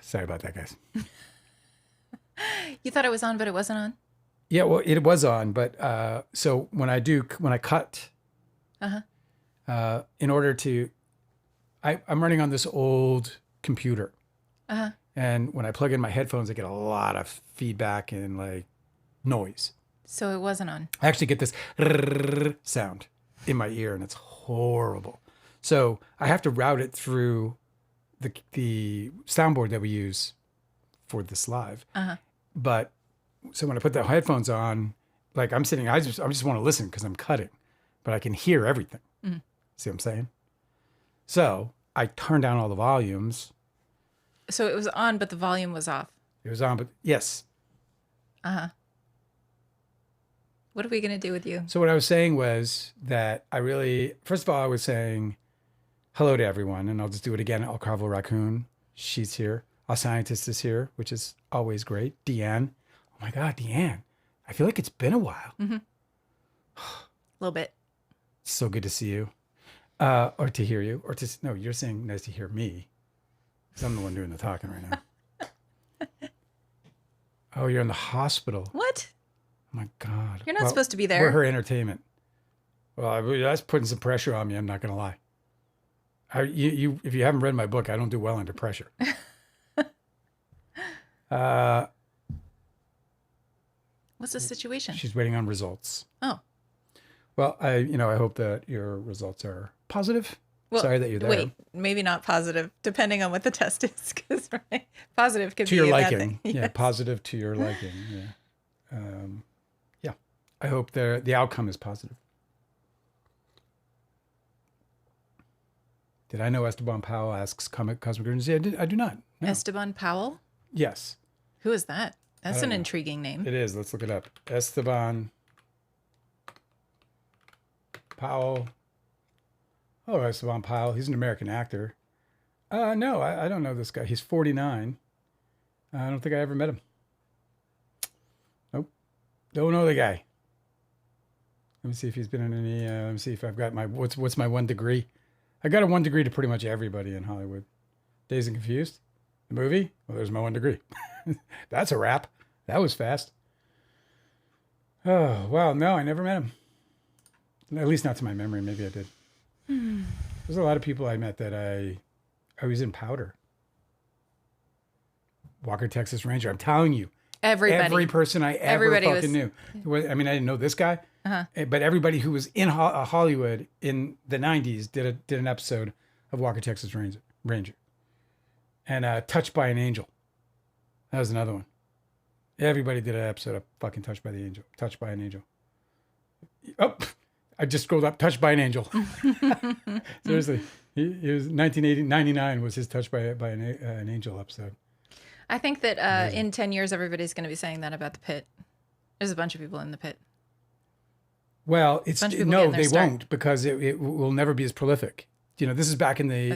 Sorry about that, guys. You thought it was on, but it wasn't on? Yeah, well, it was on, but so when I cut, in order to, I'm running on this old computer. And when I plug in my headphones, I get a lot of feedback and like noise. So it wasn't on. I actually get this sound in my ear, and it's horrible. So I have to route it through the soundboard that we use for this live. But so when I put the headphones on, like I'm sitting, I just want to listen because I'm cutting, but I can hear everything. See what I'm saying? So I turned down all the volumes. So it was on, but the volume was off. It was on, but yes. What are we going to do with you? So what I was saying was that first of all, I was saying hello to everyone, and I'll just do it again. El Carvel Raccoon, she's here. Our scientist is here, which is always great. Deanne. Oh my God, Deanne. I feel like it's been a while. A little bit. It's so good to see you. Or to hear you. No, you're saying nice to hear me. Because I'm the one doing the talking right now. Oh, you're in the hospital. What? Oh my God. You're not supposed to be there. We're her entertainment. Well, that's putting some pressure on me. I'm not going to lie. If you haven't read my book, I don't do well under pressure. What's the situation? She's waiting on results. Oh. Well, I hope that your results are positive. Well, sorry that you're there. Wait, maybe not positive, depending on what the test is. Because positive could to be your a bad liking. thing. Yeah, Yes. positive to your liking. Yeah. Yeah. I hope the outcome is positive. Did I know Esteban Powell asks cosmic urgency? I do not. No. Esteban Powell? Yes. Who is that? That's an know. intriguing name. It is. Let's look it up. Esteban Powell. Oh, Esteban Powell. He's an American actor. No, I don't know this guy. He's 49. I don't think I ever met him. Nope. Don't know the guy. Let me see if he's been in any. Let me see if I've got my what's my 1 degree. I got a 1 degree to pretty much everybody in Hollywood. Dazed and Confused, the movie. Well, there's my 1 degree. That's a wrap. That was fast. Oh wow, no, I never met him. At least not to my memory. Maybe I did. There's a lot of people I met that I was in Powder. Walker, Texas Ranger. I'm telling you, every person I ever fucking knew. I mean, I didn't know this guy, but everybody who was in Hollywood in the 90s did an episode of Walker, Texas Ranger. And Touched by an Angel. That was another one. Everybody did an episode of fucking Touched by an Angel. Oh, I just scrolled up. Touched by an Angel. Seriously, it was 1999 was his Touched by an Angel episode. I think that in 10 years, everybody's going to be saying that about the pit. There's a bunch of people in the pit. Well, they won't, because it will never be as prolific. You know, this is back when they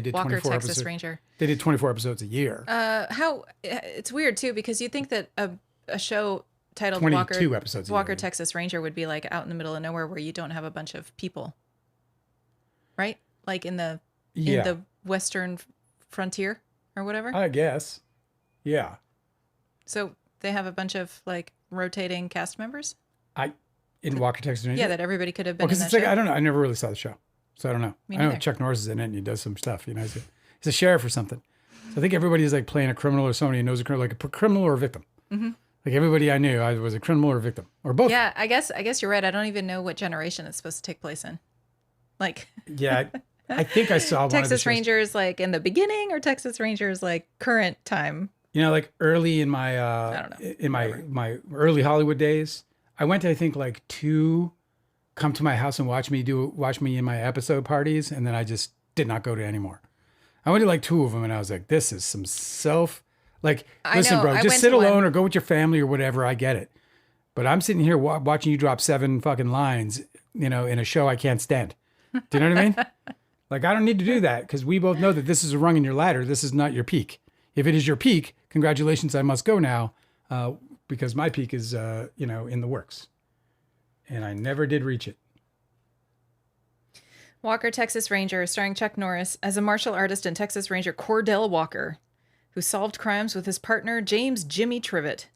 did Walker, 24 Texas episodes. Ranger. They did 24 episodes a year. It's weird too, because you think that a show titled 22 episodes a Walker, year. Texas Ranger would be like out in the middle of nowhere where you don't have a bunch of people, right? Like in the Western frontier or whatever. I guess. Yeah. So they have a bunch of like rotating cast members. In Walker, Texas Ranger. Yeah, that everybody could have been. Because in it's that like, show. I don't know. I never really saw the show, so I don't know. Me I know neither. Chuck Norris is in it and he does some stuff. You know, he's a sheriff or something. So I think everybody is like playing a criminal or somebody who knows a criminal, like a criminal or a victim. Mm-hmm. Like everybody I knew, I was a criminal or a victim or both. Yeah, I guess you're right. I don't even know what generation it's supposed to take place in. Like. Yeah, I think I saw one of the Texas shows. Rangers like in the beginning, or Texas Rangers like current time. You know, like early in my I don't know. in my early Hollywood days, I went to I think like 2 come to my house and watch me in my episode parties, and then I just did not go to anymore. I went to like 2 of them, and I was like, this is some listen, bro, just sit alone or go with your family or whatever. I get it, but I'm sitting here watching you drop 7 fucking lines, you know, in a show I can't stand. Do you know what I mean? Like, I don't need to do that, because we both know that this is a rung in your ladder. This is not your peak. If it is your peak, congratulations, I must go now, because my peak is, in the works. And I never did reach it. Walker, Texas Ranger, starring Chuck Norris as a martial artist and Texas Ranger Cordell Walker. who solved crimes with his partner, James Jimmy Trivet.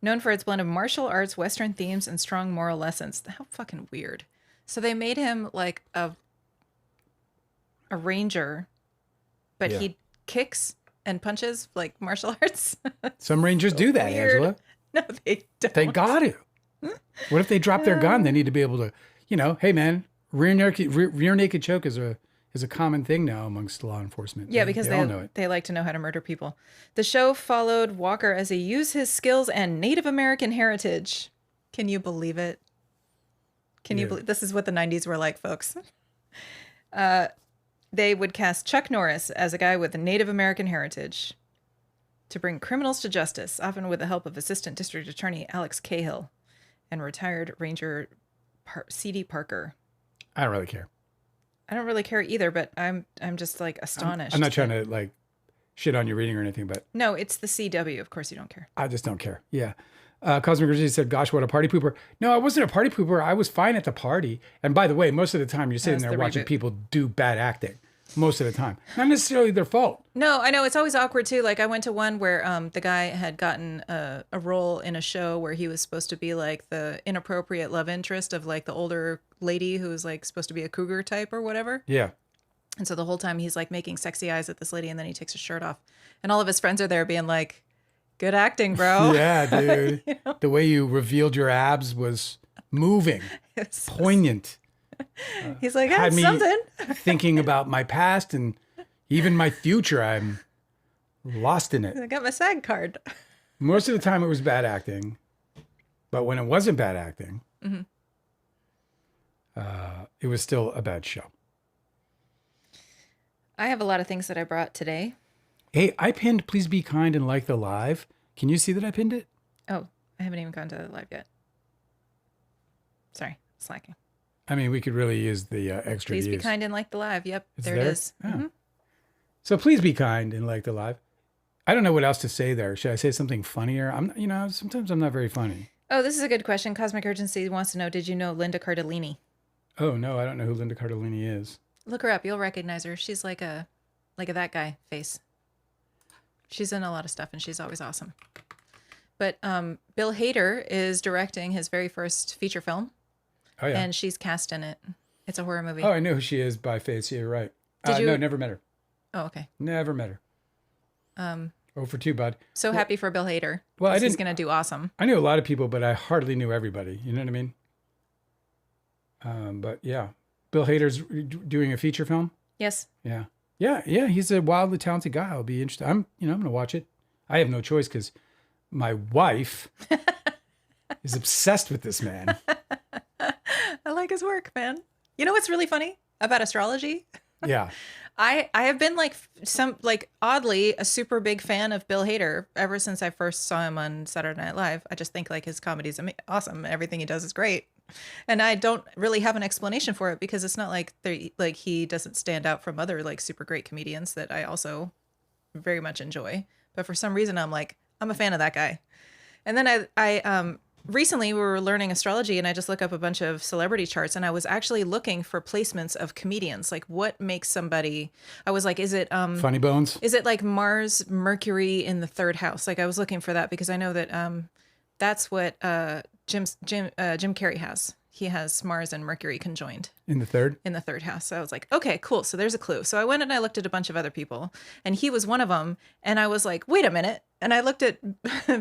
Known for its blend of martial arts, Western themes, and strong moral lessons. How fucking weird. So they made him like a ranger, but he kicks and punches like martial arts. Some rangers do that, weird. Angela. No, they don't. They got to. What if they drop their gun? They need to be able to, hey man, rear naked choke is a common thing now amongst law enforcement. Yeah, because they all know it. They like to know how to murder people. The show followed Walker as he used his skills and Native American heritage. Can you believe it? Can you believe this is what the 90s were like, folks? They would cast Chuck Norris as a guy with a Native American heritage to bring criminals to justice, often with the help of Assistant District Attorney Alex Cahill and retired Ranger C.D. Parker. I don't really care. I don't really care either, but I'm just like astonished. I'm not trying to like shit on your reading or anything, but no, it's the CW. Of course, you don't care. I just don't care. Yeah. Cosmic Grizzly said, "Gosh, what a party pooper." No, I wasn't a party pooper. I was fine at the party. And by the way, most of the time you're sitting there watching people do bad acting. Most of the time, not necessarily their fault. No, I know it's always awkward too. Like I went to one where the guy had gotten a role in a show where he was supposed to be like the inappropriate love interest of like the older lady who was like supposed to be a cougar type or whatever. Yeah. And so the whole time he's like making sexy eyes at this lady, and then he takes his shirt off, and all of his friends are there being like, "Good acting, bro." Yeah, dude. The way you revealed your abs was moving, poignant. He's like, had "That's me something." thinking about my past and even my future. I'm lost in it. I got my SAG card. Most of the time it was bad acting, but when it wasn't bad acting, it was still a bad show. I have a lot of things that I brought today. Hey, I pinned "Please Be Kind and Like the Live." Can you see that I pinned it? Oh, I haven't even gone to the live yet. Sorry, slacking. I mean, we could really use the extra Please views. be kind and like the live. Yep, there it is. Oh. So please be kind and like the live. I don't know what else to say there. Should I say something funnier? Sometimes I'm not very funny. Oh, this is a good question. Cosmic Urgency wants to know, did you know Linda Cardellini? Oh, no, I don't know who Linda Cardellini is. Look her up. You'll recognize her. She's like a that guy face. She's in a lot of stuff, and she's always awesome. But Bill Hader is directing his very first feature film. Oh, yeah. And she's cast in it. It's a horror movie. Oh, I know who she is by face. Yeah, you're right. No, never met her. Oh, okay. Never met her. 0 for 2, bud. So happy for Bill Hader. Well, he's going to do awesome. I knew a lot of people, but I hardly knew everybody. You know what I mean? But yeah, Bill Hader's doing a feature film. Yes. Yeah. He's a wildly talented guy. I'll be interested. I'm going to watch it. I have no choice because my wife is obsessed with this man. I like his work, man. You know what's really funny about astrology? Yeah. I have been oddly a super big fan of Bill Hader ever since I first saw him on Saturday Night Live. I just think like his comedy's awesome. Everything he does is great. And I don't really have an explanation for it because it's not like he doesn't stand out from other like super great comedians that I also very much enjoy. But for some reason I'm a fan of that guy. And then I recently we were learning astrology and I just look up a bunch of celebrity charts and I was actually looking for placements of comedians. Like what makes somebody, I was like, is it Funny Bones? Is it like Mars, Mercury in the third house? Like I was looking for that because I know that that's what Jim Carrey has. He has Mars and Mercury conjoined. In the third house. So I was like, okay, cool. So there's a clue. So I went and I looked at a bunch of other people and he was one of them. And I was like, wait a minute. And I looked at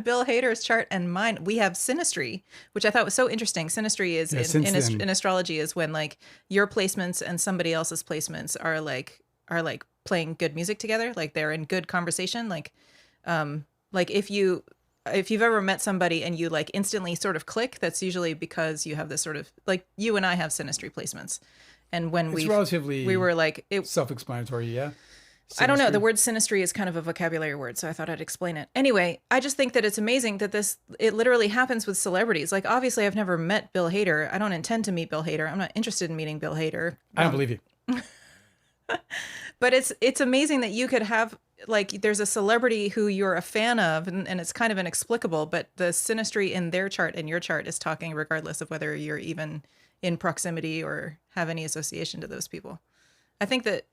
Bill Hader's chart and mine. We have synastry, which I thought was so interesting. Synastry is in astrology is when like your placements and somebody else's placements are like playing good music together. Like they're in good conversation. Like if you've ever met somebody and you like instantly sort of click, that's usually because you have this sort of like you and I have synastry placements. And when we were like self-explanatory. Yeah. Synastry. I don't know. The word synastry is kind of a vocabulary word, so I thought I'd explain it. Anyway, I just think that it's amazing that it literally happens with celebrities. Like obviously I've never met Bill Hader. I don't intend to meet Bill Hader. I'm not interested in meeting Bill Hader. I don't believe you. But it's amazing that you could have like there's a celebrity who you're a fan of and it's kind of inexplicable, but the synastry in their chart and your chart is talking regardless of whether you're even in proximity or have any association to those people. I think that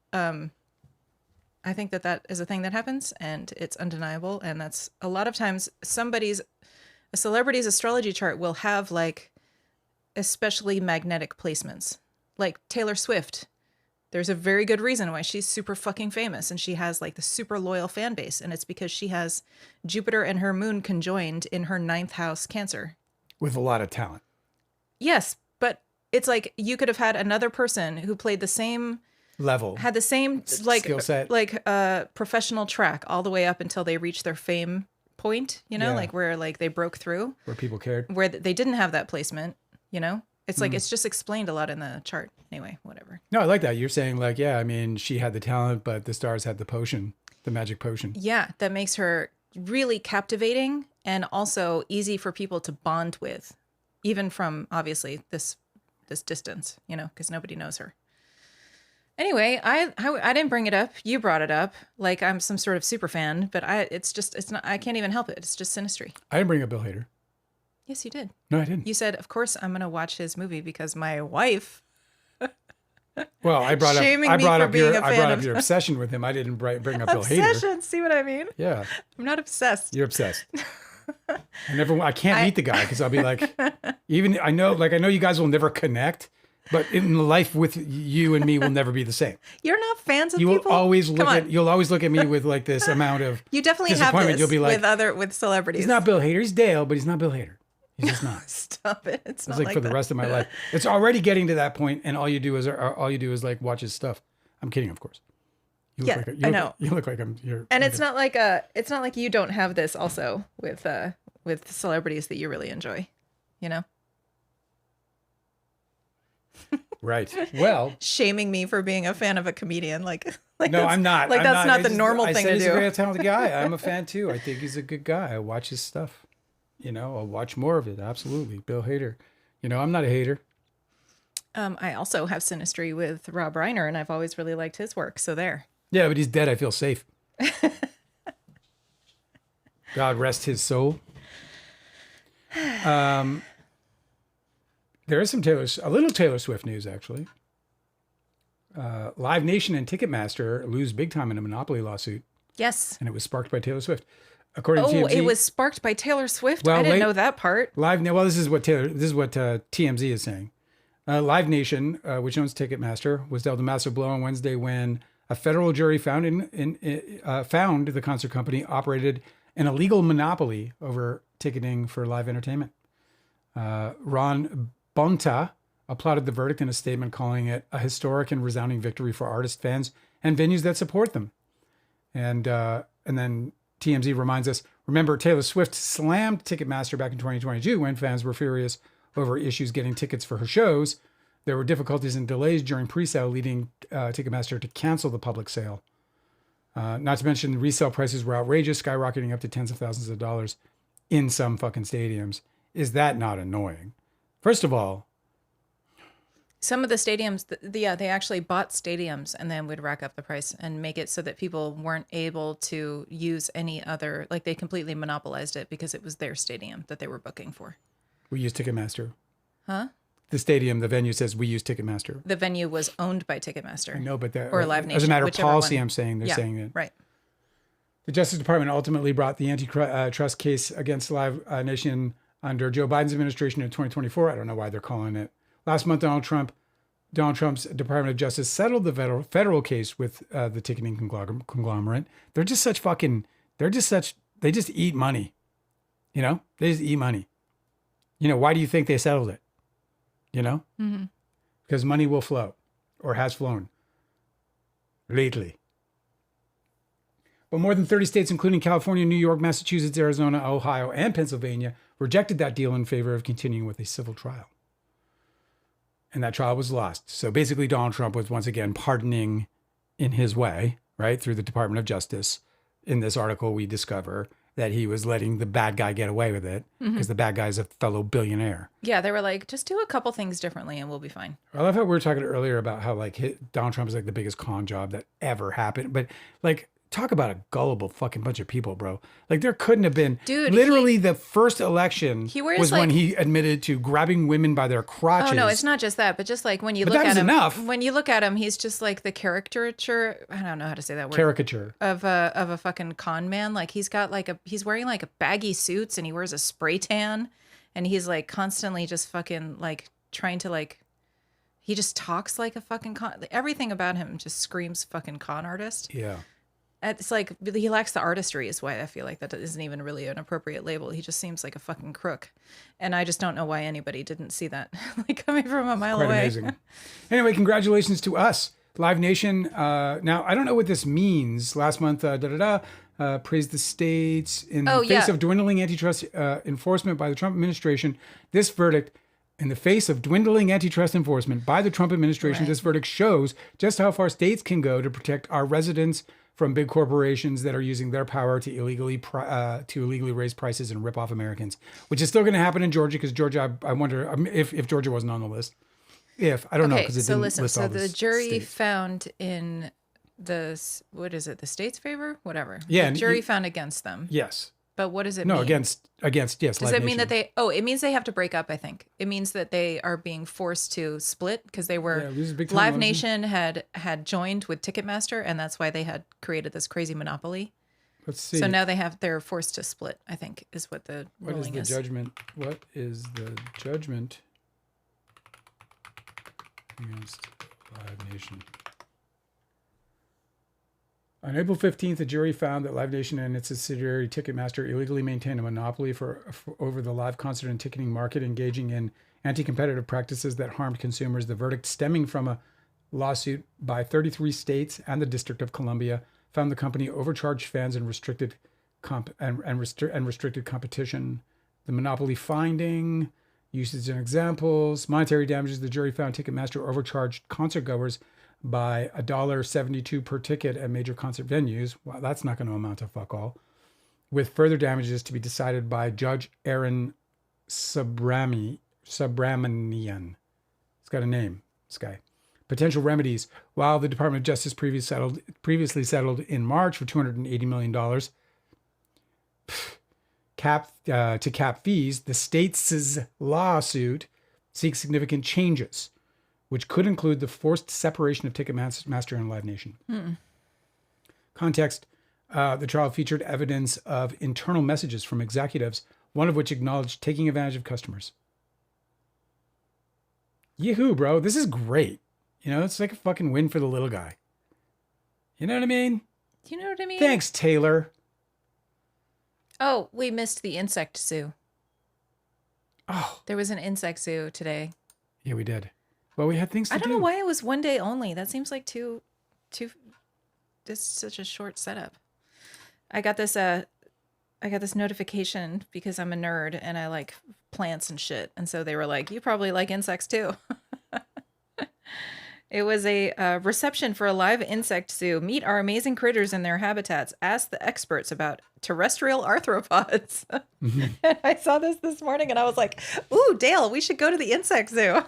I think that is a thing that happens, and it's undeniable. And that's a lot of times a celebrity's astrology chart will have like especially magnetic placements. Like Taylor Swift, there's a very good reason why she's super fucking famous, and she has like the super loyal fan base, and it's because she has Jupiter and her moon conjoined in her 9th house Cancer. With a lot of talent. Yes, but it's like you could have had another person who played the same Level. had the same like skill set. like professional track all the way up until they reached their fame point, you know, Yeah. like where like they broke through, Where people cared. where they didn't have that placement, you know. It's like it's just explained a lot in the chart. Anyway, whatever. No, I like that. You're saying like, yeah, I mean, she had the talent, but the stars had the potion, the magic potion. Yeah, that makes her really captivating and also easy for people to bond with, even from obviously this distance, you know, because nobody knows her. Anyway, I didn't bring it up. You brought it up, like I'm some sort of super fan, but it's not. I can't even help it. It's just Sinistry. I didn't bring up Bill Hader. Yes, you did. No, I didn't. You said, of course, I'm going to watch his movie because my wife. Well, I brought Shaming up me for being a I fan brought of- up your obsession with him. I didn't bring up Bill Hader. Obsession. See what I mean? Yeah, I'm not obsessed. you're obsessed. I can't meet the guy because I'll be like, I know you guys will never connect, but in life with you and me will never be the same. You're not fans of You will people. always Come look on. at you'll always look at me with like this amount of You definitely have disappointment. this You'll be like, with celebrities. he's not Bill Hader. He's Dale, but he's not Bill Hader. He's just not. Stop it. It's It's not like like for that. the rest of my life. It's already getting to that point, and all you do is like watch his stuff. I'm kidding, of course. You Yeah, I know. You look like you're. And like it's not like you don't have this also with celebrities that you really enjoy, you know? right. Well, Shaming me for being a fan of a comedian, like no, that's- I'm not. Like I'm that's not I the just- normal I thing said to he's do. a very talented guy. I'm a fan too. I think he's a good guy. I watch his stuff. You know, I'll watch more of it. Absolutely, Bill Hader. You know, I'm not a hater. I also have Sinistry with Rob Reiner, and I've always really liked his work. So there. Yeah, but he's dead. I feel safe. God rest his soul. There is some a little Taylor Swift news actually. Live Nation and Ticketmaster lose big time in a monopoly lawsuit, Yes. and it was sparked by Taylor Swift. According to Oh, TMZ, it was sparked by Taylor Swift. Well, I didn't late- know that part. Well, this is what TMZ is saying. Live Nation, which owns Ticketmaster, was dealt a massive blow on Wednesday when a federal jury found the concert company operated an illegal monopoly over ticketing for live entertainment. Ron Bonta applauded the verdict in a statement, calling it a historic and resounding victory for artists, fans, and venues that support them. And then TMZ reminds us, remember, Taylor Swift slammed Ticketmaster back in 2022 when fans were furious over issues getting tickets for her shows. There were difficulties and delays during pre-sale, leading Ticketmaster to cancel the public sale. Not to mention, resale prices were outrageous, skyrocketing up to tens of thousands of dollars in some fucking stadiums. Is that not annoying? First of all, Some of the stadiums, they actually bought stadiums and then would rack up the price and make it so that people weren't able to use any other, like they completely monopolized it because it was their stadium that they were booking for. we use Ticketmaster. Huh? The stadium, the venue says we use Ticketmaster. The venue was owned by Ticketmaster. No, but Or Live as Nation, a matter of whichever policy, one. I'm saying they're Yeah, saying that. right. The Justice Department ultimately brought the antitrust case against Live Nation under Joe Biden's administration in 2024. I don't know why they're calling it. Last month, Donald Trump's Department of Justice settled the federal case with the ticketing conglomerate. They're just such fucking. They just eat money. You know, they just eat money. You know, why do you think they settled it? You know, because money will flow, or has flown lately. But more than 30 states, including California, New York, Massachusetts, Arizona, Ohio, and Pennsylvania, rejected that deal in favor of continuing with a civil trial. And that trial was lost. So basically, Donald Trump was once again pardoning in his way, right, through the Department of Justice. In this article, we discover that he was letting the bad guy get away with it because the bad guy's a fellow billionaire. Yeah, they were like, just do a couple things differently and we'll be fine. I love how we were talking earlier about how like Donald Trump is like the biggest con job that ever happened. But like talk about a gullible fucking bunch of people, bro. Like there couldn't have been. Dude, literally the first election he wears, was when like- he admitted to grabbing women by their crotches. Oh no, it's not just that, but just like when you But look that at was him, enough. when you look at him, he's just like the caricature. I don't know how to say that word. Caricature. Of a fucking con man. Like he's wearing like a baggy suits and he wears a spray tan, and he's like constantly just fucking like trying to like. He just talks like a fucking con. Everything about him just screams fucking con artist. Yeah. It's like he lacks the artistry is why I feel like that isn't even really an appropriate label. He just seems like a fucking crook. And I just don't know why anybody didn't see that like coming from a mile Quite away. amazing. Anyway, congratulations to us. Live Nation. Now, I don't know what this means. Last month, praised the states in the face of dwindling antitrust enforcement by the Trump administration. This verdict, in the face of dwindling antitrust enforcement by the Trump administration, this verdict shows just how far states can go to protect our residents from big corporations that are using their power to illegally raise prices and rip off Americans, which is still going to happen in Georgia because Georgia, I wonder if Georgia wasn't on the list. I don't know because it didn't list all so the the jury states. found in the state's favor, whatever. Yeah, the jury found against them. Yes. But what does it mean? No, against yes. Does it mean that they? Oh, it means they have to break up. I think it means that they are being forced to split because they were. Live Nation had joined with Ticketmaster, and that's why they had created this crazy monopoly. Let's see. So now they're forced to split. I think is what the ruling is. Judgment? What is the judgment against Live Nation? On April 15th, the jury found that Live Nation and its subsidiary Ticketmaster illegally maintained a monopoly over the live concert and ticketing market, engaging in anti-competitive practices that harmed consumers. The verdict, stemming from a lawsuit by 33 states and the District of Columbia, found the company overcharged fans and restricted restricted competition. The monopoly finding, uses and examples, monetary damages. The jury found Ticketmaster overcharged concertgoers by $1.72 per ticket at major concert venues. Well, that's not going to amount to fuck all. With further damages to be decided by Judge Aaron Subramanian. It's got a name, this guy. Potential remedies. While the Department of Justice previously settled in March for $280 million to cap fees, the state's lawsuit seeks significant changes, which could include the forced separation of Ticketmaster and Live Nation. Context, the trial featured evidence of internal messages from executives, one of which acknowledged taking advantage of customers. Yahoo, bro. This is great. You know, it's like a fucking win for the little guy. You know what I mean? You know what I mean? Thanks, Taylor. Oh, we missed the insect zoo. Oh. There was an insect zoo today. Yeah, we did. Well, we had things to do. I don't know why it was one day only. That seems like too this is such a short setup. I got this notification because I'm a nerd and I like plants and shit. And so they were like, you probably like insects too. It was a reception for a live insect zoo. Meet our amazing critters in their habitats. Ask the experts about terrestrial arthropods. And I saw this morning and I was like, ooh, Dale, we should go to the insect zoo. We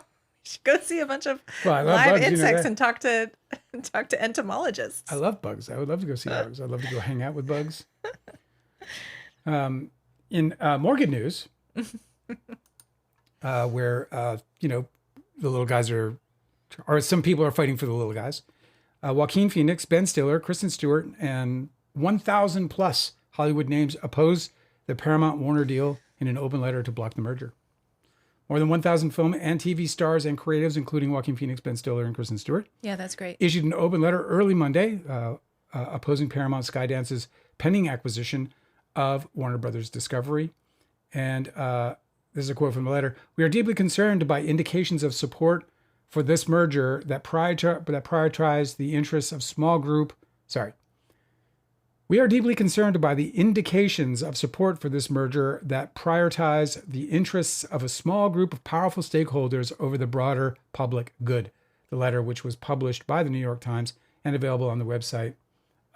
should go see a bunch of live insects and talk to entomologists. I love bugs. I would love to go see bugs. I'd love to go hang out with bugs. In more good news, where the little guys are some people are fighting for the little guys. Joaquin Phoenix, Ben Stiller, Kristen Stewart, and 1,000 plus Hollywood names oppose the Paramount Warner deal in an open letter to block the merger. More than 1,000 film and TV stars and creatives, including Joaquin Phoenix, Ben Stiller, and Kristen Stewart. Yeah, that's great. Issued an open letter early Monday opposing Paramount Skydance's pending acquisition of Warner Brothers Discovery. And this is a quote from the letter. We are deeply concerned by indications of support for this merger that prioritize the interests of small group. We are deeply concerned by the indications of support for this merger that prioritize the interests of a small group of powerful stakeholders over the broader public good. The letter, which was published by the New York Times and available on the website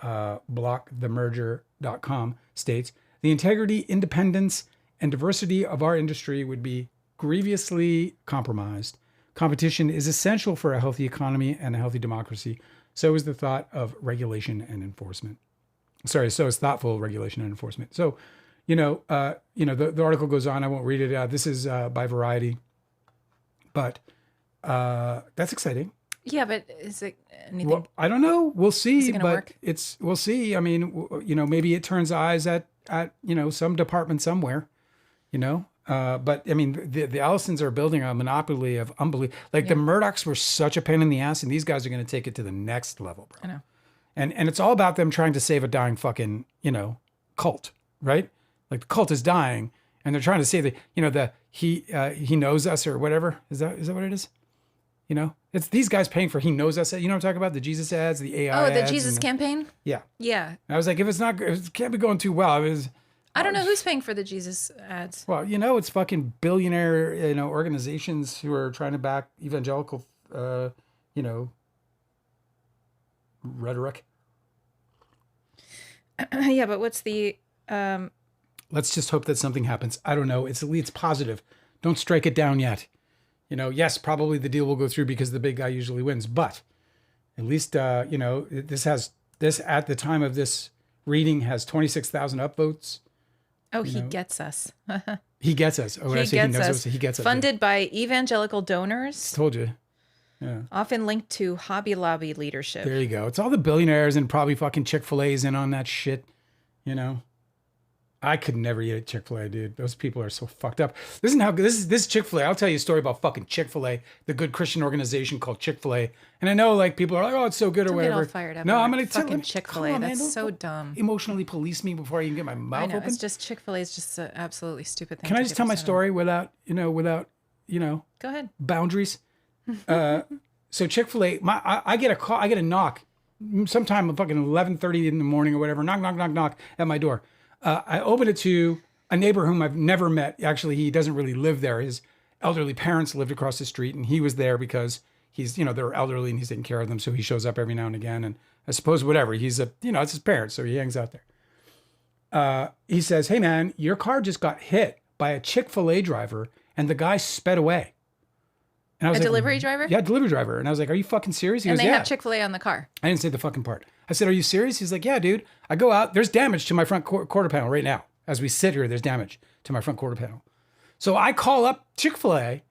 blockthemerger.com, states, the integrity, independence, and diversity of our industry would be grievously compromised. Competition is essential for a healthy economy and a healthy democracy. So is the thought of regulation and enforcement. Sorry, so is thoughtful regulation and enforcement. So, the article goes on. I won't read it. This is by Variety, but that's exciting. Yeah, but is it anything? Well, I don't know. We'll see. Is it gonna work? We'll see. I mean, maybe it turns eyes at some department somewhere, But I mean, the Allisons are building a monopoly of unbelievable. Like the Murdochs were such a pain in the ass, and these guys are going to take it to the next level, bro. I know. And it's all about them trying to save a dying fucking, cult, right? Like the cult is dying, and they're trying to save he knows us or whatever. Is that what it is? It's these guys paying for he knows us. You know what I'm talking about? The Jesus ads, the AI Oh, the ads Jesus campaign? Yeah. Yeah. And I was like, if it can't be going too well. I don't know who's paying for the Jesus ads. Well, it's fucking billionaire, organizations who are trying to back evangelical, rhetoric. Yeah, but what's the... Let's just hope that something happens. I don't know. It's positive. Don't strike it down yet. Yes, probably the deal will go through because the big guy usually wins. But at least, this at the time of this reading has 26,000 upvotes. Oh, he gets us. He gets us. Oh, he gets us. Funded by evangelical donors. Told you. Yeah. Often linked to Hobby Lobby leadership. There you go. It's all the billionaires and probably fucking Chick-fil-A's in on that shit. I could never eat at Chick-fil-A, dude. Those people are so fucked up. Listen how this is Chick-fil-A. I'll tell you a story about fucking Chick-fil-A, the good Christian organization called Chick-fil-A. And I know like people are like, oh, it's so good or Don't whatever. Get all fired up. No, I'm gonna tell fucking Chick-fil-A. That's so dumb. Emotionally police me before I even get my mouth I know. open. It's just Chick-fil-A is just an absolutely stupid thing. Can I just tell my story without Go ahead. boundaries? So Chick-fil-A, I get a call, I get a knock sometime fucking 11:30 in the morning or whatever. Knock, knock, knock, knock at my door. I open it to a neighbor whom I've never met. Actually, he doesn't really live there. His elderly parents lived across the street, and he was there because he's, they're elderly and he's taking care of them. So he shows up every now and again. And I suppose whatever, it's his parents. So he hangs out there. He says, hey man, your car just got hit by a Chick-fil-A driver and the guy sped away. And I was delivery driver? Yeah, delivery driver. And I was like, are you fucking serious? He And goes, they yeah. have Chick-fil-A on the car. I didn't say the fucking part. I said, are you serious? He's like, yeah, dude. I go out. There's damage to my front quarter panel right now. As we sit here, there's damage to my front quarter panel. So I call up Chick-fil-A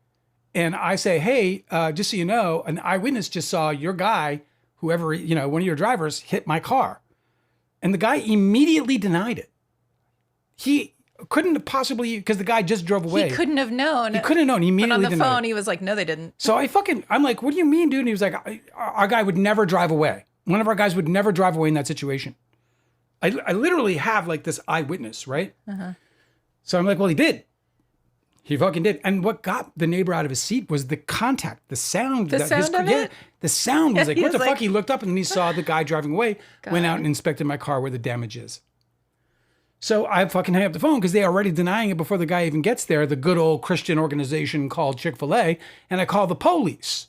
and I say, hey, just so you know, an eyewitness just saw your guy, whoever, one of your drivers hit my car. And the guy immediately denied it. He couldn't have possibly, because the guy just drove away. He couldn't have known. He couldn't have known. He immediately But on the denied phone, it. He was like, no, they didn't. So I'm like, what do you mean, dude? And he was like, our guy would never drive away. One of our guys would never drive away in that situation. I literally have like this eyewitness, right? Uh-huh. So I'm like, well, he did. He fucking did. And what got the neighbor out of his seat was the contact, the sound. The sound of it? The sound was like, He what was the fuck? like- He looked up and then he saw the guy driving away, God. went out and inspected my car where the damage is. So I fucking hang up the phone because they are already denying it before the guy even gets there, the good old Christian organization called Chick-fil-A, and I call the police.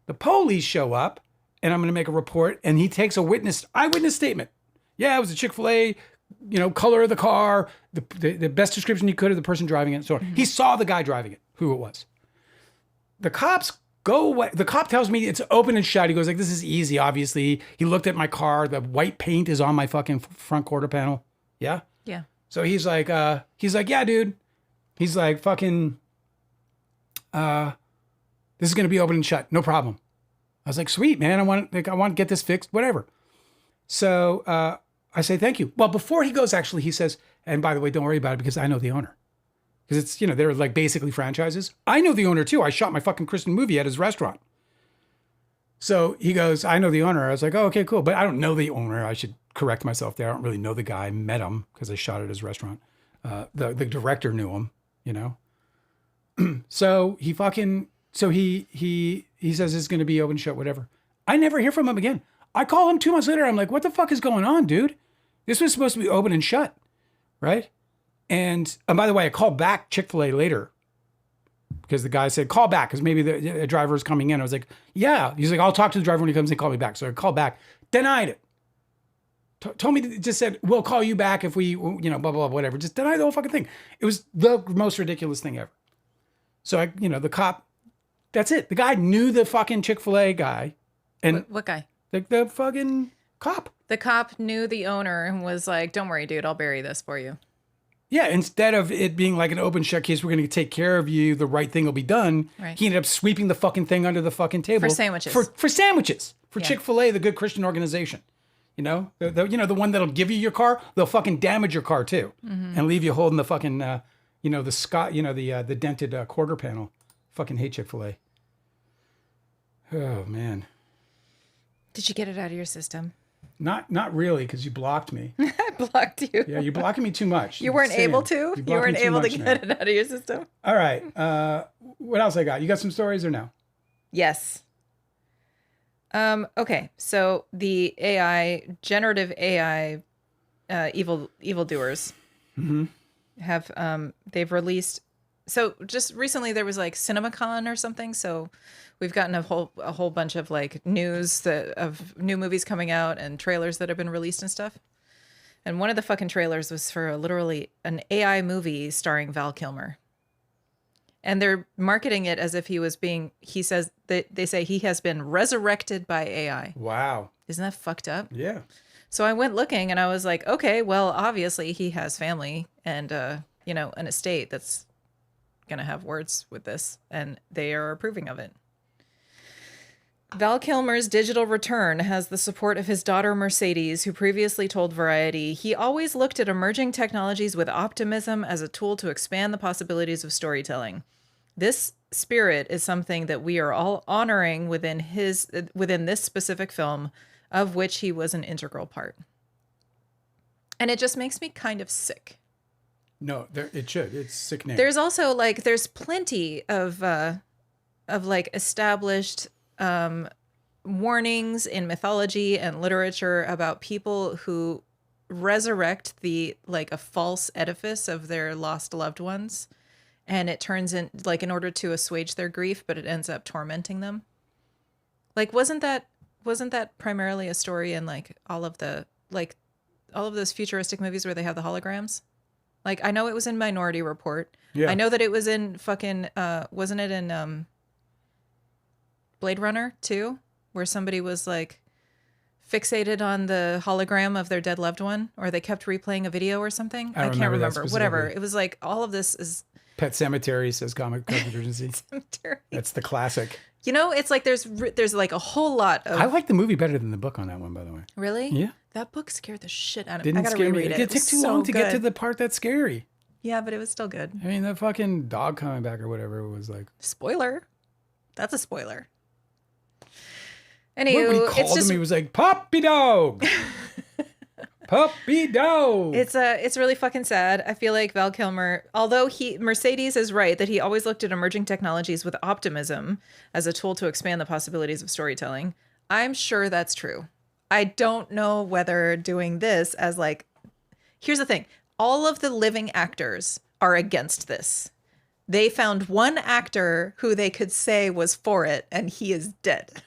The police show up, and I'm going to make a report, and he takes eyewitness statement. Yeah, it was a Chick-fil-A, color of the car, the best description he could of the person driving it, and so on. He saw the guy driving it, who it was. The cops go away. The cop tells me it's open and shut. He goes like, this is easy, obviously. He looked at my car. The white paint is on my fucking front quarter panel. Yeah? Yeah. So he's like, yeah, dude. He's like, fucking, this is going to be open and shut. No problem. I was like, sweet, man. I want to get this fixed, whatever. So I say, thank you. Well, before he goes, actually, he says, and by the way, don't worry about it because I know the owner. Because it's, they're like basically franchises. I know the owner too. I shot my fucking Christian movie at his restaurant. So he goes, I know the owner. I was like, oh, okay, cool. But I don't know the owner. I should correct myself there. I don't really know the guy. I met him because I shot at his restaurant. The director knew him, So he says it's going to be open, shut, whatever. I never hear from him again. I call him 2 months later. I'm like, what the fuck is going on, dude? This was supposed to be open and shut, right? And by the way, I called back Chick-fil-A later because the guy said, call back because maybe the driver is coming in. I was like, yeah. He's like, I'll talk to the driver when he comes and call me back. So I called back, denied it. Told me, just said, we'll call you back if we, blah, blah, blah, whatever. Just denied the whole fucking thing. It was the most ridiculous thing ever. So the cop, that's it. The guy knew the fucking Chick-fil-A guy. And What guy? the fucking cop. The cop knew the owner and was like, "Don't worry, dude. I'll bury this for you." Yeah, instead of it being like an open shut case, we're going to take care of you. The right thing will be done. Right. He ended up sweeping the fucking thing under the fucking table For sandwiches. For sandwiches. For Yeah. Chick-fil-A, the good Christian organization. You know, the one that'll give you your car, they'll fucking damage your car too, and leave you holding the fucking, the dented quarter panel. Fucking hate Chick-fil-A. Oh man, Did you get it out of your system? not really, because you blocked me. I blocked you. Yeah, you're blocking me too much. You weren't able to? You block me weren't too able to much get now. it out of your system? All right. What else I got? You got some stories or no? Yes. Okay, so the generative AI, evildoers have, they've released. So just recently there was like CinemaCon or something. So we've gotten a whole bunch of like news of new movies coming out and trailers that have been released and stuff. And one of the fucking trailers was for literally an AI movie starring Val Kilmer. And they're marketing it as if he says that they say he has been resurrected by AI. Wow. Isn't that fucked up? Yeah. So I went looking and I was like, okay, well, obviously he has family and, an estate that's going to have words with this, and they are approving of it. Val Kilmer's digital return has the support of his daughter Mercedes, who previously told Variety, "He always looked at emerging technologies with optimism as a tool to expand the possibilities of storytelling. This spirit is something that we are all honoring within this specific film, of which he was an integral part." And it just makes me kind of sick. No, it should. It's sickening. There's also there's plenty of established warnings in mythology and literature about people who resurrect a false edifice of their lost loved ones, and it turns in in order to assuage their grief, but it ends up tormenting them. Wasn't that primarily a story in all of those futuristic movies where they have the holograms? I know it was in Minority Report. Yeah. I know that it was in fucking wasn't it in Blade Runner 2, where somebody was fixated on the hologram of their dead loved one, or they kept replaying a video or something? I can't remember. Whatever. It was all of this is Pet Cemetery, says Comic Urgency. cemetery. That's the classic. It's there's a whole lot of. I like the movie better than the book on that one, by the way. Really? Yeah. That book scared the shit out of me. Didn't I gotta scare me. reread it. It took too long to get to the part that's scary. Yeah, but it was still good. I mean, the fucking dog coming back or whatever was like. Spoiler. That's a spoiler. What Anywho, he called him, he was like, "Puppy dog." Puppy dog. It's really fucking sad. I feel like Val Kilmer, although Mercedes is right that he always looked at emerging technologies with optimism as a tool to expand the possibilities of storytelling. I'm sure that's true. I don't know whether doing this as here's the thing. All of the living actors are against this. They found one actor who they could say was for it, and he is dead.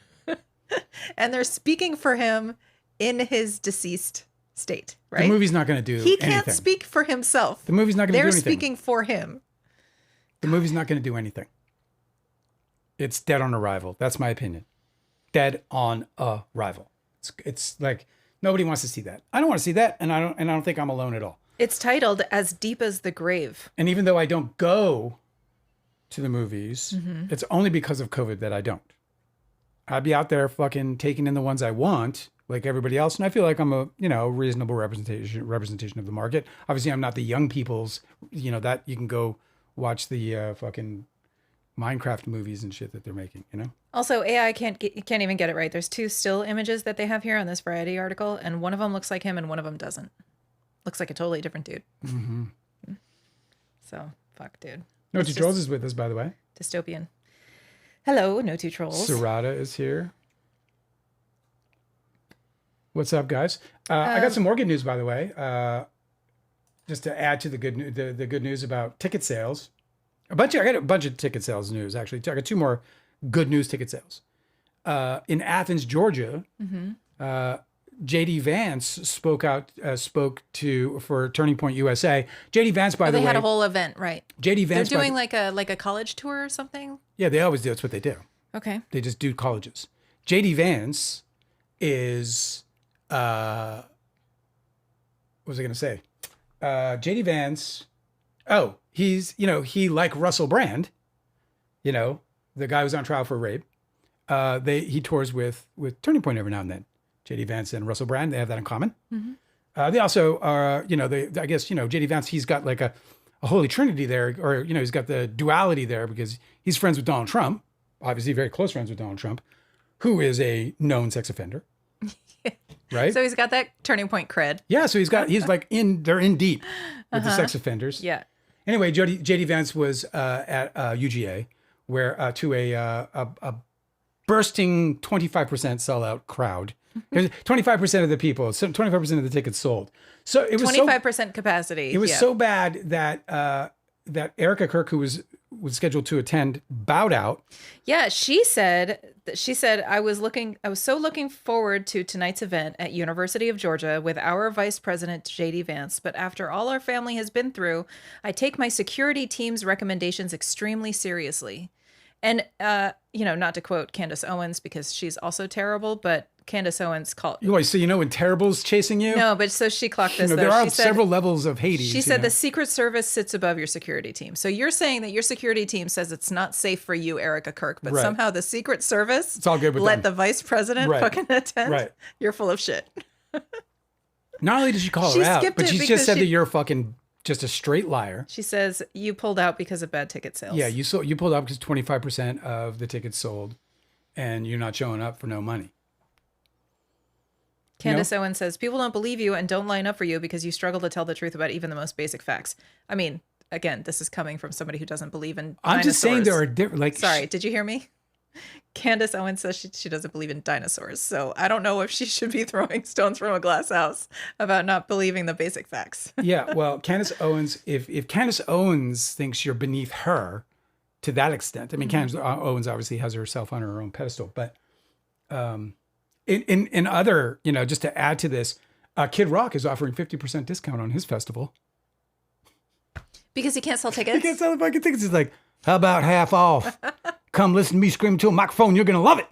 And they're speaking for him in his deceased state, right? The movie's not going to do He anything. can't speak for himself. The movie's not going to do anything. They're speaking for him. The movie's not going to do anything. It's dead on arrival. That's my opinion. Dead on arrival. It's nobody wants to see that. I don't want to see that, and I don't think I'm alone at all. It's titled As Deep as the Grave. And even though I don't go to the movies, Mm-hmm. it's only because of COVID that I don't. I'd be out there fucking taking in the ones I want, like everybody else, and I feel like I'm a reasonable representation of the market. Obviously, I'm not the young people's. That you can go watch the fucking Minecraft movies and shit that they're making. Also, AI can't even get it right. There's 2 still images that they have here on this Variety article, and one of them looks like him and one of them doesn't. Looks like a totally different dude. Mm-hmm. So, fuck, dude. No It's Two Trolls is with us, by the way. Dystopian. Hello, No Two Trolls. Sarada is here. What's up, guys? I got some more good news, by the way. Just to add to the good news about ticket sales. I got a bunch of ticket sales news, actually. I got 2 more good news ticket sales. In Athens, Georgia, JD Vance spoke for Turning Point USA. JD Vance, by the way, they had a whole event, right? JD Vance, they're doing like a college tour or something. Yeah, they always do. That's what they do. Okay. They just do colleges. JD Vance is what was I going to say? JD Vance. Oh, he's, he like Russell Brand, the guy who's on trial for rape. He tours with Turning Point every now and then. JD Vance and Russell Brand, they have that in common. They also are, I guess, JD Vance, he's got like a holy trinity there, or, he's got the duality there because he's friends with Donald Trump, obviously very close friends with Donald Trump, who is a known sex offender. Right? So he's got that Turning Point cred. Yeah, so they're in deep with the sex offenders. Yeah. Anyway, JD Vance was at UGA, where to a bursting 25% sellout crowd. 25% of the people, 25% of the tickets sold. So it was 25% capacity. It was so bad that that Erica Kirk, who was scheduled to attend, bowed out. Yeah, she said I was so looking forward to tonight's event at University of Georgia with our Vice President JD Vance, but after all our family has been through, I take my security team's recommendations extremely seriously. And not to quote Candace Owens because she's also terrible, but Candace Owens called. So when terrible's chasing you? No, but so she clocked this. There are several levels of Hades. She said the Secret Service sits above your security team. So you're saying that your security team says it's not safe for you, Erica Kirk, but somehow the Secret Service it's all good with let the vice president fucking attend? Right. You're full of shit. Not only did she call her out, but she just said that you're fucking just a straight liar. She says you pulled out because of bad ticket sales. Yeah, you pulled out because 25% of the tickets sold and you're not showing up for no money. Candace Owens says, people don't believe you and don't line up for you because you struggle to tell the truth about even the most basic facts. I mean, again, this is coming from somebody who doesn't believe in dinosaurs. I'm just saying there are different... Sorry, did you hear me? Candace Owens says she doesn't believe in dinosaurs. So I don't know if she should be throwing stones from a glass house about not believing the basic facts. Yeah, well, Candace Owens, if Candace Owens thinks you're beneath her to that extent, I mean, Candace Owens obviously has herself on her own pedestal, but... In other, just to add to this, Kid Rock is offering 50% discount on his festival. Because he can't sell tickets? He can't sell the fucking tickets. He's like, how about half off? Come listen to me scream into a microphone. You're going to love it.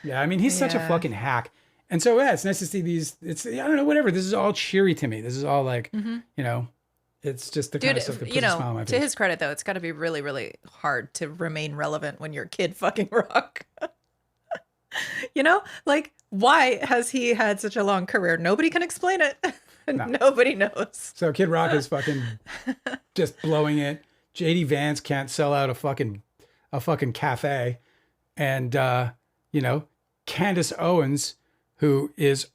Yeah, I mean, he's such a fucking hack. And so, it's nice to see these. I don't know, whatever. This is all cheery to me. This is all like, it's just the kind of stuff that puts a smile on my face. To his credit, though, it's got to be really, really hard to remain relevant when you're Kid fucking Rock. Why has he had such a long career? Nobody can explain it. No. Nobody knows. So Kid Rock is fucking just blowing it. JD Vance can't sell out a fucking cafe. And, Candace Owens, who is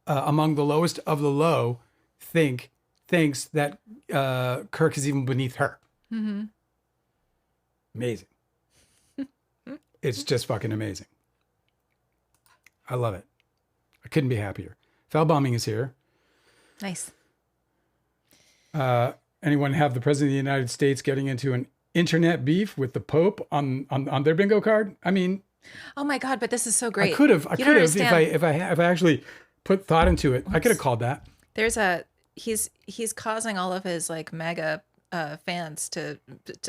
among the lowest of the low, thinks that Kirk is even beneath her. Mm-hmm. Amazing. It's just fucking amazing. I love it. I couldn't be happier. Foul bombing is here. Nice. Anyone have the President of the United States getting into an internet beef with the Pope on their bingo card? I mean, oh my God! But this is so great. I could have if I actually put thought into it. Oops. I could have called that. There's he's causing all of his like MAGA fans to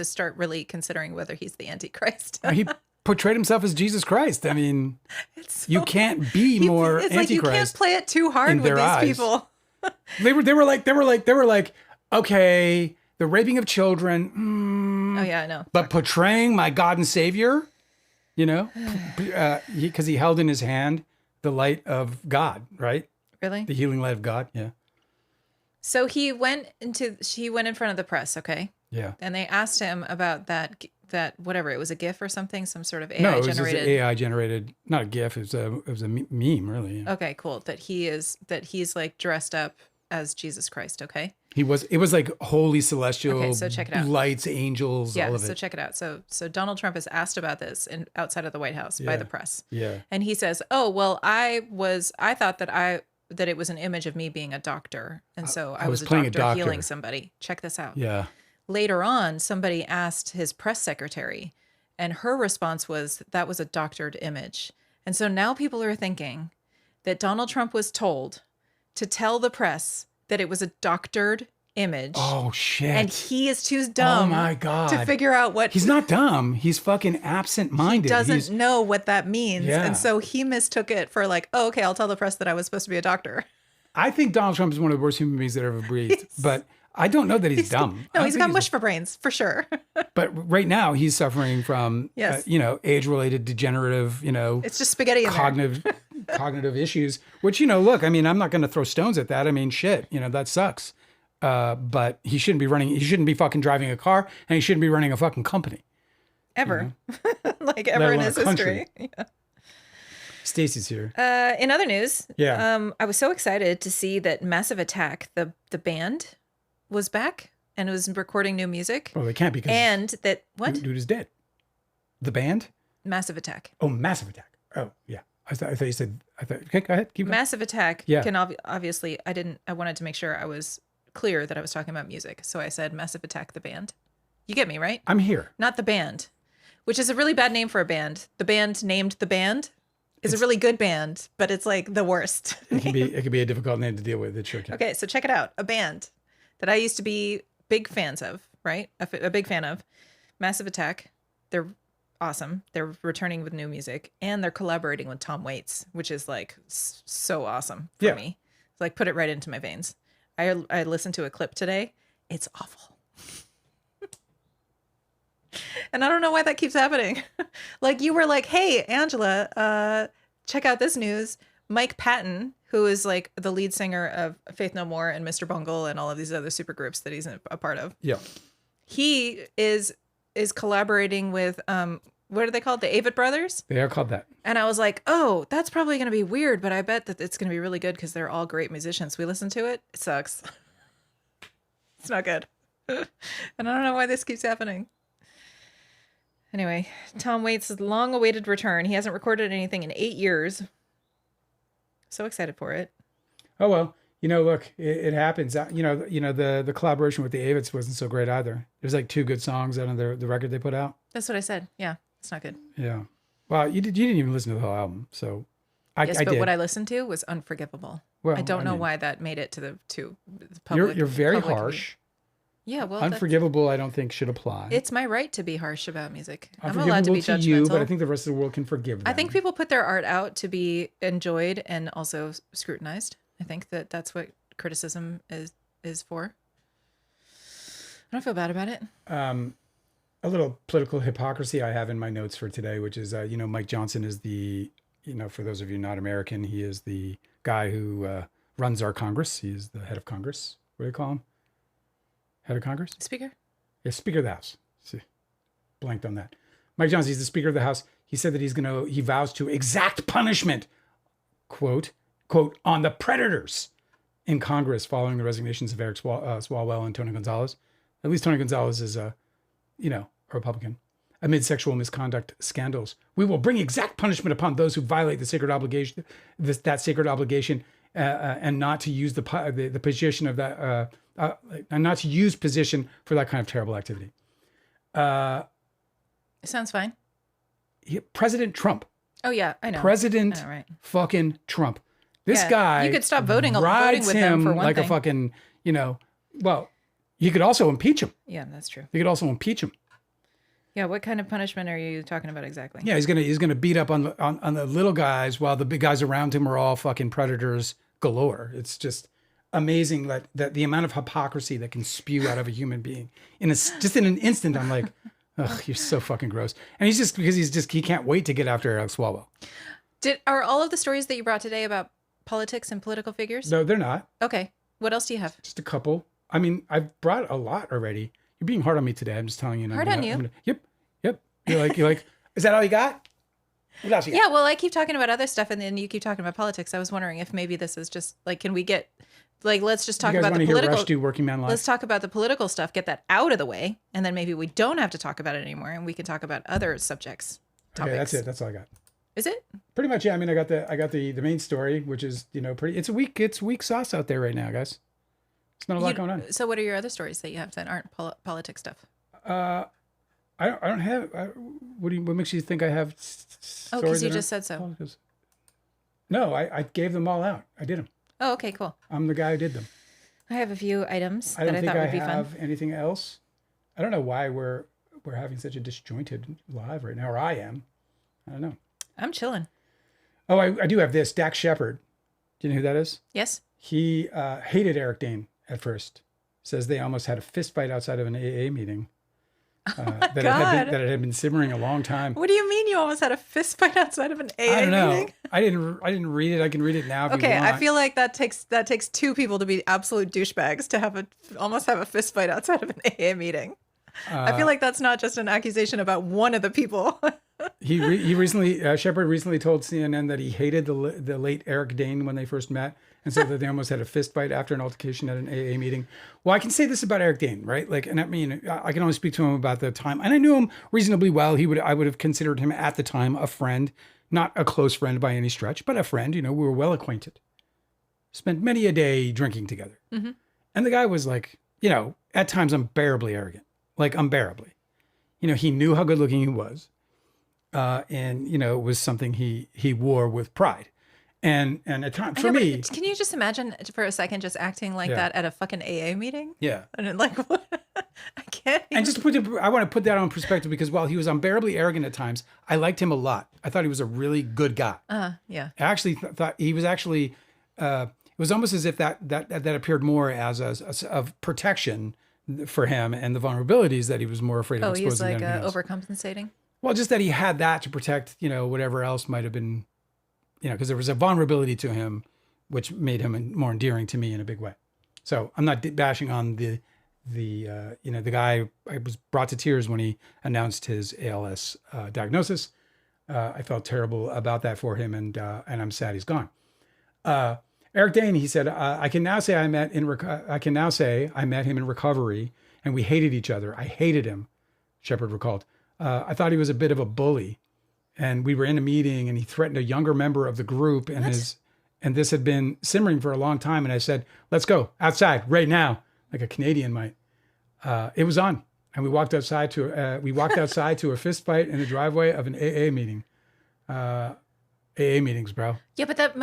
start really considering whether he's the Antichrist. He portrayed himself as Jesus Christ. I mean, you can't be more Antichrist. Like you can't play it too hard with these eyes. People. They were like, okay, the raping of children. Oh yeah, I know. But portraying my God and Savior, because he held in his hand the light of God, right? Really? The healing light of God. Yeah. So he went in front of the press, okay? Yeah. And they asked him about that whatever, it was a GIF or something, some sort of AI generated. No, it was generated. just AI generated, not a GIF. It was a meme, really. Yeah. Okay, cool. That he's like dressed up as Jesus Christ. Okay. It was like holy celestial. Okay, so check it out. Lights, angels, all of it. So check it out. So Donald Trump is asked about this outside of the White House by the press. Yeah. And he says, "Oh well, I thought that it was an image of me being a doctor, and so I was a doctor healing somebody. Check this out." Yeah. Later on, somebody asked his press secretary, and her response was, that was a doctored image. And so now people are thinking that Donald Trump was told to tell the press that it was a doctored image. Oh shit. And he is too dumb my God. to figure out what He's not dumb. He's fucking absent-minded. he doesn't know what that means. Yeah. And so he mistook it for like, oh, okay, I'll tell the press that I was supposed to be a doctor. I think Donald Trump is one of the worst human beings that ever breathed. But I don't know that he's dumb. No, he's got mush for brains, for sure. But right now he's suffering from, Yes. age-related degenerative, It's just spaghetti in there. cognitive issues, which, look, I mean, I'm not going to throw stones at that. I mean, shit, that sucks. But he shouldn't be fucking driving a car, and he shouldn't be running a fucking company. Ever. Like ever in his history. Yeah. Stacy's here. In other news, Yeah. I was so excited to see that Massive Attack, the band, was back and was recording new music. Oh, they can't because what? Dude is dead. The band? Massive Attack. Oh, Massive Attack. Oh, yeah. I thought you said. Okay, go ahead. Keep going. Massive Attack. Yeah. Can obviously I wanted to make sure I was clear that I was talking about music, so I said Massive Attack the band. You get me, right? I'm here. Not the band, which is a really bad name for a band. The band named the band is a really good band, but it's like the worst. It can be a difficult name to deal with. It sure can. Okay, so check it out. A band that I used to be big fans of, right? A big fan of. Massive Attack. They're awesome. They're returning with new music, and they're collaborating with Tom Waits, which is like so awesome for me. Like put it right into my veins. I listened to a clip today. It's awful. And I don't know why that keeps happening. Like you were like, hey, Angela, check out this news. Mike Patton, who is like the lead singer of Faith No More and Mr. Bungle and all of these other super groups that he's a part of. Yeah. He is collaborating with, what are they called? The Avett Brothers? They are called that. And I was like, oh, that's probably going to be weird, but I bet that it's going to be really good because they're all great musicians. We listen to it. It sucks. It's not good. And I don't know why this keeps happening. Anyway, Tom Waits' long-awaited return. He hasn't recorded anything in 8 years. So excited for it. Oh, well, look, it happens. The collaboration with the Avets wasn't so great either. There's like 2 good songs out of the record they put out. That's what I said. Yeah, it's not good. Yeah. Well, you didn't even listen to the whole album, so I but did. What I listened to was unforgivable. Well, I don't know why that made it to the public. You're very public harsh. Yeah, well, unforgivable, I don't think should apply. It's my right to be harsh about music. I'm Unforgivable allowed to be judgmental. you, but I think the rest of the world can forgive them. I think people put their art out to be enjoyed and also scrutinized. I think that's what criticism is for. I don't feel bad about it. A little political hypocrisy I have in my notes for today, which is, Mike Johnson is the, for those of you not American, he is the guy who runs our Congress. He is the head of Congress. What do you call him? Head of Congress? Speaker? Yeah, Speaker of the House. See, blanked on that. Mike Johnson, he's the Speaker of the House. He said that he vows to exact punishment, quote, on the predators in Congress following the resignations of Eric Swalwell and Tony Gonzalez. At least Tony Gonzalez is a Republican. Amid sexual misconduct scandals, we will bring exact punishment upon those who violate the sacred obligation, that sacred obligation, and not to use the position of that, and not to use position for that kind of terrible activity. It sounds fine. President Trump. Oh yeah, I know. President fucking Trump. This guy. You could stop voting with him them for one like thing. a fucking, well, you could also impeach him. Yeah, that's true. You could also impeach him. Yeah, what kind of punishment are you talking about exactly? Yeah, he's gonna beat up on the little guys while the big guys around him are all fucking predators galore. It's just amazing that the amount of hypocrisy that can spew out of a human being in an instant. I'm like, ugh, you're so fucking gross. And he can't wait to get after Eric Swalwell. Are all of the stories that you brought today about politics and political figures? No, they're not. Okay, what else do you have? Just a couple. I mean, I've brought a lot already. You're being hard on me today. I'm just telling you. Hard on you? Yep. You're like, is that all you got? What else you got? Yeah, well, I keep talking about other stuff, and then you keep talking about politics. I was wondering if maybe this is just like, can we get, like, let's just talk about the political. Rush do Working Man Live? Let's talk about the political stuff. Get that out of the way, and then maybe we don't have to talk about it anymore, and we can talk about other subjects. Topics. Okay, that's it. That's all I got. Is it? Pretty much, yeah. I mean, I got the main story, which is pretty. It's weak sauce out there right now, guys. It's not a lot going on. So, what are your other stories that you have that aren't politics stuff? I don't have. What makes you think I have? Oh, because you just said so. Politics? No, I gave them all out. I did them. Oh, okay, cool. I'm the guy who did them. I have a few items I that don't I think thought I would be fun. have anything else. I don't know why we're having such a disjointed live right now, or I am. I don't know. I'm chilling. Oh, I do have this. Dax Shepard. Do you know who that is? Yes. He hated Eric Dane at first. Says they almost had a fist fight outside of an AA meeting. That God. it had been simmering a long time. What do you mean you almost had a fist fight outside of an AA I don't know. meeting? I didn't read it. I can read it now if Okay, you want. I feel like that takes two people to be absolute douchebags to almost have a fist fight outside of an AA meeting. I feel like that's not just an accusation about one of the people. He recently Shepard recently told CNN that he hated the late Eric Dane when they first met, and said that they almost had a fist fight after an altercation at an AA meeting. Well, I can say this about Eric Dane, right? Like, and I mean, I can only speak to him about the time, and I knew him reasonably well. I would have considered him at the time a friend, not a close friend by any stretch, but a friend. You know, we were well acquainted. Spent many a day drinking together, and the guy was like, you know, at times unbearably arrogant, like unbearably. You know, he knew how good looking he was. And you know, it was something he wore with pride, and at times for me, can you just imagine for a second just acting like that at a fucking AA meeting? yeah, And like, what? I can't. and just to I want to put that on perspective because while he was unbearably arrogant at times, I liked him a lot. I thought he was a really good guy. Yeah. I actually thought he was actually. It was almost as if that appeared more as of protection for him and the vulnerabilities that he was more afraid of Oh, exposing. he's like than anything else. overcompensating. Well, just that he had that to protect, you know, whatever else might have been, you know, because there was a vulnerability to him, which made him more endearing to me in a big way. So I'm not bashing on the you know, the guy. I was brought to tears when he announced his ALS diagnosis. I felt terrible about that for him, and I'm sad he's gone. Eric Dane, he said, I can now say I met him in recovery, and we hated each other. I hated him. Shepard recalled. I thought he was a bit of a bully, and we were in a meeting and he threatened a younger member of the group, and this had been simmering for a long time. And I said, let's go outside right now, like a Canadian might. It was on, and we walked outside to a fist fight in the driveway of an AA meeting. AA meetings, bro. Yeah, but that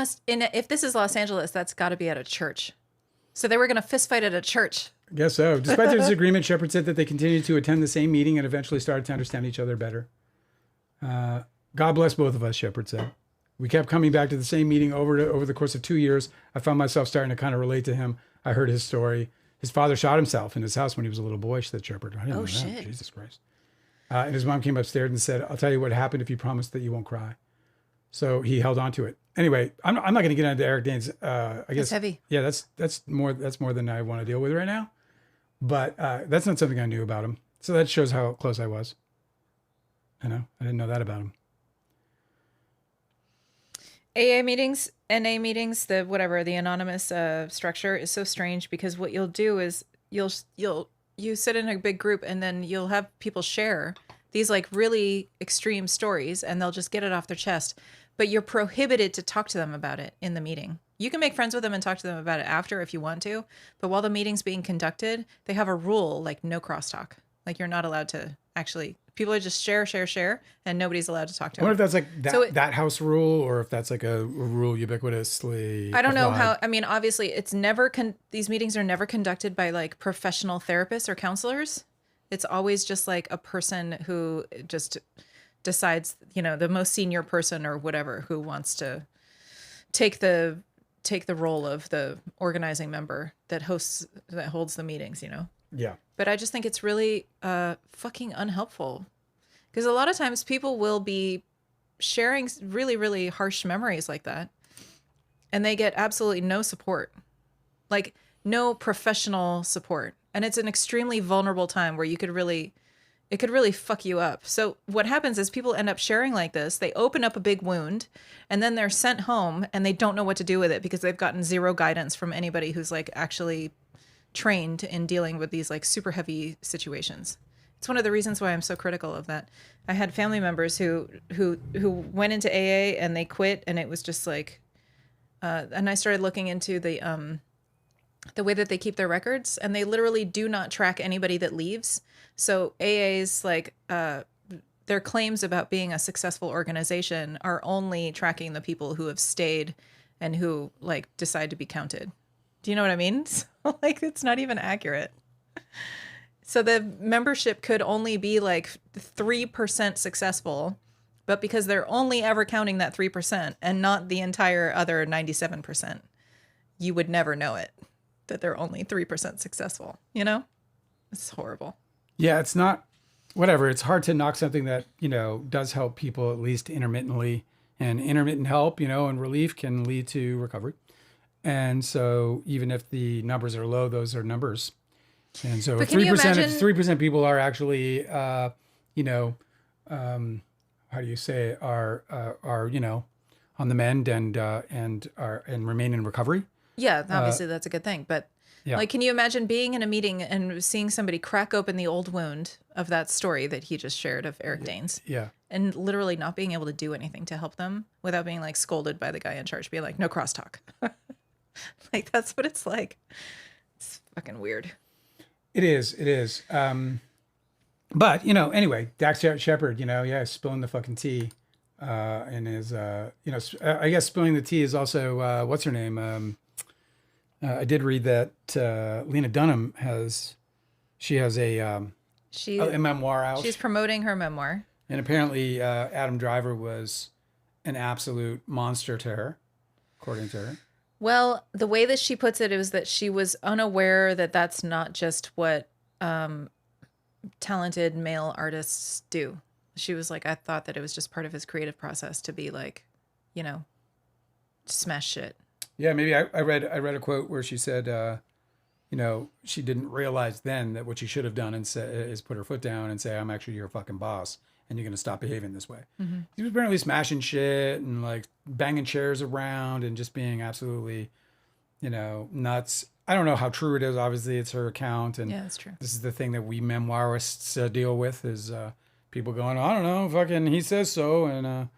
if this is Los Angeles, that's got to be at a church. So they were going to fist fight at a church. I guess so. Despite their disagreement, Shepard said that they continued to attend the same meeting and eventually started to understand each other better. God bless both of us, Shepard said. We kept coming back to the same meeting over the course of 2 years. I found myself starting to kind of relate to him. I heard his story. His father shot himself in his house when he was a little boy, said Shepard. I didn't know that. Shit. Jesus Christ. And his mom came upstairs and said, I'll tell you what happened if you promise that you won't cry. So he held on to it. Anyway, I'm not going to get into Eric Dane's. I guess It's heavy. Yeah, that's more than I want to deal with right now. But that's not something I knew about him. So that shows how close I was. I didn't know that about him. AA meetings, NA meetings, the anonymous structure is so strange because what you'll do is you sit in a big group and then you'll have people share these like really extreme stories and they'll just get it off their chest, but you're prohibited to talk to them about it in the meeting. You can make friends with them and talk to them about it after if you want to, but while the meeting's being conducted, they have a rule like no crosstalk. Like you're not allowed to people are just share, and nobody's allowed to talk to I wonder them. if that's like that house rule or if that's like a rule ubiquitously. I don't know applied. obviously it's never, these meetings are never conducted by like professional therapists or counselors. It's always just like a person who just decides, the most senior person or whatever who wants to take the role of the organizing member that holds the meetings, Yeah. But I just think it's really fucking unhelpful because a lot of times people will be sharing really, really harsh memories like that and they get absolutely no support, like no professional support. And it's an extremely vulnerable time where it could really fuck you up. So what happens is people end up sharing like this. They open up a big wound and then they're sent home and they don't know what to do with it because they've gotten zero guidance from anybody who's like actually trained in dealing with these like super heavy situations. It's one of the reasons why I'm so critical of that. I had family members who went into AA and they quit, and it was just like, and I started looking into the way that they keep their records, and they literally do not track anybody that leaves. So AA's like their claims about being a successful organization are only tracking the people who have stayed and who like decide to be counted. Do you know what I mean? So, like, it's not even accurate. So the membership could only be like 3% successful, but because they're only ever counting that 3% and not the entire other 97%, you would never know it that they're only 3% successful. You know, it's horrible. Yeah, it's not, whatever. It's hard to knock something that, does help people at least intermittently. And intermittent help, and relief can lead to recovery. And so even if the numbers are low, those are numbers. And so But if can you 3%, imagine? if 3% people are actually, how do you say, are, on the mend and remain in recovery. Yeah, obviously that's a good thing. But Yeah. like, can you imagine being in a meeting and seeing somebody crack open the old wound of that story that he just shared of Eric Danes? Yeah. And literally not being able to do anything to help them without being like scolded by the guy in charge, being like, no crosstalk. Like, that's what it's like. It's fucking weird. It is. It is. But, anyway, Dax Shepard, spilling the fucking tea. And is, I guess spilling the tea is also, what's her name? I did read that Lena Dunham has a memoir out. She's promoting her memoir. And apparently Adam Driver was an absolute monster to her, according to her. Well, the way that she puts it is that she was unaware that that's not just what talented male artists do. She was like, I thought that it was just part of his creative process to be like, smash shit. Yeah, maybe I read a quote where she said, she didn't realize then that what she should have done is put her foot down and say, I'm actually your fucking boss, and you're going to stop behaving this way. Mm-hmm. He was apparently smashing shit and like banging chairs around and just being absolutely, nuts. I don't know how true it is. Obviously, it's her account, and yeah, that's true. This is the thing that we memoirists deal with is people going, I don't know, fucking, he says so, and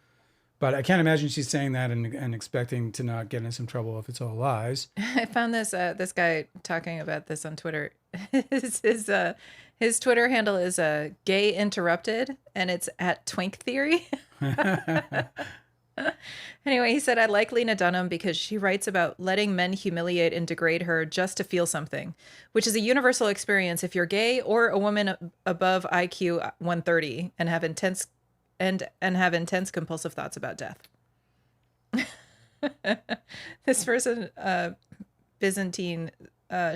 but I can't imagine she's saying that and expecting to not get in some trouble if it's all lies. I found this guy talking about this on Twitter. His Twitter handle is gay interrupted, and it's at Twink Theory. Anyway, he said, I like Lena Dunham because she writes about letting men humiliate and degrade her just to feel something, which is a universal experience if you're gay or a woman above IQ 130 and have intense compulsive thoughts about death. This person, Byzantine,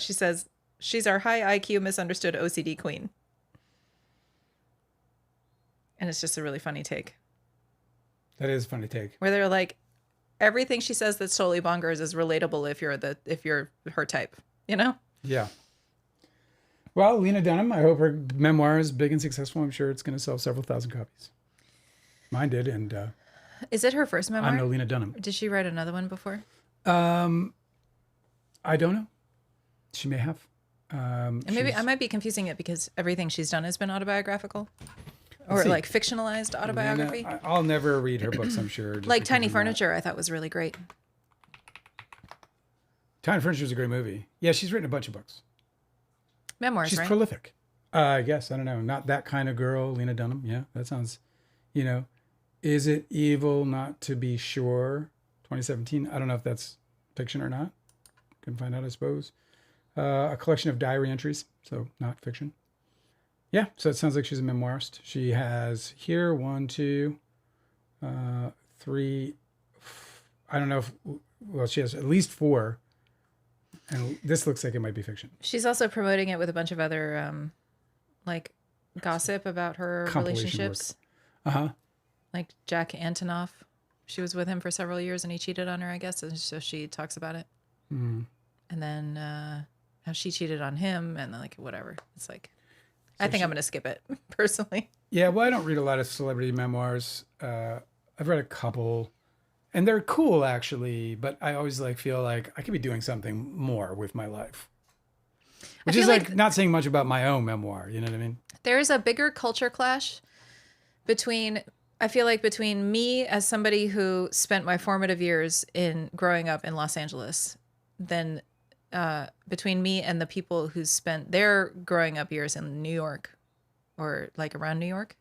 she says, she's our high IQ misunderstood OCD queen. And it's just a really funny take. That is a funny take. Where they're like, everything she says that's totally bonkers is relatable if you're her type, Yeah. Well, Lena Dunham, I hope her memoir is big and successful. I'm sure it's going to sell several thousand copies. Mine did, and is it her first memoir? I'm no Lena Dunham. Did she write another one before? I don't know. She may have. And maybe I might be confusing it because everything she's done has been autobiographical. Or like fictionalized autobiography. I'll never read her books, I'm sure. Like Tiny Furniture, I thought was really great. Tiny Furniture is a great movie. Yeah, she's written a bunch of books. Memoirs, she's right? prolific. I guess. I don't know. Not That Kind of Girl, Lena Dunham. Yeah, that sounds, Is It Evil Not to Be Sure? 2017. I don't know if that's fiction or not. Couldn't find out, I suppose. A collection of diary entries, so not fiction. Yeah, so it sounds like she's a memoirist. She has here 1, 2, 3. I don't know if, she has at least 4. And this looks like it might be fiction. She's also promoting it with a bunch of other, like, gossip about her relationships. Uh-huh. Like Jack Antonoff. She was with him for several years and he cheated on her, I guess. And so she talks about it. Mm-hmm. And then how she cheated on him and like whatever. It's like, I think I'm going to skip it personally. Yeah, well, I don't read a lot of celebrity memoirs. I've read a couple, and they're cool actually. But I always feel like I could be doing something more with my life, which is like not saying much about my own memoir. You know what I mean? There's a bigger culture clash between me as somebody who spent my formative years in growing up in Los Angeles than between me and the people who spent their growing up years in New York or like around New York.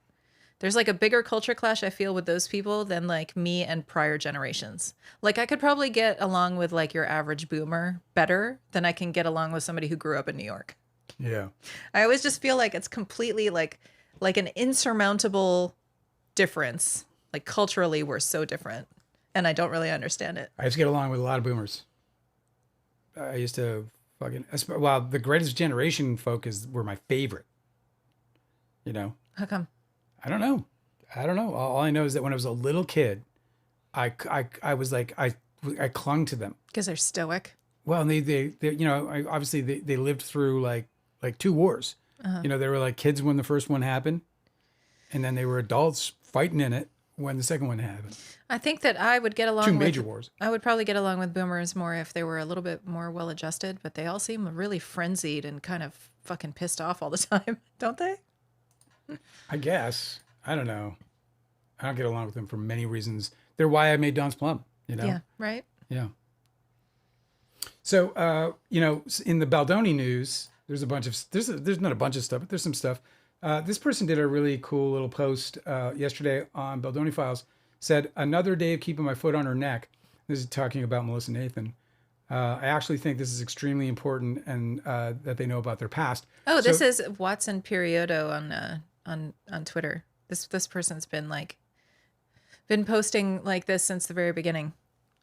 There's like a bigger culture clash I feel with those people than like me and prior generations. Like I could probably get along with like your average boomer better than I can get along with somebody who grew up in New York. Yeah. I always just feel like it's completely like an insurmountable difference. Like culturally we're so different and I don't really understand it. I used to get along with a lot of boomers. I used to fucking, well, the greatest generation folk were my favorite. You know, How come? I don't know. I don't know. All I know is that when I was a little kid, I was like, I clung to them. Because they're stoic. Well, and they you know, obviously they lived through like two wars. You know, they were like kids when the first one happened, and then they were adults fighting in it when the second one happened. I think that I would get along Two with major wars. I would probably get along with boomers more if they were a little bit more well adjusted, but they all seem really frenzied and kind of fucking pissed off all the time, don't they? I guess. I don't know. I don't get along with them for many reasons. They're why I made Don's Plum, you know? Yeah, right? Yeah. So, you know, in the Baldoni news, there's a bunch of, there's not a bunch of stuff, but there's some stuff. This person did a really cool little post yesterday on Baldoni Files, said, another day of keeping my foot on her neck. This is talking about Melissa Nathan. I actually think this is extremely important and that they know about their past. Oh, this is Watson Periodo on Twitter. This person's been posting like this since the very beginning.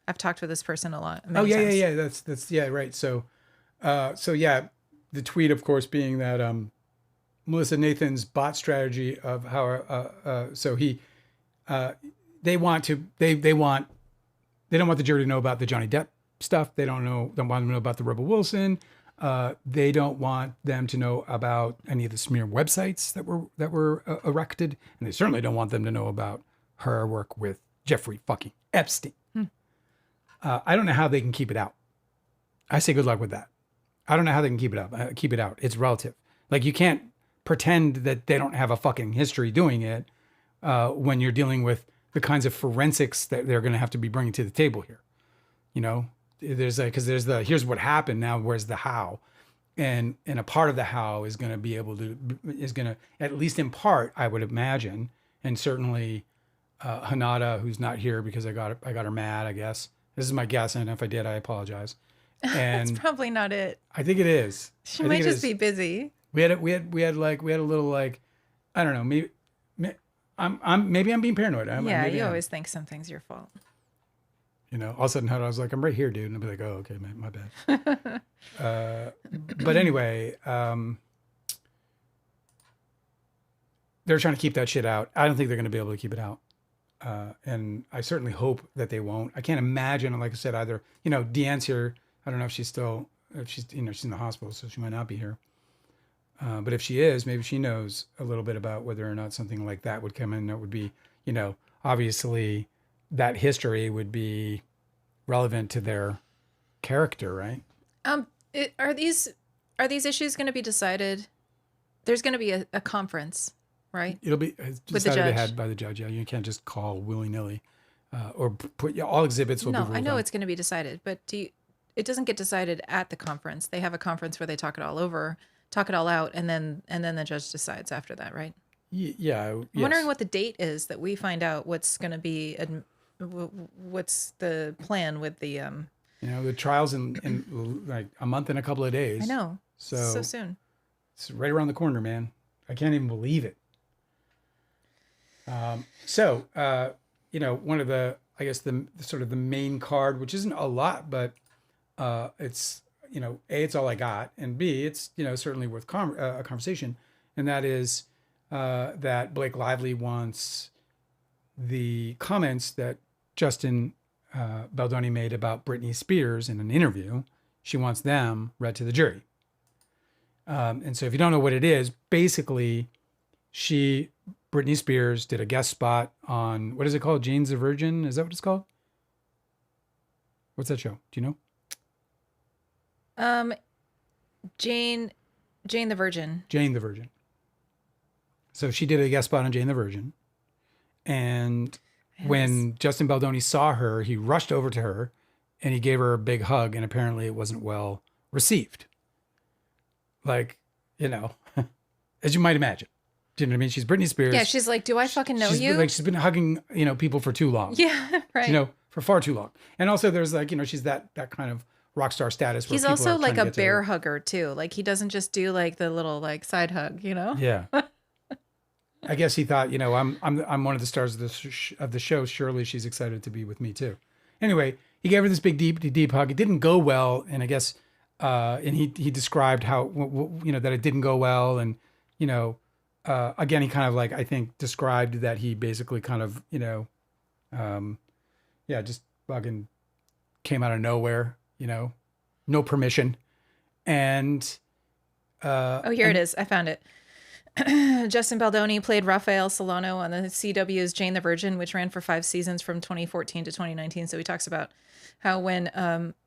I've talked with this person a lot. Oh yeah, times. yeah. That's yeah, right. So yeah, the tweet, of course, being that Melissa Nathan's bot strategy of how so he they don't want the jury to know about the Johnny Depp stuff. They don't want them to know about the Rebel Wilson. They don't want them to know about any of the smear websites that were erected, and they certainly don't want them to know about her work with Jeffrey fucking Epstein. I don't know how they can keep it out. I say good luck with that. I don't know how they can keep it out. It's relative. Like you can't pretend that they don't have a fucking history doing it when you're dealing with the kinds of forensics that they're going to have to be bringing to the table here. You know, there's here's what happened. Now where's the how? And a part of the how is going to at least in part, I would imagine, and certainly Hanada, who's not here because I got her mad, I guess. This is my guess, and if I did, I apologize. And That's probably not it. I think it is. She might just be busy. We had a little like, I don't know, maybe I'm being paranoid. You always think something's your fault. You know, all of a sudden, I was like, I'm right here, dude. And I'll be like, oh, okay, my bad. But anyway, they're trying to keep that shit out. I don't think they're going to be able to keep it out. And I certainly hope that they won't. I can't imagine, like I said, either, you know, Deanne's here. I don't know if she's in the hospital, so she might not be here. But if she is, maybe she knows a little bit about whether or not something like that would come in. That would be, you know, obviously that history would be relevant to their character, right? Are these issues going to be decided? There's going to be a conference, right? It'll be with the judge. Ahead by the judge. Yeah, you can't just call willy nilly, or put all exhibits. Will be ruled I know on. it's going to be decided, but it doesn't get decided at the conference. They have a conference where they talk it all out, and then the judge decides after that, right? Yeah. I'm wondering what the date is that we find out what's going to be, what's the plan with the. You know, the trial's in like a month and a couple of days. I know. So soon. It's right around the corner, man. I can't even believe it. You know, one of the, I guess the sort of the main card, which isn't a lot, but it's, you know, A, it's all I got, and B, it's, you know, certainly worth a conversation. And that is that Blake Lively wants the comments that Justin Baldoni made about Britney Spears in an interview. She wants them read to the jury. And so if you don't know what it is, basically Britney Spears did a guest spot on, what is it called? Jane's the Virgin? Is that what it's called? What's that show? Do you know? Jane the Virgin. Jane the Virgin. So she did a guest spot on Jane the Virgin. And when Justin Baldoni saw her, he rushed over to her and he gave her a big hug, and apparently it wasn't well received. Like, you know, as you might imagine. Do you know what I mean? She's Britney Spears. Yeah, she's like, do I fucking know you? Like, she's been hugging, people for too long. Yeah, right. For far too long. And also there's like, she's that kind of rock star status. Where He's people also are like trying a to get to bear her. hugger too. Like he doesn't just do like the little like side hug, Yeah. I guess he thought, I'm one of the stars of the show. Surely she's excited to be with me too. Anyway, he gave her this big, deep hug. It didn't go well. And I guess, and he described how, that it didn't go well. And, again, he kind of like, I think described that he basically kind of, just fucking came out of nowhere, no permission. And, here it is. I found it. Justin Baldoni played Rafael Solano on the CW's Jane the Virgin, which ran for 5 seasons from 2014 to 2019. So he talks about how when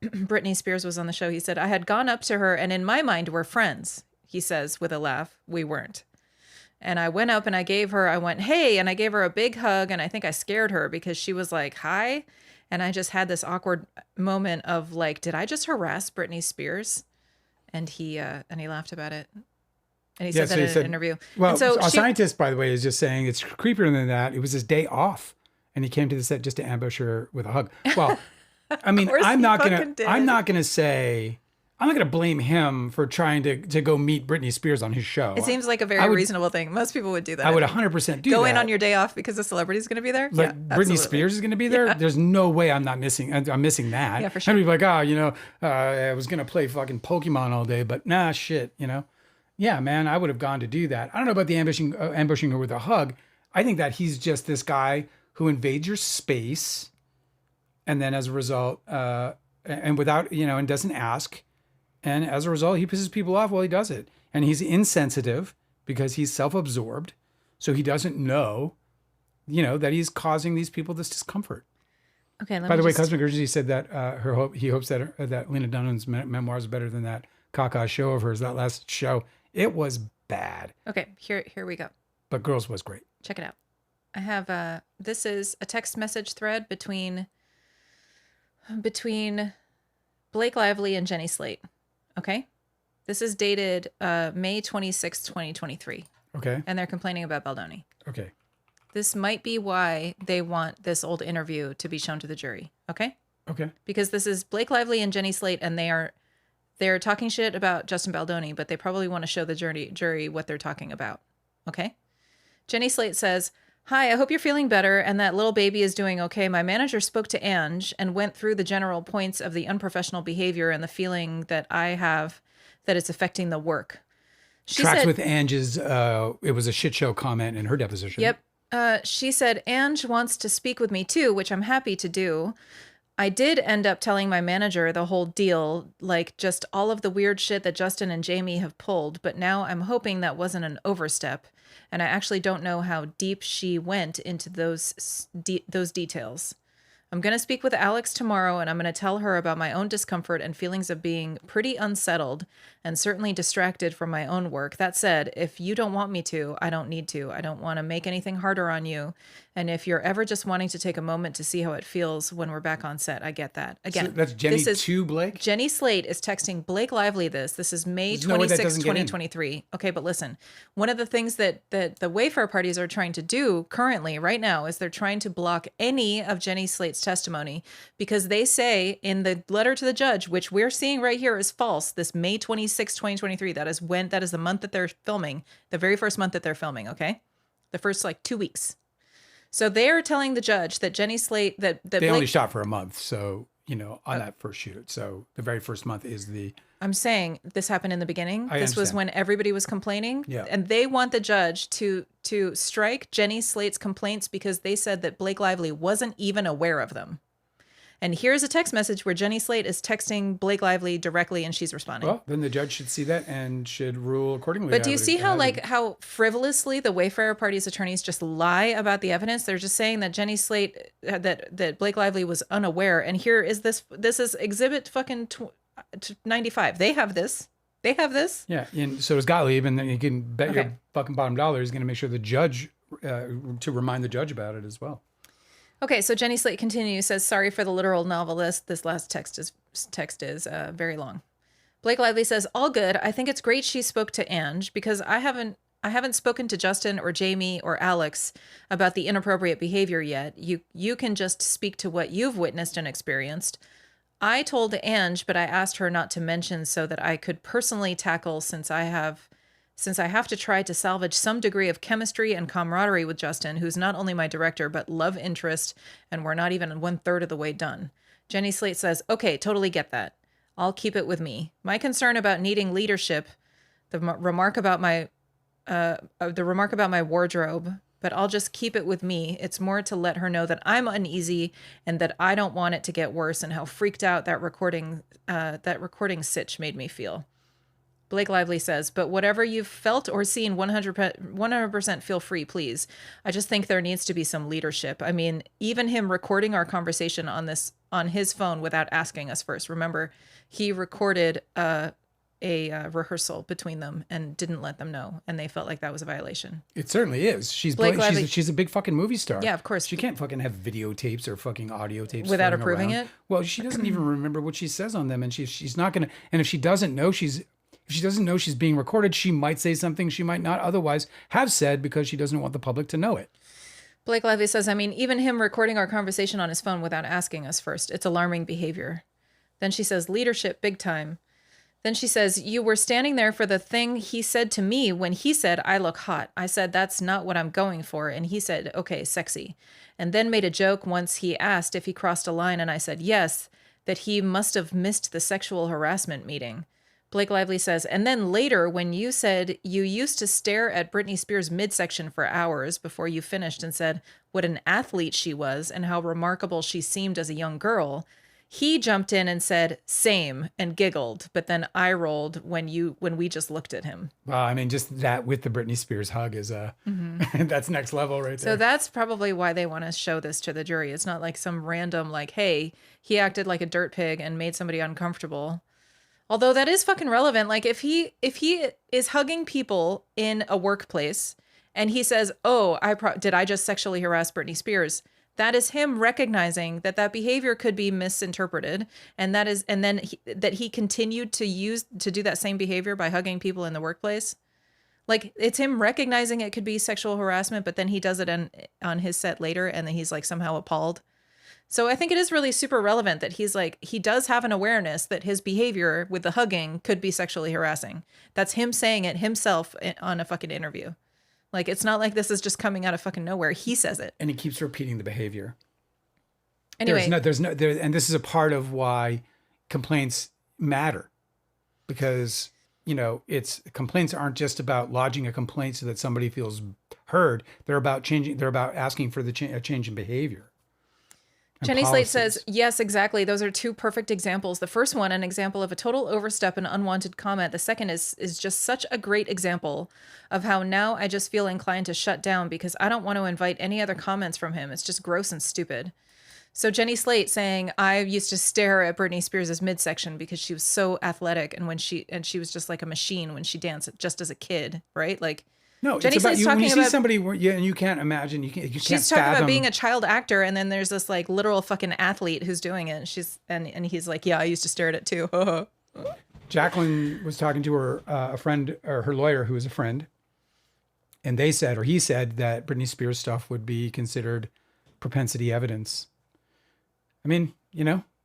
Britney Spears was on the show, he said, I had gone up to her and in my mind we're friends, he says with a laugh. We weren't. And I went up and I went, hey, and I gave her a big hug. And I think I scared her because she was like, hi. And I just had this awkward moment of like, did I just harass Britney Spears? And he laughed about it. And he said that in an interview. Well, and so a scientist, by the way, is just saying it's creepier than that. It was his day off, and he came to the set just to ambush her with a hug. Well, I mean, I'm not gonna blame him for trying to go meet Britney Spears on his show. It seems like a very reasonable thing. Most people would do that. I would 100% do that. Go in on your day off because the celebrity's going to be there. Like yeah, Britney Spears is going to be there. Yeah. There's no way I'm missing that. Yeah, for sure. And be like, I was going to play fucking Pokemon all day, but nah, shit, Yeah, man, I would have gone to do that. I don't know about the ambushing her with a hug. I think that he's just this guy who invades your space, and then as a result, and without, and doesn't ask, and as a result, he pisses people off while he does it. And he's insensitive because he's self-absorbed, so he doesn't know, that he's causing these people this discomfort. Okay. By the way, Cosmic Urgency said that he hopes that Lena Dunham's memoirs are better than that caca show of hers, that last show. It was bad. Okay, here we go. But Girls was great. Check it out. I have this is a text message thread between Blake Lively and Jenny Slate. Okay? This is dated May 26, 2023. Okay. And they're complaining about Baldoni. Okay. This might be why they want this old interview to be shown to the jury. Okay? Okay. Because this is Blake Lively and Jenny Slate, and they're talking shit about Justin Baldoni, but they probably want to show the jury what they're talking about. Okay? Jenny Slate says, hi, I hope you're feeling better and that little baby is doing okay. My manager spoke to Ange and went through the general points of the unprofessional behavior and the feeling that I have that it's affecting the work. She Tracks said, with Ange's, it was a shit show comment in her deposition. Yep. She said, Ange wants to speak with me too, which I'm happy to do. I did end up telling my manager the whole deal, like just all of the weird shit that Justin and Jamie have pulled, but now I'm hoping that wasn't an overstep, and I actually don't know how deep she went into those details. I'm going to speak with Alex tomorrow, and I'm going to tell her about my own discomfort and feelings of being pretty unsettled and certainly distracted from my own work. That said, if you don't want me to, I don't need to. I don't want to make anything harder on you. And if you're ever just wanting to take a moment to see how it feels when we're back on set, I get that. Again, so that's Jenny to Blake? Jenny Slate is texting Blake Lively this. This is May 26, 2023. Okay, but listen, one of the things that the Wayfair parties are trying to do currently, right now, is they're trying to block any of Jenny Slate's testimony because they say in the letter to the judge, which we're seeing right here is false, this May 26, 2023, that is the month that they're filming, the very first month that they're filming, okay? The first 2 weeks. So they're telling the judge that Jenny Slate, that they Blake, only shot for a month. So, on that first shoot. So the very first month is I'm saying this happened in the beginning. This was when everybody was complaining. Yeah. And they want the judge to strike Jenny Slate's complaints because they said that Blake Lively wasn't even aware of them. And here's a text message where Jenny Slate is texting Blake Lively directly and she's responding. Well, then the judge should see that and should rule accordingly. But do you see how frivolously the Wayfarer party's attorneys just lie about the evidence? They're just saying that Jenny Slate, that Blake Lively was unaware. And here is this is exhibit fucking 95. They have this. Yeah. And so does Gottlieb. And then you can bet your fucking bottom dollar he's going to make sure the judge, to remind the judge about it as well. Okay, so Jenny Slate continues, says, sorry for the literal novelist. This last text is very long. Blake Lively says, all good. I think it's great she spoke to Ange because I I haven't spoken to Justin or Jamie or Alex about the inappropriate behavior yet. You can just speak to what you've witnessed and experienced. I told Ange, but I asked her not to mention so that I could personally tackle since I have to try to salvage some degree of chemistry and camaraderie with Justin, who's not only my director, but love interest, and we're not even 1/3 of the way done. Jenny Slate says, okay, totally get that. I'll keep it with me. My concern about needing leadership, the remark about my wardrobe, but I'll just keep it with me. It's more to let her know that I'm uneasy and that I don't want it to get worse, and how freaked out that recording sitch made me feel. Blake Lively says, but whatever you've felt or seen, 100% feel free, please. I just think there needs to be some leadership. I mean, even him recording our conversation on his phone without asking us first. Remember, he recorded a rehearsal between them and didn't let them know, and they felt like that was a violation. It certainly is. She's a big fucking movie star. Yeah, of course. She can't fucking have videotapes or fucking audio tapes without approving it. Well, she doesn't even remember what she says on them, and she's not gonna. And if she doesn't know she's being recorded, she might say something she might not otherwise have said because she doesn't want the public to know it. Blake Lively says, I mean, even him recording our conversation on his phone without asking us first, it's alarming behavior. Then she says, leadership, big time. Then she says, you were standing there for the thing he said to me when he said, I look hot. I said, that's not what I'm going for. And he said, okay, sexy. And then made a joke once he asked if he crossed a line. And I said, yes, that he must have missed the sexual harassment meeting. Blake Lively says, and then later when you said you used to stare at Britney Spears' midsection for hours before you finished and said what an athlete she was and how remarkable she seemed as a young girl, he jumped in and said, same, and giggled, but then eye rolled when we just looked at him. Well, I mean, just that with the Britney Spears hug is that's next level right there. So that's probably why they want to show this to the jury. It's not like some random, like, hey, he acted like a dirt pig and made somebody uncomfortable. Although that is fucking relevant. Like if he is hugging people in a workplace and he says, oh, did I just sexually harass Britney Spears? That is him recognizing that behavior could be misinterpreted. And that he continued to do that same behavior by hugging people in the workplace. Like it's him recognizing it could be sexual harassment, but then he does it on his set later. And then he's like somehow appalled. So I think it is really super relevant that he does have an awareness that his behavior with the hugging could be sexually harassing. That's him saying it himself on a fucking interview. Like, it's not like this is just coming out of fucking nowhere. He says it. And he keeps repeating the behavior. Anyway. And this is a part of why complaints matter. Because, complaints aren't just about lodging a complaint so that somebody feels heard. They're about asking for a change in behavior. Jenny Slate says, yes, exactly. Those are two perfect examples. The first one, an example of a total overstep and unwanted comment. The second is just such a great example of how now I just feel inclined to shut down because I don't want to invite any other comments from him. It's just gross and stupid. So Jenny Slate saying, I used to stare at Britney Spears' midsection because she was so athletic and she was just like a machine when she danced just as a kid, right? Like, no, Jenny it's about Slate's when you talking see somebody, and you can't imagine, you can't she's fathom. Talking about being a child actor, and then there's this like literal fucking athlete who's doing it. And he's like, yeah, I used to stare at it too. Jacqueline was talking to her a friend or her lawyer who is a friend, and he said that Britney Spears stuff would be considered propensity evidence. I mean,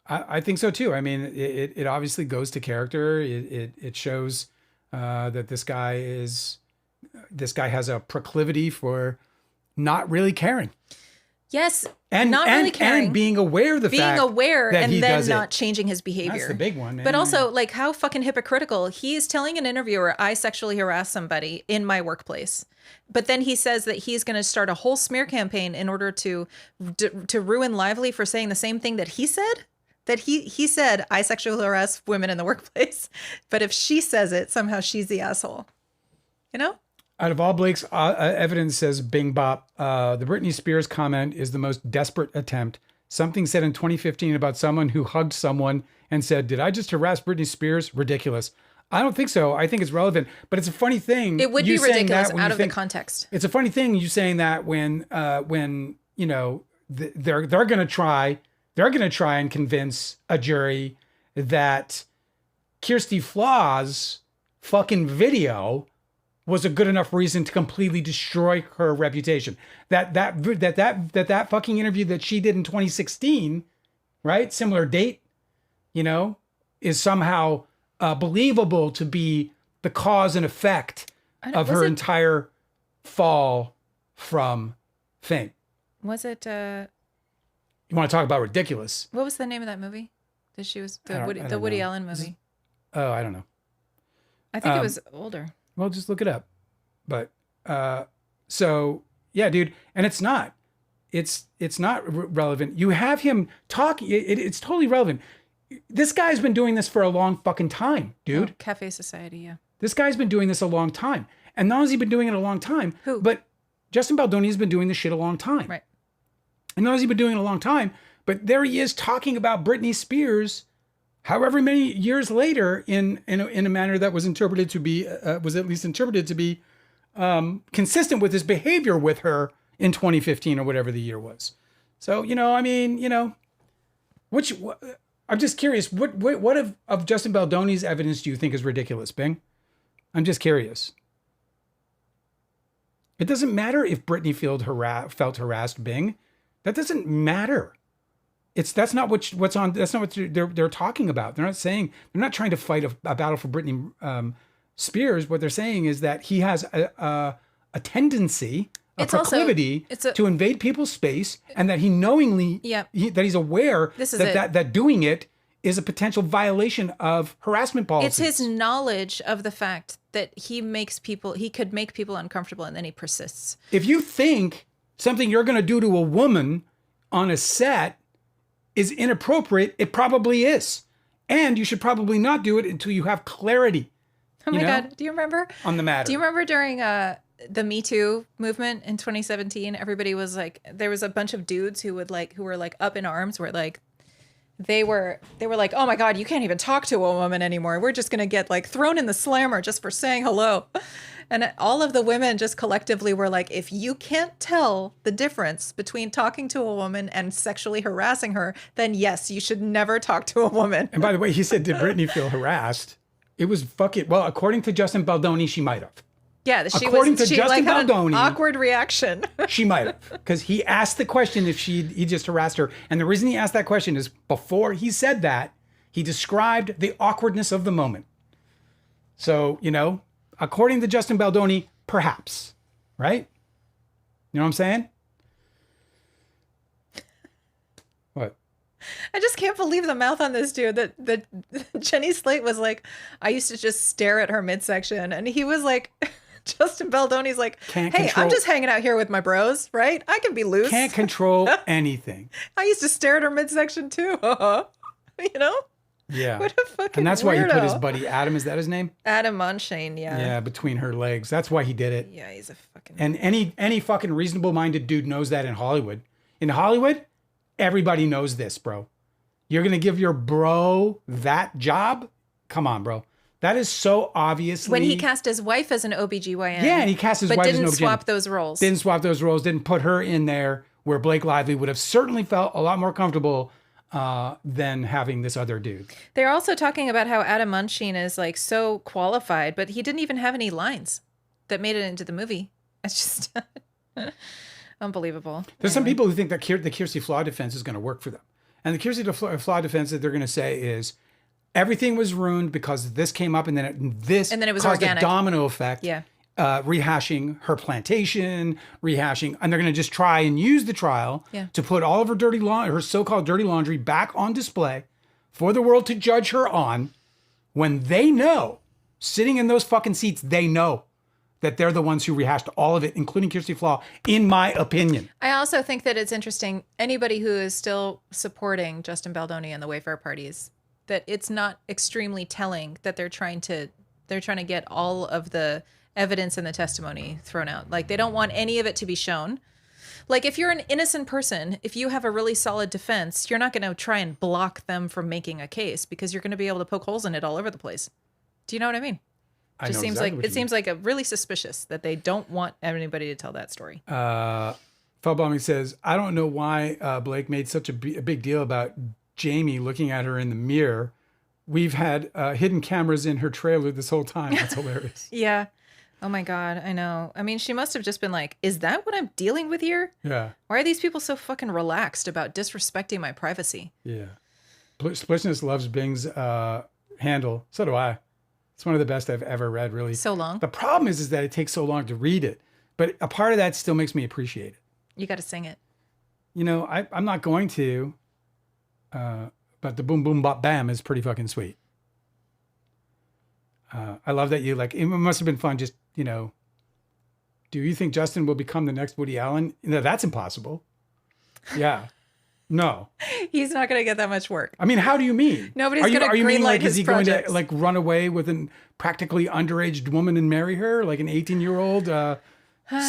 I think so too. I mean, it obviously goes to character. It shows that this guy has a proclivity for not really caring. Yes, and not really caring. And being aware of the fact that and he then does not changing his behavior. That's the big one, man. But also, like, how fucking hypocritical. He is telling an interviewer, I sexually harassed somebody in my workplace. But then he says that he's going to start a whole smear campaign in order to ruin Lively for saying the same thing that he said. That he said, I sexually harass women in the workplace. But if she says it, somehow she's the asshole. Out of all Blake's evidence, says Bing Bop, the Britney Spears comment is the most desperate attempt. Something said in 2015 about someone who hugged someone and said, did I just harass Britney Spears? Ridiculous. I don't think so. I think it's relevant. But it's a funny thing. It would be ridiculous out of the context. It's a funny thing you saying that when they're going to try and convince a jury that Kirsty Flaw's fucking video was a good enough reason to completely destroy her reputation. That fucking interview that she did in 2016, right? Similar date, you know, is somehow believable to be the cause and effect of her entire fall from fame. Was it? You want to talk about ridiculous? What was the name of that movie? That she was the Woody Allen movie. Oh, I don't know. I think it was older. Well, just look it up. But so yeah, dude, and it's not relevant. You have him talk. It's totally relevant. This guy's been doing this for a long fucking time, dude. Oh, Cafe Society, yeah. This guy's been doing this a long time, and not only has he been doing it a long time, Who? But Justin Baldoni's been doing this shit a long time, Right? And not only has he been doing it a long time, but there he is talking about Britney Spears, however many years later, in a manner that was interpreted to be consistent with his behavior with her in 2015 or whatever the year was. So I'm just curious, what of Justin Baldoni's evidence do you think is ridiculous, Bing? I'm just curious. It doesn't matter if Britney felt harassed, Bing. That doesn't matter. That's not what they're talking about. They're not trying to fight a battle for Britney Spears. What they're saying is that he has a tendency, a proclivity to invade people's space, and that he knowingly, that he's aware that doing it is a potential violation of harassment policies. It's his knowledge of the fact that he could make people uncomfortable, and then he persists. If you think something you're going to do to a woman on a set is inappropriate, it probably is. And you should probably not do it until you have clarity. Oh my God. Do you remember? On the matter. Do you remember during the Me Too movement in 2017, everybody was like, there was a bunch of dudes who were like up in arms, where like, they were like, oh my God, you can't even talk to a woman anymore. We're just going to get like thrown in the slammer just for saying hello. And all of the women just collectively were like, if you can't tell the difference between talking to a woman and sexually harassing her, then yes, you should never talk to a woman. And by the way, he said, did Britney feel harassed? It was well, according to Justin Baldoni, she might have. Yeah, she had an awkward reaction. She might have, because he asked the question if he just harassed her. And the reason he asked that question is before he said that, he described the awkwardness of the moment. So, according to Justin Baldoni, perhaps, right? You know what I'm saying? What? I just can't believe the mouth on this dude that Jenny Slate was like, I used to just stare at her midsection. And he was like, Justin Baldoni's like, I'm just hanging out here with my bros, right? I can be loose. Can't control anything. I used to stare at her midsection too. Yeah. What a fucking And that's weirdo. why he put his buddy Adam, is that his name? Adam Monshane, yeah. Yeah, between her legs. That's why he did it. Yeah, he's a fucking... And any fucking reasonable-minded dude knows that in Hollywood. In Hollywood, everybody knows this, bro. You're going to give your bro that job? Come on, bro. That is so obviously... When he cast his wife as an OBGYN. Yeah, and he cast his wife as an OBGYN. But didn't swap those roles. Didn't swap those roles. Didn't put her in there where Blake Lively would have certainly felt a lot more comfortable than having this other dude. They're also talking about how Adam Munshine is like so qualified, but he didn't even have any lines that made it into the movie. It's just unbelievable. There's some people who think that the Kirstie Flaw defense is going to work for them. And the Kirstie Flaw defense that they're going to say is everything was ruined because this came up and then it was caused organic. A domino effect. Yeah. Rehashing her plantation, and they're going to just try and use the trial to put all of her so-called dirty laundry back on display for the world to judge her on, when they know, sitting in those fucking seats, they know that they're the ones who rehashed all of it, including Kirstie Flaw, in my opinion. I also think that it's interesting, anybody who is still supporting Justin Baldoni and the Wayfair parties, that it's not extremely telling that they're trying to get all of the evidence and the testimony thrown out. Like, they don't want any of it to be shown. Like, if you're an innocent person, if you have a really solid defense, you're not going to try and block them from making a case, because you're going to be able to poke holes in it all over the place. Do you know what I mean? It seems like a really suspicious that they don't want anybody to tell that story. Felbombing says, I don't know why Blake made such a big deal about Jamie looking at her in the mirror. We've had hidden cameras in her trailer this whole time. That's hilarious. Yeah. Oh my God, I know. I mean, she must have just been like, is that what I'm dealing with here? Yeah. Why are these people so fucking relaxed about disrespecting my privacy? Yeah. Splitness loves Bing's handle. So do I. It's one of the best I've ever read, really. So long. The problem is that it takes so long to read it. But a part of that still makes me appreciate it. You got to sing it. You know, I'm not going to, but the boom, boom, bop, bam is pretty fucking sweet. I love that you like, it must have been fun just, you know, do you think Justin will become the next Woody Allen? No, that's impossible. Yeah. No. He's not going to get that much work. I mean, how do you mean? Nobody's going to greenlight mean like, his is he projects. going to like run away with a practically underage woman and marry her? Like an 18-year-old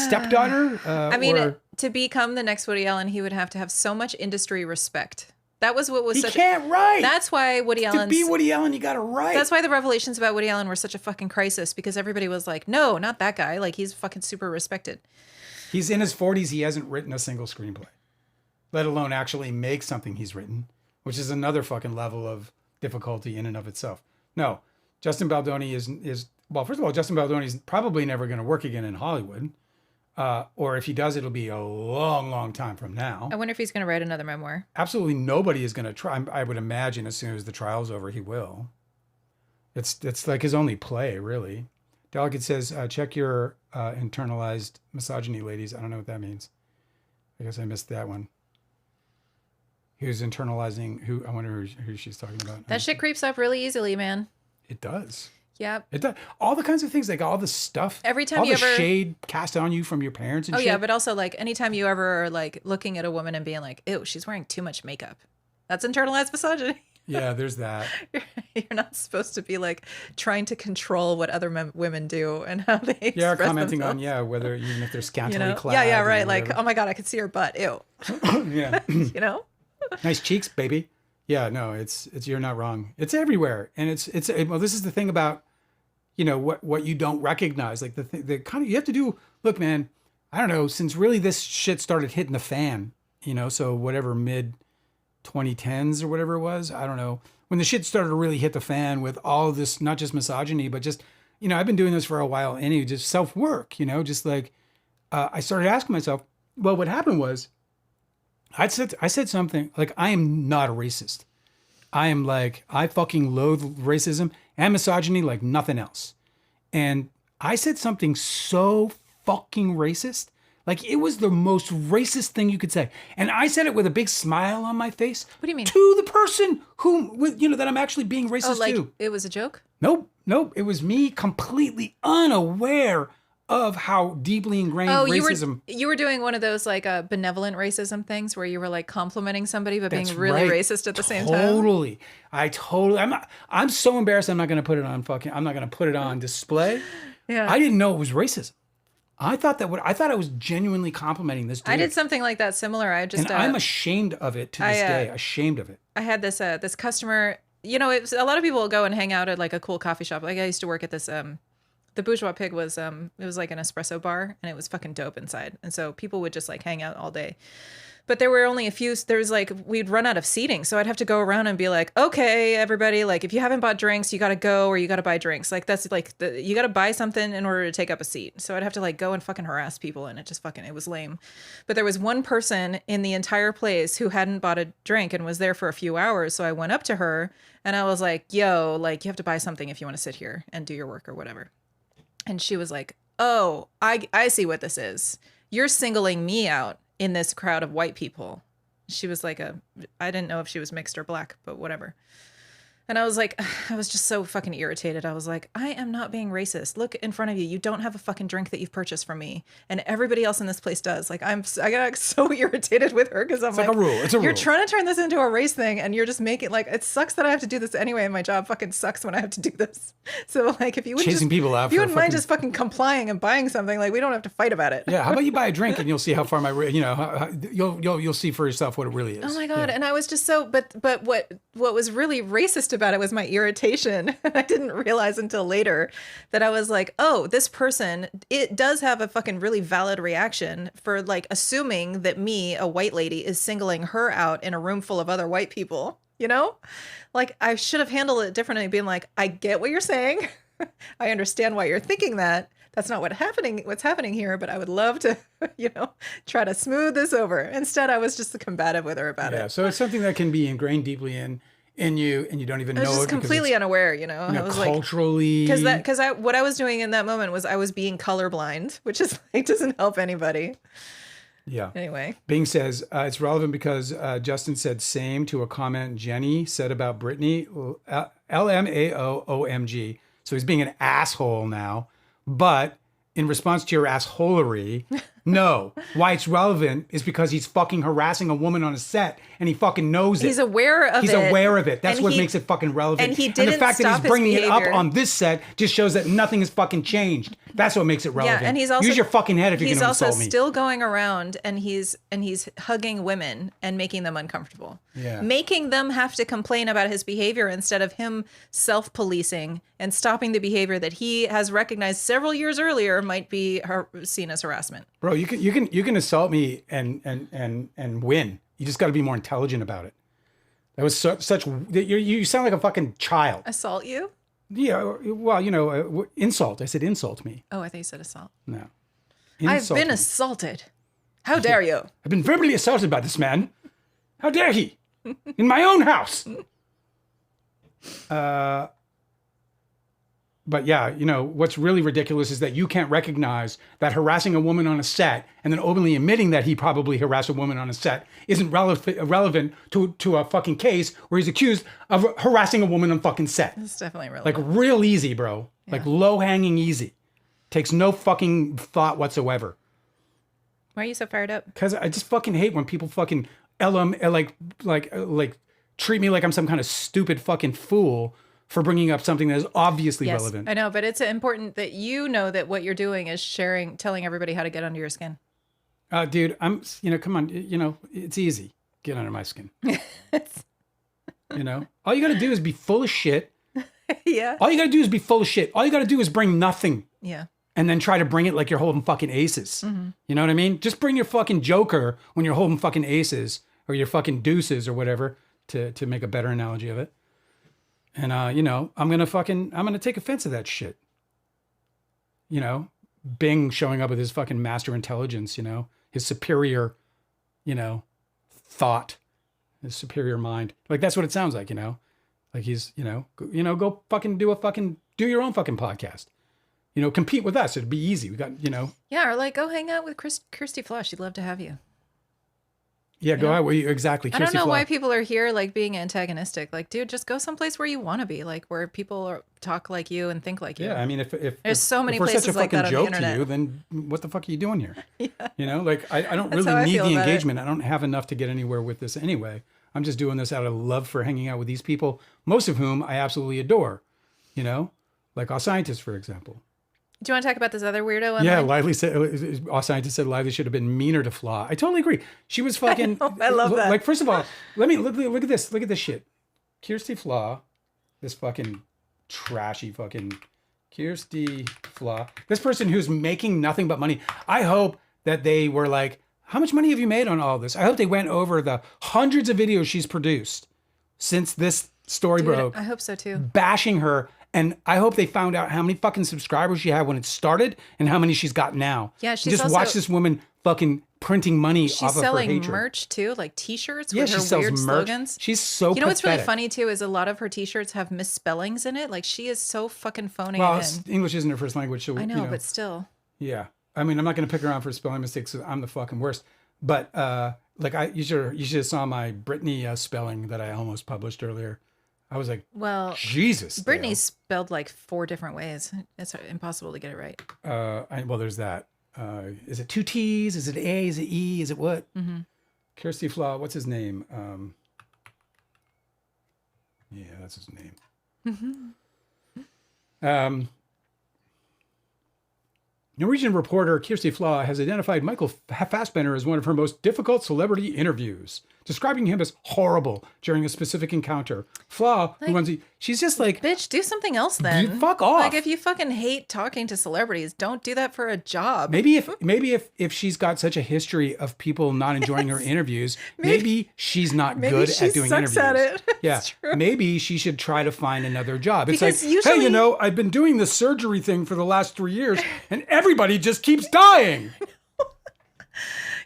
stepdaughter? I mean, or... to become the next Woody Allen, he would have to have so much industry respect. That was what was he such can't write. That's why Woody Allen. To be Woody Allen, you got to write. That's why the revelations about Woody Allen were such a fucking crisis, because everybody was like, no, not that guy. Like, he's fucking super respected. He's in his 40s. He hasn't written a single screenplay, let alone actually make something he's written, which is another fucking level of difficulty in and of itself. No, Justin Baldoni is well, first of all, Justin Baldoni is probably never going to work again in Hollywood. Or if he does, it'll be a long, long time from now. I wonder if he's going to write another memoir. Absolutely nobody is going to try. I would imagine as soon as the trial's over, he will. It's like his only play, really. Delicate says, check your internalized misogyny, ladies. I don't know what that means. I guess I missed that one. Who's internalizing who? I wonder who she's talking about. That shit creeps up really easily, man. It does. Yep. It does. All the kinds of things, like all the stuff. Every time all you the ever shade cast on you from your parents and Oh shit. yeah, but also like anytime you ever are like looking at a woman and being like, ew, she's wearing too much makeup. That's internalized misogyny. Yeah, there's that. You're not supposed to be like trying to control what other women do and how they Yeah, express commenting themselves. on whether even if they're scantily You know? clad. Yeah, or right. Like, whatever. oh my God, I could see her butt. Ew. Yeah. You know? Nice cheeks, baby. Yeah, no, it's you're not wrong. It's everywhere, and well, this is the thing about, you know, what you don't recognize, like the kind of you have to do. Look, man, I don't know, since really this shit started hitting the fan, you know, so whatever mid 2010s or whatever it was, I don't know, when the shit started to really hit the fan with all of this, not just misogyny, but just, you know, I've been doing this for a while, anyway, just self work, you know, just like I started asking myself, well, what happened was. I said something like, I am not a racist. I am like, I fucking loathe racism and misogyny like nothing else. And I said something so fucking racist. Like it was the most racist thing you could say. And I said it with a big smile on my face. What do you mean? To the person who, you know, that I'm actually being racist like to. it was a joke? Nope. It was me completely unaware of how deeply ingrained racism. You were doing one of those like benevolent racism things where you were like complimenting somebody but being really right. racist at the same time. Totally. I'm so embarrassed I'm not going to put it on display. Yeah. I didn't know it was racism. I thought I was genuinely complimenting this dude. I did something like that similar. And I'm ashamed of it to this day. Ashamed of it. I had this customer, you know, a lot of people will go and hang out at like a cool coffee shop. Like I used to work at this the Bourgeois Pig was it was like an espresso bar and it was fucking dope inside. And so people would just like hang out all day. But there were only a few, we'd run out of seating. So I'd have to go around and be like, okay, everybody, like if you haven't bought drinks, you got to go or you got to buy drinks. Like that's like you got to buy something in order to take up a seat. So I'd have to like go and fucking harass people and it was lame. But there was one person in the entire place who hadn't bought a drink and was there for a few hours. So I went up to her and I was like, yo, like you have to buy something if you want to sit here and do your work or whatever. And she was like, oh, I see what this is. You're singling me out in this crowd of white people. She was like I didn't know if she was mixed or black, but whatever. And I was like, I was just so fucking irritated. I was like, I am not being racist. Look in front of you. You don't have a fucking drink that you've purchased from me. And everybody else in this place does. Like, I got so irritated with her because I'm like, a rule. It's a rule. You're trying to turn this into a race thing and you're just making like, it sucks that I have to do this anyway. And my job fucking sucks when I have to do this. So like, if you wouldn't Chasing people out if you for wouldn't mind just fucking complying and buying something, like we don't have to fight about it. Yeah. How about you buy a drink and you'll see how far you'll see for yourself what it really is. Oh my God. Yeah. And I was just but what was really racist about it was my irritation. I didn't realize until later that I was like, oh, this person, it does have a fucking really valid reaction for like assuming that me, a white lady, is singling her out in a room full of other white people, you know? Like I should have handled it differently, being like, I get what you're saying. I understand why you're thinking that. that's not what's happening here, but I would love to, try to smooth this over. Instead, I was just combative with her about Yeah, it. so it's something that can be ingrained deeply in you, and you don't even I was know just it because completely it's, unaware, I was culturally. because what I was doing in that moment was I was being colorblind, which is like doesn't help anybody. Yeah. Anyway, Bing says it's relevant because Justin said same to a comment Jenny said about Britney. LMAO-OMG. So he's being an asshole now. But in response to your assholery, no. Why it's relevant is because he's fucking harassing a woman on a set and he fucking knows it. he's aware of He's it. aware of it. That's and what he- makes it fucking relevant. and he the didn't fact that stop he's his bringing it up behavior. on this set just shows that nothing has fucking changed. That's what makes it relevant. Yeah, and he's also use your fucking head if you're he's going to also insult me. still going around and he's hugging women and making them uncomfortable. Yeah. Making them have to complain about his behavior instead of him self-policing and stopping the behavior that he has recognized several years earlier might be seen as harassment. Bro, you can assault me and win. You just got to be more intelligent about it. That was such. You sound like a fucking child. Assault you? Yeah. Well, insult. I said insult me. Oh, I thought you said assault. No. I've Insult been me. assaulted. How dare you? I've been verbally assaulted by this man. How dare he? In my own house. But yeah, what's really ridiculous is that you can't recognize that harassing a woman on a set and then openly admitting that he probably harassed a woman on a set isn't relevant to a fucking case where he's accused of harassing a woman on fucking set. It's definitely Like relevant. real easy, bro. Like low hanging easy. Takes no fucking thought whatsoever. Why are you so fired up? Because I just fucking hate when people fucking like treat me like I'm some kind of stupid fucking fool for bringing up something that is obviously Yes, relevant. I know, but it's important that you know that what you're doing is telling everybody how to get under your skin. Dude, come on, it's easy. Get under my skin. All you got to do is be full of shit. Yeah. All you got to do is be full of shit. All you got to do is bring nothing. Yeah. And then try to bring it like you're holding fucking aces. Mm-hmm. You know what I mean? Just bring your fucking joker when you're holding fucking aces or your fucking deuces or whatever to make a better analogy of it. And, I'm going to take offense to that shit. Bing showing up with his fucking master intelligence, his superior, thought, his superior mind. Like, that's what it sounds like, like he's, go fucking do your own fucking podcast. Compete with us. It'd be easy. We got, Yeah, or like go hang out with Kirsty Flaw. She'd love to have you. Yeah, go out. Exactly. I don't know Flaw. why people are here like being antagonistic. Like, dude, just go someplace where you want to be, like where people talk like you and think like you. Yeah, I mean, if There's so many if we're places such a like fucking that on the joke internet. to you, then what the fuck are you doing here? Yeah. Like I don't That's really how I need feel the about it. engagement. I don't have enough to get anywhere with this anyway. I'm just doing this out of love for hanging out with these people, most of whom I absolutely adore. Like our scientists, for example. Do you want to talk about this other weirdo? Online? Yeah, Lively said, our scientist said Lively should have been meaner to Flaw. I totally agree. She was fucking. I love that. Like, first of all, let me look at this. Look at this shit. Kirsty Flaw, this fucking trashy fucking Kirsty Flaw. This person who's making nothing but money. I hope that they were like, how much money have you made on all this? I hope they went over the hundreds of videos she's produced since this story Dude, broke, I hope so too. bashing her. And I hope they found out how many fucking subscribers she had when it started and how many she's got now. Yeah, she's just also- watch this woman fucking printing money She's off of her selling hatred. merch too, like T-shirts Yeah, with she her sells weird merch. slogans. She's so You know what's really pathetic. funny too is a lot of her T-shirts have misspellings in it. Like she is so fucking phoning Well, it in. English isn't her first language, so I know, but still. yeah. I mean, I'm not going to pick her on for spelling mistakes. I'm the fucking worst. But you should have saw my Britney spelling that I almost published earlier. I was like, Well, Jesus. Dale. Britney's spelled like 4 different ways. It's impossible to get it right. Well, there's that. Is it 2 T's? Is it A? Is it E? Is it what? Mm-hmm. Kirsty Flaw. What's his name? Yeah, that's his name. Norwegian reporter Kirsty Flaw has identified Michael Fassbender as one of her most difficult celebrity interviews. describing him as horrible during a specific encounter. Flaw, who runs she's just like, bitch, do something else then. Fuck off. Like if you fucking hate talking to celebrities, don't do that for a job. Maybe if she's got such a history of people not enjoying her interviews, maybe she's not good at doing interviews. At it. Yeah, maybe she should try to find another job. It's Because like, usually- hey, you know, I've been doing this surgery thing for the last 3 years, and everybody just keeps dying.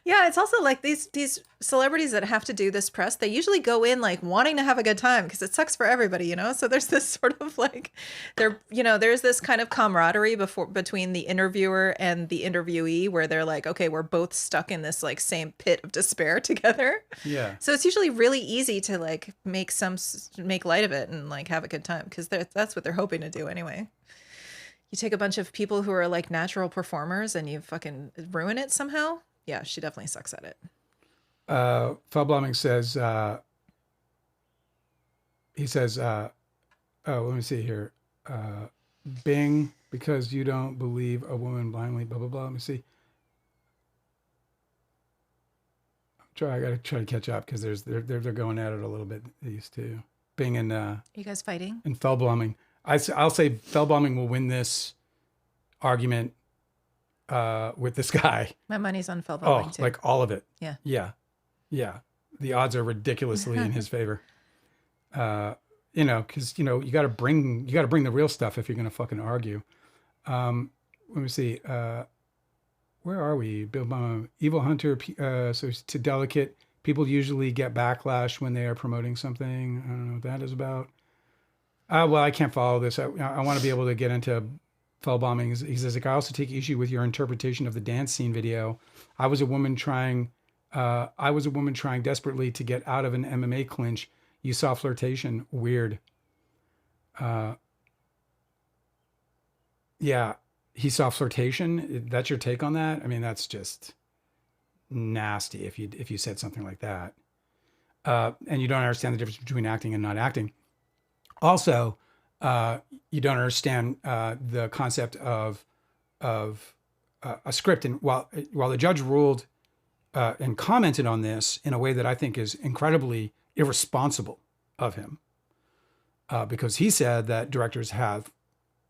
Yeah, it's also like these celebrities that have to do this press, they usually go in like wanting to have a good time because it sucks for everybody, you know? So there's this sort of like there's this kind of camaraderie between the interviewer and the interviewee where they're like, okay, we're both stuck in this like same pit of despair together. Yeah. So it's usually really easy to like make light of it and like have a good time because that's what they're hoping to do anyway. You take a bunch of people who are like natural performers and you fucking ruin it somehow. Yeah, she definitely sucks at it. Feldbloming says, he says, oh, let me see here. Bing, because you don't believe a woman blindly, blah, blah, blah. Let me see. I got to try to catch up because they're going at it a little bit, these two. Bing and... Are you guys fighting? And Feldbloming. I'll say Feldbloming will win this argument with this guy. My money's on Feldbloming too. Like all of it. Yeah. Yeah. Yeah. The odds are ridiculously in his favor. You know, because you got to bring the real stuff if you're going to fucking argue. Let me see. Where are we? Evil Hunter. So to Delicate. People usually get backlash when they are promoting something. I don't know what that is about. Well, I can't follow this. I want to be able to get into Feldbloming. He says, I also take issue with your interpretation of the dance scene video. I was a woman trying desperately to get out of an MMA clinch. You saw flirtation. Weird. Yeah, he saw flirtation. That's your take on that? I mean, that's just nasty if you said something like that. And you don't understand the difference between acting and not acting. Also, you don't understand the concept of a script. And while the judge ruled and commented on this in a way that I think is incredibly irresponsible of him, because he said that directors have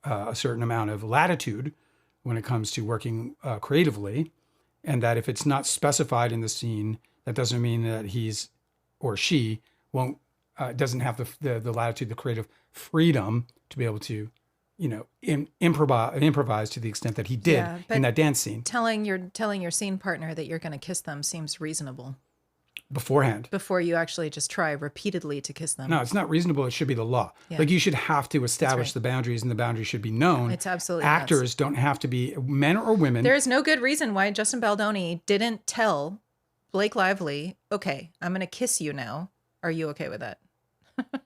a certain amount of latitude when it comes to working creatively, and that if it's not specified in the scene, that doesn't mean that he's or she doesn't have the latitude, the creative freedom to be able to, improvise to the extent that he did in that dance scene. Telling your scene partner that you're going to kiss them seems reasonable. Beforehand. Before you actually just try repeatedly to kiss them. No, it's not reasonable. It should be the law. Yeah. Like you should have to establish the boundaries, and the boundaries should be known. It's absolutely actors don't have to be men or women. There is no good reason why Justin Baldoni didn't tell Blake Lively, okay, I'm going to kiss you now. Are you okay with that?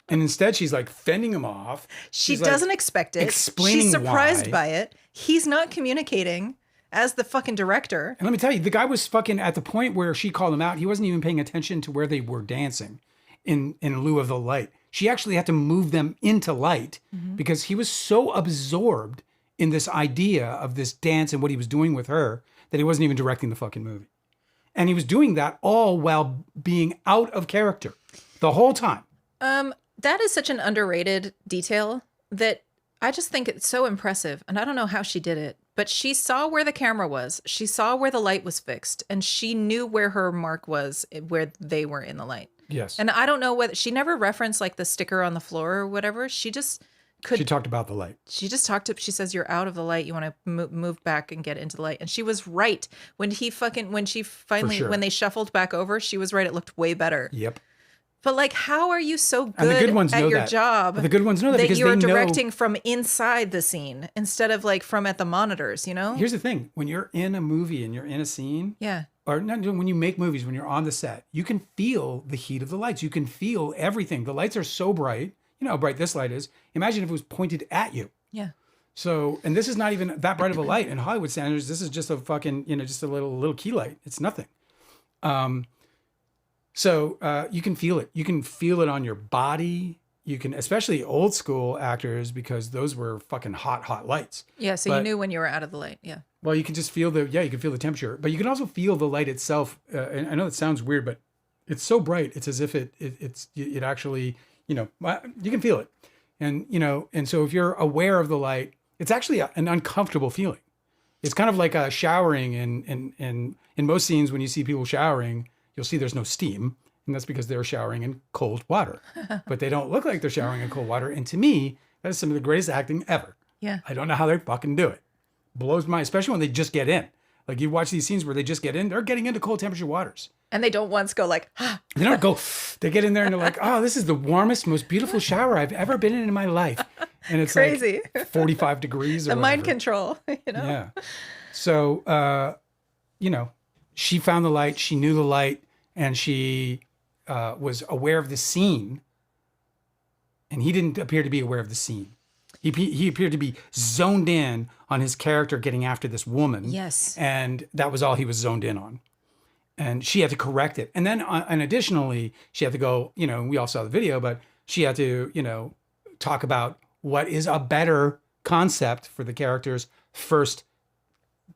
And instead, she's like fending him off. She doesn't expect it. She's surprised by it. He's not communicating as the fucking director. And let me tell you, the guy was fucking at the point where she called him out. He wasn't even paying attention to where they were dancing in lieu of the light. She actually had to move them into light because he was so absorbed in this idea of this dance and what he was doing with her that he wasn't even directing the fucking movie. And he was doing that all while being out of character the whole time. That is such an underrated detail that I just think it's so impressive. And I don't know how she did it, but she saw where the camera was. She saw where the light was fixed, and she knew where her mark was, where they were in the light. Yes. And I don't know whether she never referenced like the sticker on the floor or whatever. She just She talked about the light. She just talked to, she says, you're out of the light. You want to move back and get into the light. And she was right. When she finally, when they shuffled back over, she was right. It looked way better. Yep. But like, how are you so good at your job? The good ones know that because you're directing from inside the scene instead of like from at the monitors, Here's the thing. When you're in a movie and you're in a scene. Yeah. Or not, when you make movies, when you're on the set, you can feel the heat of the lights. You can feel everything. The lights are so bright. You know how bright this light is. Imagine if it was pointed at you. Yeah. So, and this is not even that bright of a light in Hollywood standards. This is just a fucking, just a little key light. It's nothing. So you can feel it. You can feel it on your body. You can, especially old school actors, because those were fucking hot lights. Yeah. So you knew when you were out of the light. Yeah. Well, you can just feel you can feel the temperature, but you can also feel the light itself. And I know it sounds weird, but It's so bright. It's as if it actually, you can feel it. And, and so if you're aware of the light, it's actually an uncomfortable feeling. It's kind of like showering, and in most scenes when you see people showering, you'll see there's no steam, and that's because they're showering in cold water. But they don't look like they're showering in cold water. And to me, that is some of the greatest acting ever. Yeah. I don't know how they fucking do it. Blows my, especially when they just get in. Like you watch these scenes where they just get in, they're getting into cold temperature waters. And they don't once go like, ah. They don't go, they get in there and they're like, oh, this is the warmest, most beautiful shower I've ever been in my life. And it's crazy. Like 45 degrees or The whatever. mind control, Yeah. So, she found the light, she knew the light, and she was aware of the scene. And he didn't appear to be aware of the scene. He appeared to be zoned in on his character getting after this woman. Yes. And that was all he was zoned in on. And she had to correct it. And then, and additionally, she had to go, we all saw the video, but she had to, talk about what is a better concept for the character's first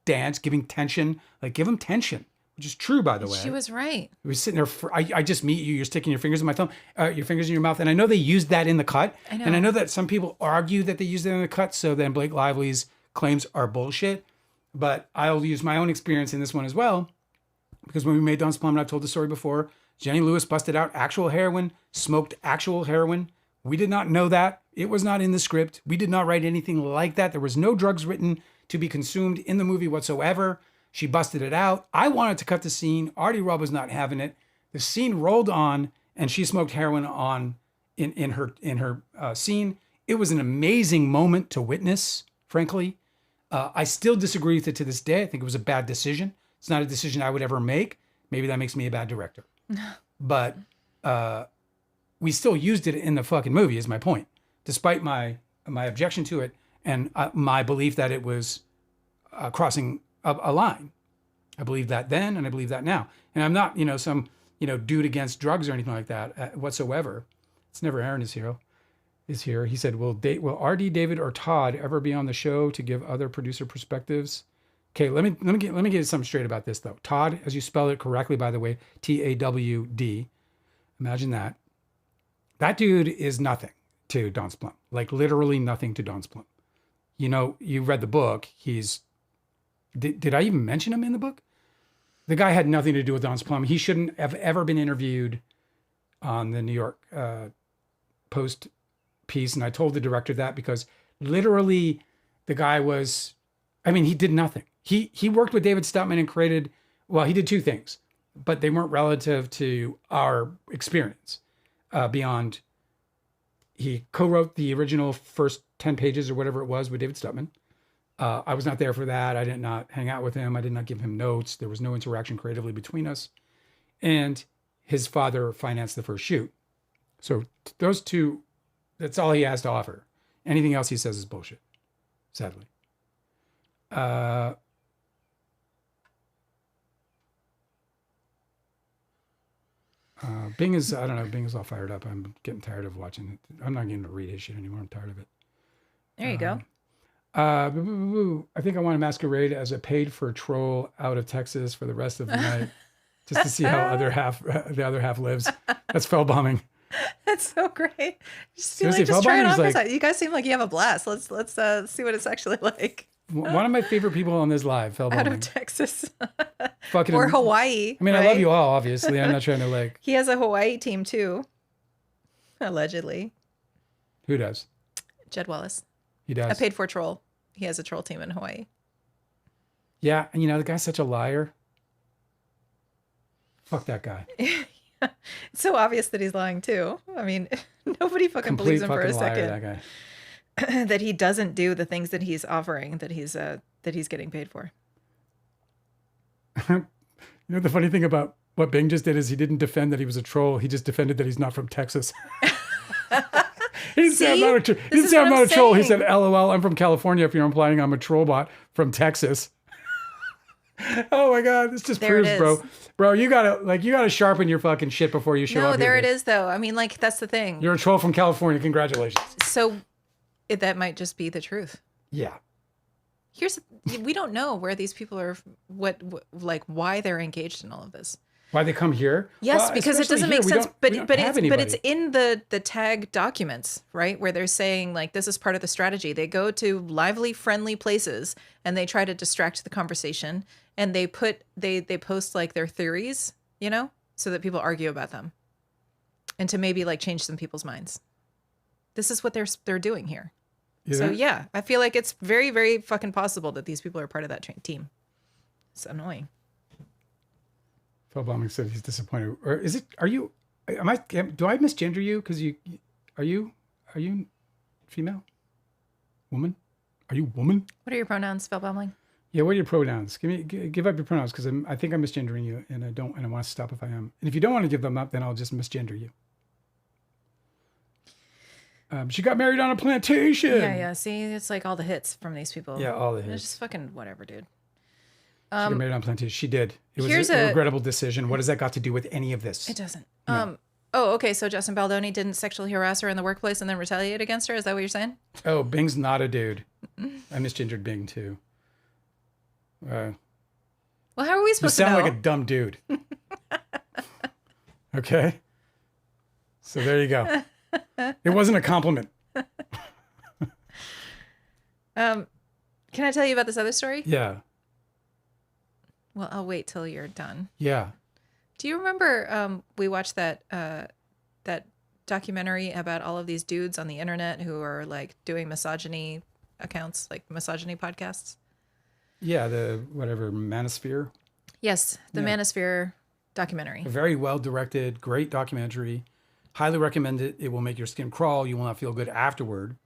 dance, giving tension, like give them tension, which is true, by the way. She was right. We were sitting there, I just meet you, you're sticking your fingers in my thumb, your fingers in your mouth. And I know they used that in the cut. I know. And I know that some people argue that they used it in the cut. So then Blake Lively's claims are bullshit. But I'll use my own experience in this one as well. Because when we made Don's Plum, and I've told the story before, Jenny Lewis busted out actual heroin, smoked actual heroin. We did not know that. It was not in the script. We did not write anything like that. There was no drugs written to be consumed in the movie whatsoever. She busted it out. I wanted to cut the scene. Artie Robb was not having it. The scene rolled on, and she smoked heroin on in her scene. It was an amazing moment to witness, frankly. I still disagree with it to this day. I think it was a bad decision. It's not a decision I would ever make. Maybe that makes me a bad director. But we still used it in the fucking movie, is my point. Despite my objection to it and my belief that it was crossing a line. I believe that then, and I believe that now. And I'm not, some, dude against drugs or anything like that whatsoever. It's never Aaron is here. He said, will R.D., David, or Todd ever be on the show to give other producer perspectives? Okay, let me get something straight about this though. Todd, as you spell it correctly, by the way, Tawd. Imagine that. That dude is nothing to Don's Plum. Like literally nothing to Don's Plum. You read the book. Did I even mention him in the book? The guy had nothing to do with Don's Plum. He shouldn't have ever been interviewed on the New York Post piece. And I told the director that because literally the guy he did nothing. He worked with David Stutman and he did two things, but they weren't relative to our experience beyond he co-wrote the original first 10 pages or whatever it was with David Stutman. I was not there for that. I did not hang out with him. I did not give him notes. There was no interaction creatively between us. And his father financed the first shoot. So those two, that's all he has to offer. Anything else he says is bullshit, sadly. Bing is all fired up. I'm getting tired of watching it. I'm not getting to read his shit anymore. I'm tired of it. There you go. I think I want to masquerade as a paid for troll out of Texas for the rest of the night, just to see how the other half lives. That's fell bombing. That's so great. Just try it on for a second. You guys seem like you have a blast. Let's see what it's actually like. One of my favorite people on this live, fell bombing. Out of Texas. Fucking or Hawaii. I mean, right? I love you all, obviously. I'm not trying to He has a Hawaii team too. Allegedly. Who does? Jed Wallace. He does. A paid for troll. He has a troll team in Hawaii. Yeah, and the guy's such a liar. Fuck that guy. It's so obvious that he's lying too. I mean, nobody fucking believes him for a second. That guy. That he doesn't do the things that he's offering, that he's getting paid for. The funny thing about what Bing just did is he didn't defend that he was a troll. He just defended that he's not from Texas. He didn't say I'm not a troll. He said, LOL, I'm from California. If you're implying I'm a troll bot from Texas. Oh my God, this just proves, bro. Bro, you gotta sharpen your fucking shit before you show up. No, there it is though. I mean, that's the thing. You're a troll from California. Congratulations. So that might just be the truth. Yeah. We don't know where these people are, why they're engaged in all of this. Why they come here? Yes, Well, because it especially doesn't here, make sense. we don't have But it's anybody. in the tag documents, right? Where they're saying like this is part of the strategy. They go to lively, friendly places and they try to distract the conversation, and they post like their theories, you know, so that people argue about them, and to maybe like change some people's minds. This is what they're doing here. You So think? yeah, I feel like it's very, very fucking possible that these people are part of that team. It's annoying. Phil Bombing said he's disappointed. Or is it? Are you? Do I misgender you? Because are you female? Woman? Are you woman? What are your pronouns, Phil Bumbling? Yeah. What are your pronouns? Give up your pronouns because I think I'm misgendering you, and I don't, and I want to stop if I am. And if you don't want to give them up, then I'll just misgender you. She got married on a plantation. Yeah. See, it's like all the hits from these people. Yeah, all the It's hits. just fucking whatever, dude. She got married on a plantation. She did. It was Here's a a- regrettable decision. What does that got to do with any of this? It doesn't. Oh, okay. So Justin Baldoni didn't sexually harass her in the workplace and then retaliate against her. Is that what you're saying? Oh, Bing's not a dude. I misgendered Bing too. Well, how are we You supposed to sound know? like a dumb dude. Okay. So there you go. It wasn't a compliment. Can I tell you about this other story? Yeah. Well, I'll wait till you're done. Yeah. Do you remember we watched that documentary about all of these dudes on the internet who are like doing misogyny accounts, like misogyny podcasts? Yeah. The whatever manosphere. Yes, the Yeah. Manosphere documentary. A very well directed, great documentary. Highly recommend it. It will make your skin crawl. You will not feel good afterward.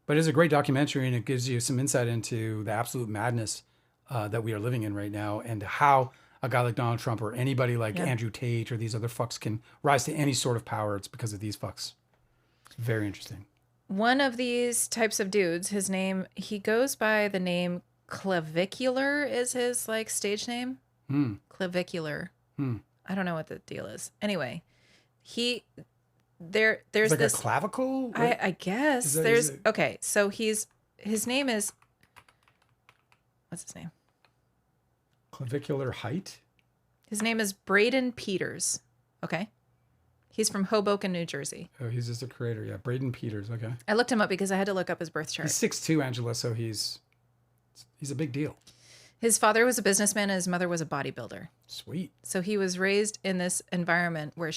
But it's a great documentary, and it gives you some insight into the absolute madness that we are living in right now, and how a guy like Donald Trump or anybody like Andrew Tate or these other fucks can rise to any sort of power. It's because of these fucks. It's very interesting. One of these types of dudes, he goes by the name Clavicular is his like stage name. Clavicular. I don't know what the deal is. Anyway, there's It's like this a clavicle. I guess Is that- there's is it- okay. So his name is, what's his name? Clavicular height. His name is Braden Peters. Okay. He's from Hoboken, New Jersey. Oh, he's just a creator. Yeah, Braden Peters. Okay, I looked him up because I had to look up his birth chart. he's 6'2", Angela. So he's a big deal. His father was a businessman and his mother was a bodybuilder. Sweet. So he was raised in this environment where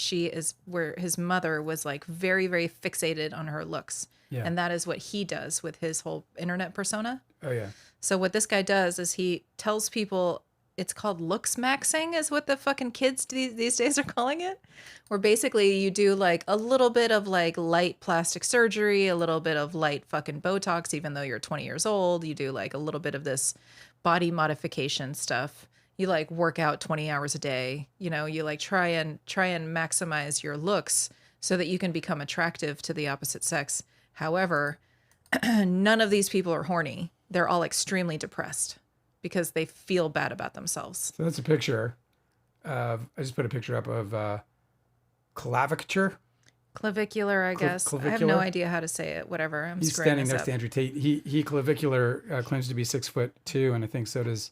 where his mother was like very, very fixated on her looks. Yeah. And that is what he does with his whole internet persona. Oh yeah. So what this guy does is he tells people, it's called looks maxing is what the fucking kids these days are calling it. Where basically you do like a little bit of like light plastic surgery, a little bit of light fucking Botox, even though you're 20 years old. You do like a little bit of this body modification stuff. You like work out 20 hours a day. You know, you like try and maximize your looks so that you can become attractive to the opposite sex. However, none of these people are horny. They're all extremely depressed because they feel bad about themselves. So that's a picture. I just put a picture up of clavicular. Clavicular, I guess. I have clavicular? no idea how to say it. Whatever. I'm He's screwing standing this next up. to Andrew Tate. He clavicular claims to be 6'2", and I think so does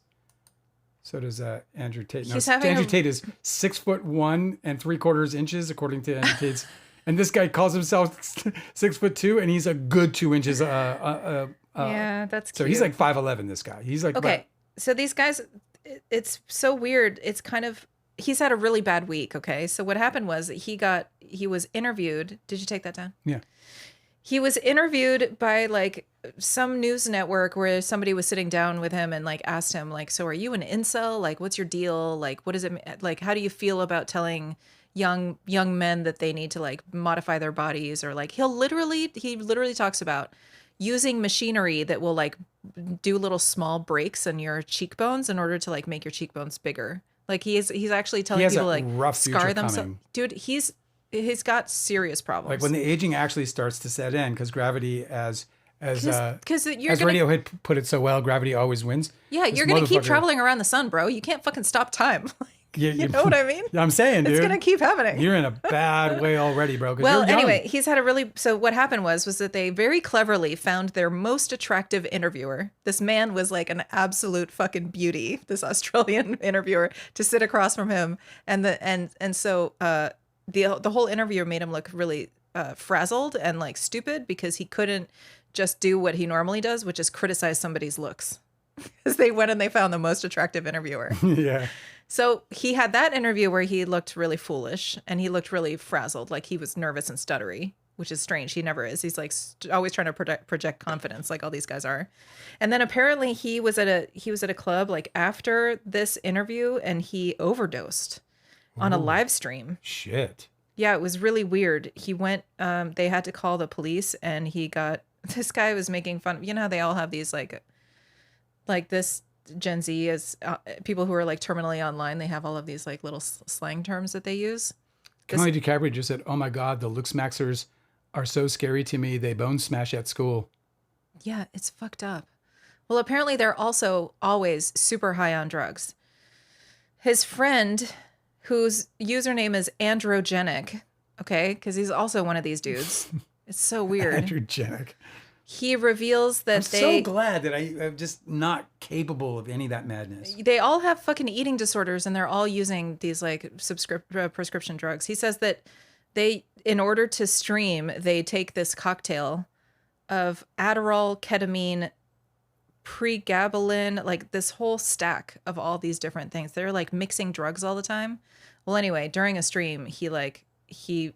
Andrew Tate. No, He's having Andrew a- Tate is 6'1" and 3/4 inches according to Andrew Tate's, and this guy calls himself 6'2", and he's a good 2 inches. Yeah, that's cute. So he's like 5'11". This guy. He's like Okay. So these guys, it's so weird. It's kind of, he's had a really bad week. Okay. So what happened was that he was interviewed. Did you take that down? Yeah. He was interviewed by like some news network where somebody was sitting down with him and like asked him like, so are you an incel? Like, what's your deal? Like, what is it like? How do you feel about telling young men that they need to like modify their bodies? Or like, he literally talks about using machinery that will like do little small breaks in your cheekbones in order to like make your cheekbones bigger. Like he's actually telling has people a like rough scar future themselves. coming. Dude, he's got serious problems. Like when the aging actually starts to set in, because gravity, as because you're as gonna Radiohead put it so well, gravity always wins. yeah This you're gonna keep motherfucker- traveling around the sun, bro. You can't fucking stop time. You know what I mean? I'm saying, dude. It's going to keep happening. You're in a bad way already, bro. 'Cause Well, you're young. anyway, he's had a really, so what happened was that they very cleverly found their most attractive interviewer. This man was like an absolute fucking beauty, this Australian interviewer, to sit across from him. So the whole interview made him look really frazzled and like stupid because he couldn't just do what he normally does, which is criticize somebody's looks. Because they went and they found the most attractive interviewer. Yeah. So he had that interview where he looked really foolish and he looked really frazzled, like he was nervous and stuttery, which is strange. He never is. He's like always trying to project confidence, like all these guys are. And then apparently he was at a club like after this interview, and he overdosed on a live stream. Shit. Yeah, it was really weird. He went. They had to call the police, and he got. This guy was making fun of. You know how they all have these like this. Gen Z is people who are like terminally online. They have all of these like little slang terms that they use. Kelly DiCaprio just said, "Oh my God, the looks maxers are so scary to me. They bone smash at school." Yeah, it's fucked up. Well, apparently they're also always super high on drugs. His friend, whose username is androgenic, okay, because he's also one of these dudes. It's so weird. Androgenic. He reveals that I'm so glad that I'm just not capable of any of that madness. They all have fucking eating disorders, and they're all using these like prescription drugs. He says that in order to stream, they take this cocktail of Adderall, ketamine, pregabalin, like this whole stack of all these different things. They're like mixing drugs all the time. Well, anyway, during a stream, he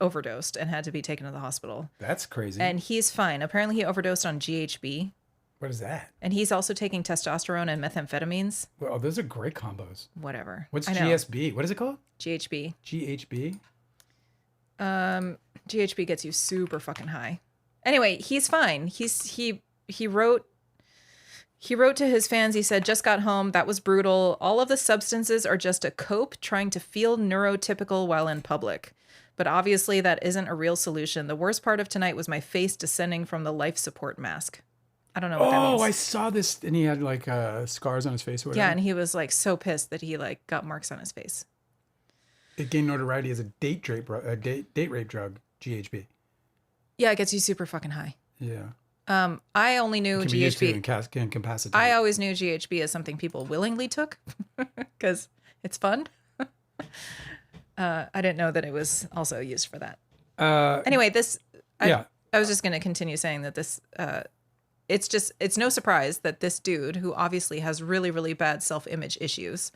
overdosed and had to be taken to the hospital. That's crazy. And he's fine. Apparently he overdosed on GHB. What is that? And he's also taking testosterone and methamphetamines. Well, those are great combos. Whatever. What's GSB? What is it called? GHB. GHB? GHB gets you super fucking high. Anyway, he's fine. He wrote to his fans, he said, "Just got home. That was brutal. All of the substances are just a cope trying to feel neurotypical while in public. But obviously that isn't a real solution. The worst part of tonight was my face descending from the life support mask." I don't know what that means. Oh, I saw this, and he had like scars on his face or whatever. Yeah, and he was like so pissed that he like got marks on his face. It gained notoriety as a date rape drug, GHB. Yeah, it gets you super fucking high. Yeah. I only knew It can be used GHB. to incapacitate. I always knew GHB as something people willingly took because it's fun. I didn't know that it was also used for that. Anyway, I was just going to continue saying that this, it's no surprise that this dude, who obviously has really, really bad self-image issues,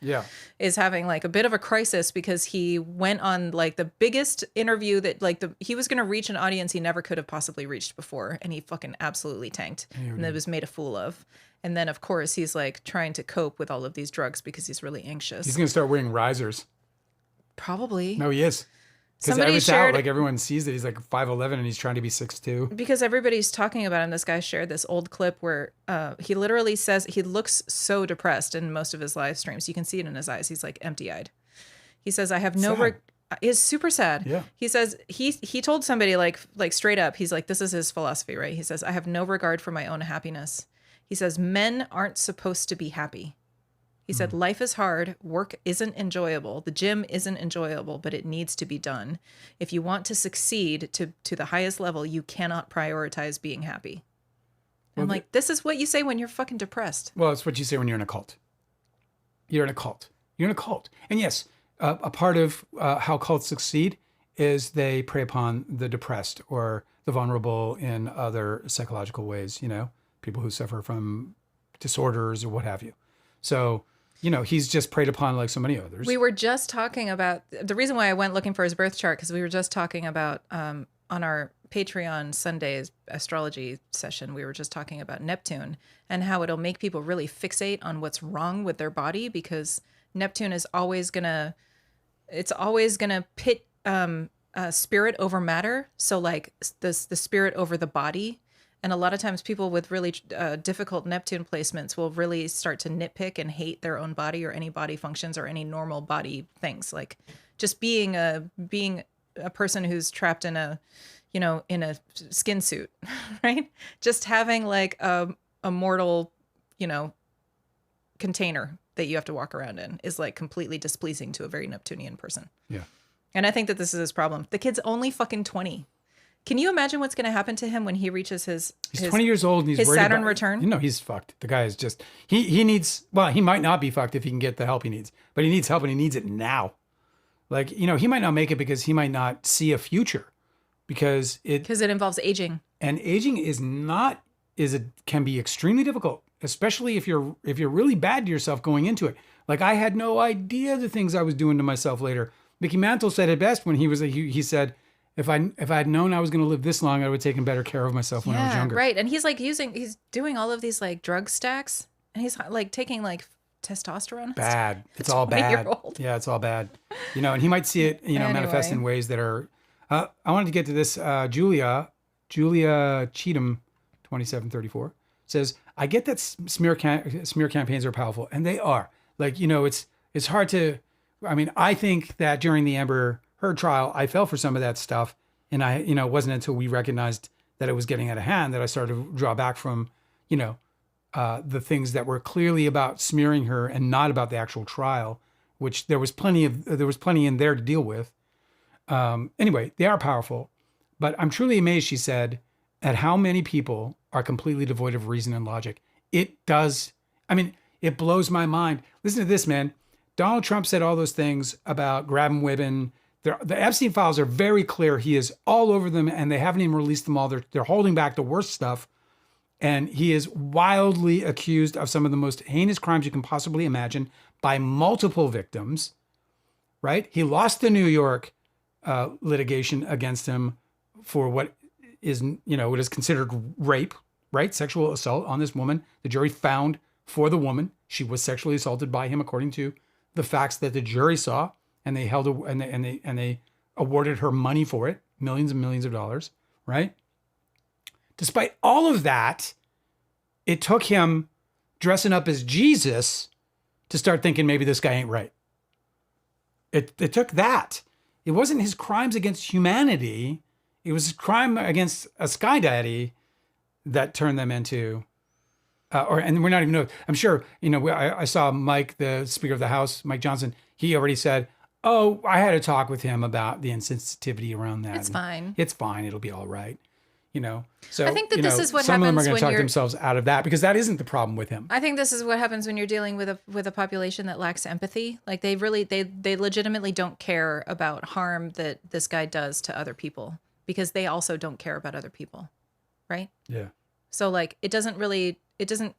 is having like a bit of a crisis because he went on like the biggest interview that he was going to reach an audience he never could have possibly reached before, and he fucking absolutely tanked, and it was made a fool of. And then of course he's like trying to cope with all of these drugs because he's really anxious. He's going to start wearing risers. Probably. No, he is. Because everyone sees that he's like 5'11" and he's trying to be 6'2". Because everybody's talking about him. This guy shared this old clip where he literally says he looks so depressed in most of his live streams. You can see it in his eyes. He's like empty-eyed. He says, "I have no is super sad." Yeah. He says he told somebody like straight up, he's like, this is his philosophy, right? He says, "I have no regard for my own happiness." He says, "Men aren't supposed to be happy." He said, "Life is hard. Work isn't enjoyable. The gym isn't enjoyable, but it needs to be done. If you want to succeed to the highest level, you cannot prioritize being happy." I'm like, this is what you say when you're fucking depressed. Well, it's what you say when you're in a cult. You're in a cult. You're in a cult. And yes, a part of how cults succeed is they prey upon the depressed or the vulnerable in other psychological ways, people who suffer from disorders or what have you. So, he's just preyed upon like so many others. We were just talking about the reason why I went looking for his birth chart, because we were just talking about on our Patreon Sundays astrology session, we were just talking about Neptune and how it'll make people really fixate on what's wrong with their body, because Neptune is always gonna pit spirit over matter. So like the spirit over the body. And a lot of times people with really difficult Neptune placements will really start to nitpick and hate their own body or any body functions or any normal body things. Like just being a person who's trapped in a skin suit, right? Just having like a mortal, container that you have to walk around in is like completely displeasing to a very Neptunian person. Yeah. And I think that this is his problem. The kid's only fucking 20. Can you imagine what's going to happen to him when he reaches his 20 years old and he's his worried Saturn about, return? You know, he's fucked. The guy is just, he needs, well, he might not be fucked if he can get the help he needs, but he needs help and he needs it now. Like, you know, he might not make it because he might not see a future because it involves aging. And aging can be extremely difficult, especially if you're really bad to yourself going into it. Like I had no idea the things I was doing to myself later. Mickey Mantle said it best when he said, if I had known I was going to live this long, I would have taken better care of myself when I was younger. Right. And he's like he's doing all of these like drug stacks and he's like taking like testosterone. Bad. It's all bad. Yeah, it's all bad. You know, and he might see it, you know, manifest in ways that are, I wanted to get to this. Julia Cheatham, 2734 says, I get that smear campaigns are powerful, and they are. Like, you know, it's hard to, I mean, I think that during the Amber Heard trial, I fell for some of that stuff. And it wasn't until we recognized that it was getting out of hand that I started to draw back from, you know, the things that were clearly about smearing her and not about the actual trial, which there was plenty in there to deal with. Anyway, they are powerful, but I'm truly amazed, she said, at how many people are completely devoid of reason and logic. It blows my mind. Listen to this, man. Donald Trump said all those things about grabbing women. The Epstein files are very clear. He is all over them and they haven't even released them all. They're holding back the worst stuff. And he is wildly accused of some of the most heinous crimes you can possibly imagine by multiple victims, right? He lost the New York litigation against him for what is considered rape, right? Sexual assault on this woman. The jury found for the woman she was sexually assaulted by him according to the facts that the jury saw, and they they awarded her money for it, millions and millions of dollars, right? Despite all of that, it took him dressing up as Jesus to start thinking maybe this guy ain't right. It took that. It wasn't his crimes against humanity. It was his crime against a sky daddy that turned them into, and we're not even know. I'm sure, you know, I saw Mike, the Speaker of the House, Mike Johnson. He already said, "Oh, I had a talk with him about the insensitivity around that. It's fine. It's fine. It'll be all right." You know, so I think that this is what some happens of them are going when to talk themselves out of that because that isn't the problem with him. I think this is what happens when you're dealing with a population that lacks empathy. Like they legitimately don't care about harm that this guy does to other people because they also don't care about other people, right? Yeah. So like it doesn't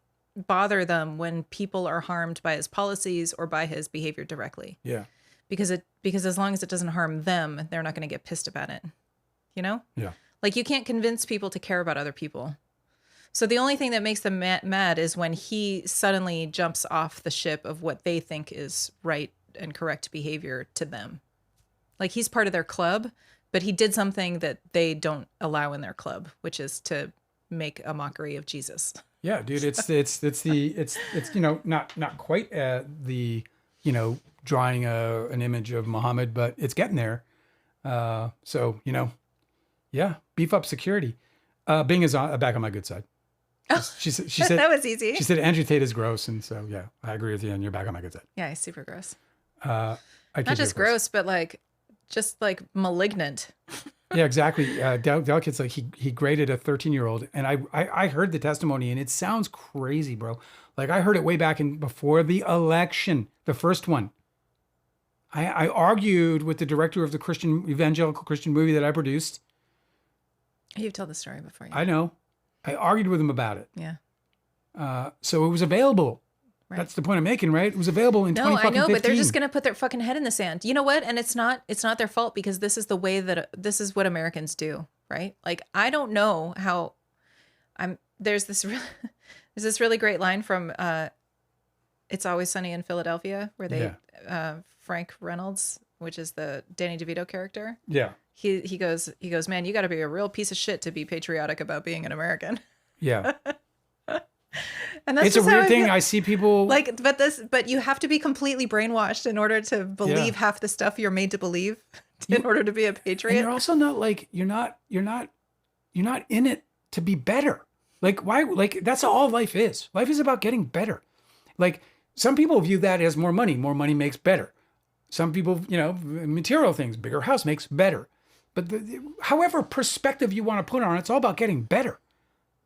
bother them when people are harmed by his policies or by his behavior directly. Yeah. Because as long as it doesn't harm them, they're not going to get pissed about it. You know? Yeah. Like you can't convince people to care about other people. So the only thing that makes them mad is when he suddenly jumps off the ship of what they think is right and correct behavior to them. Like he's part of their club, but he did something that they don't allow in their club, which is to make a mockery of Jesus. Yeah, dude, it's you know, not quite the, you know, drawing an image of Muhammad, but it's getting there. So, you know, yeah, beef up security. Bing is back on my good side. She said that was easy. She said Andrew Tate is gross, and so yeah, I agree with you, and you're back on my good side. Yeah, he's super gross. Not just gross, but like just like malignant. Yeah, exactly. Dale Kid's like he graded a 13-year-old, and I heard the testimony, and it sounds crazy, bro. Like I heard it way back before the election, the first one. I argued with the director of the evangelical Christian movie that I produced. You've told the story before. I know. I argued with him about it. Yeah. So it was available. Right. That's the point I'm making, right? It was available in 2015. No, I know, but they're just going to put their fucking head in the sand. You know what? And it's not their fault because this is the way this is what Americans do, right? Like I don't know how there's this really great line from It's Always Sunny in Philadelphia where they Frank Reynolds, which is the Danny DeVito character. Yeah. He goes, man, you got to be a real piece of shit to be patriotic about being an American. Yeah. And that's it's a weird thing. I see people like, but you have to be completely brainwashed in order to believe half the stuff you're made to believe in order to be a patriot. And you're also not like, you're not in it to be better. Like why, like that's all life is. Life is about getting better. Like Some people view that as more money. More money makes better. Some people, material things, bigger house makes better. But however perspective you want to put on it, it's all about getting better.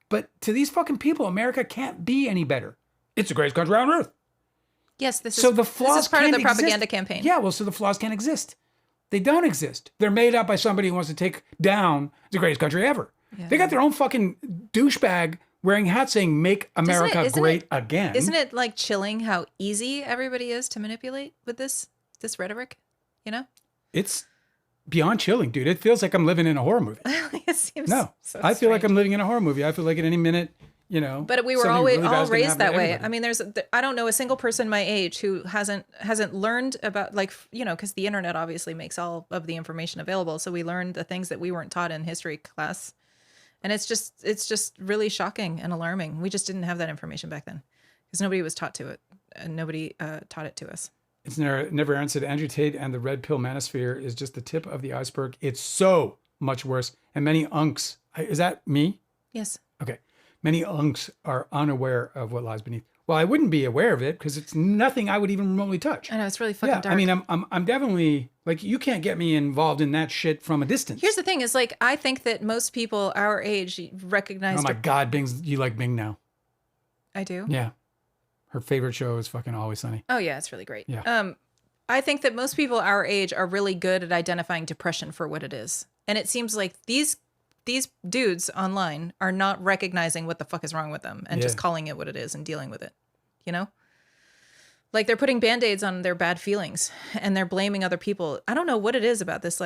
But to these fucking people, America can't be any better. It's the greatest country on earth. Yes, this the flaws is part of the can't propaganda exist. campaign. Yeah, well, so the flaws can't exist. They don't exist. They're made up by somebody who wants to take down the greatest country ever. Yeah. They got their own fucking douchebag wearing hats saying "Make America Great Again." Isn't it like chilling how easy everybody is to manipulate with this rhetoric? It's beyond chilling, dude. It feels like I'm living in a horror movie. It seems so I feel like I'm living in a horror movie. I feel like at any minute, But we were always all raised that way. I mean, I don't know a single person my age who hasn't learned about because the internet obviously makes all of the information available. So we learned the things that we weren't taught in history class. And it's just really shocking and alarming. We just didn't have that information back then because nobody was taught to it and nobody taught it to us. It's never answered. Andrew Tate and the red pill manosphere is just the tip of the iceberg. It's so much worse. And many unks, is that me? Yes. Okay. Many unks are unaware of what lies beneath. Well, I wouldn't be aware of it because it's nothing I would even remotely touch. I know, it's really fucking dark. I mean, I'm definitely like, you can't get me involved in that shit from a distance. Here's the thing: is like I think that most people our age recognize. Oh my God, you like Bing now? I do. Yeah, her favorite show is fucking Always Sunny. Oh yeah, it's really great. Yeah. I think that most people our age are really good at identifying depression for what it is, and it seems like these dudes online are not recognizing what the fuck is wrong with them and just calling it what it is and dealing with it. Like they're putting band-aids on their bad feelings and they're blaming other people. I don't know what it is about this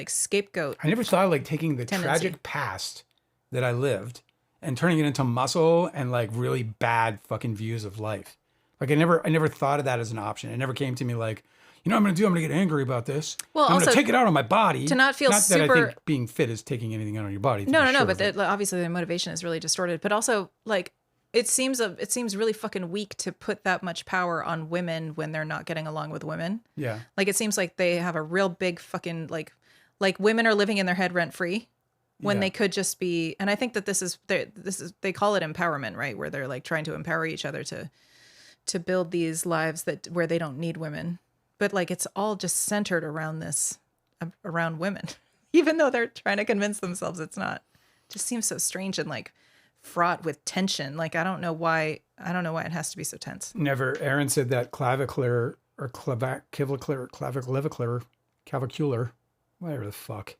scapegoat. I never thought of like taking the tragic past that I lived and turning it into muscle and like really bad fucking views of life. Like I never thought of that as an option. It never came to me like, I'm going to get angry about this. Well, I'm going to take it out on my body. To not feel super... that I think being fit is taking anything out on your body. No. But obviously the motivation is really distorted. But also, like, it seems really fucking weak to put that much power on women when they're not getting along with women. Yeah. Like, it seems like they have a real big fucking, like women are living in their head rent free when they could just be... And I think that this is they call it empowerment, right? Where they're like trying to empower each other to build these lives where they don't need women. But like, it's all just centered around around women, even though they're trying to convince themselves it's not. It just seems so strange and like fraught with tension. Like, I don't know why it has to be so tense. Never. Aaron said that clavicular, whatever the fuck.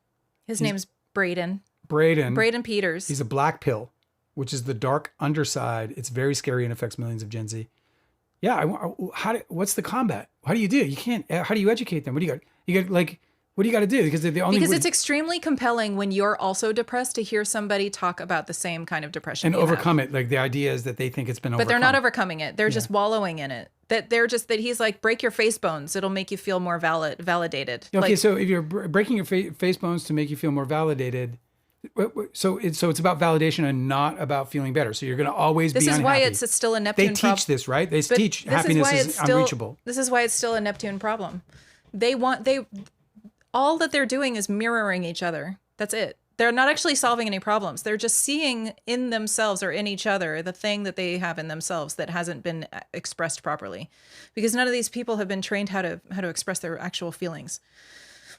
His name's Braden. Braden Peters. He's a black pill, which is the dark underside. It's very scary and affects millions of Gen Z. Yeah, what's the combat? How do you do? You can't. How do you educate them? What do you got? What do you got to do? Because they're the only. Because it's extremely compelling when you're also depressed to hear somebody talk about the same kind of depression and overcome it. Like the idea is that they think it's been overcome. But they're not overcoming it. They're just wallowing in it. That he's like, break your face bones. It'll make you feel more validated. Okay, so if you're breaking your face bones to make you feel more validated. So it's about validation and not about feeling better. So you're going to always be unhappy. This is why it's still a Neptune problem. They teach this, right? They teach happiness is unreachable. This is why it's still a Neptune problem. All that they're doing is mirroring each other. That's it. They're not actually solving any problems. They're just seeing in themselves or in each other the thing that they have in themselves that hasn't been expressed properly. Because none of these people have been trained how to express their actual feelings.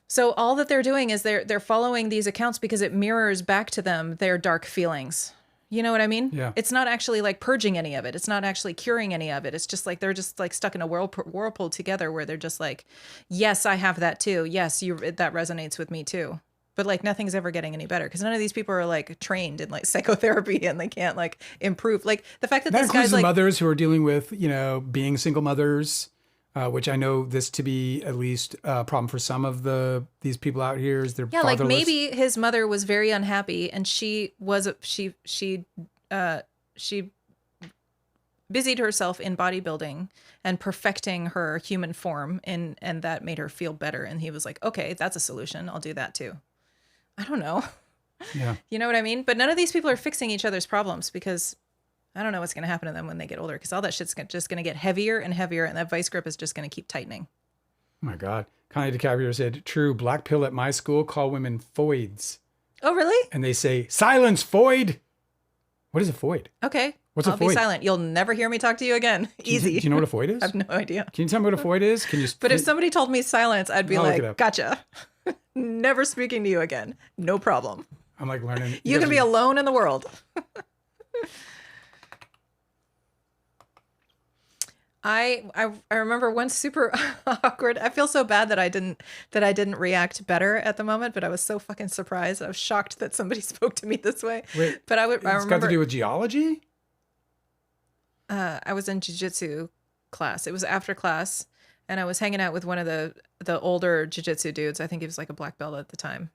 So all that they're doing is they're following these accounts because it mirrors back to them their dark feelings. You know what I mean? Yeah. It's not actually like purging any of it. It's not actually curing any of it. It's just like they're just like stuck in a whirlpool together where they're just like, yes, I have that too. Yes, that resonates with me too. But like nothing's ever getting any better because none of these people are like trained in like psychotherapy and they can't like improve. Like the fact that this guy's like mothers who are dealing with, being single mothers. Which I know this to be at least a problem for some of these people out here is they're fatherless. Like maybe his mother was very unhappy and she busied herself in bodybuilding and perfecting her human form and that made her feel better. And he was like, okay, that's a solution. I'll do that too. I don't know. Yeah. You know what I mean? But none of these people are fixing each other's problems because I don't know what's going to happen to them when they get older because all that shit's just going to get heavier and heavier and that vice grip is just going to keep tightening. Oh my God. Connie DeCaprio said, true, black pill at my school call women foids. Oh, really? And they say, silence, foid. What is a foid? Okay. What's a I'll be foid? silent. You'll never hear me talk to you again. Easy. Do you know what a foid is? I have no idea. Can you tell me what a foid is? Can you? But if somebody told me silence, I'd be I'll look it like, up. gotcha. Never speaking to you again. No problem. I'm like learning. You can be alone in the world. I remember one super awkward. I feel so bad that I didn't react better at the moment, but I was so fucking surprised. I was shocked that somebody spoke to me this way. Wait, but I It's remember got to do with geology. I was in jiu-jitsu class. It was after class, and I was hanging out with one of the older jiu-jitsu dudes. I think he was like a black belt at the time.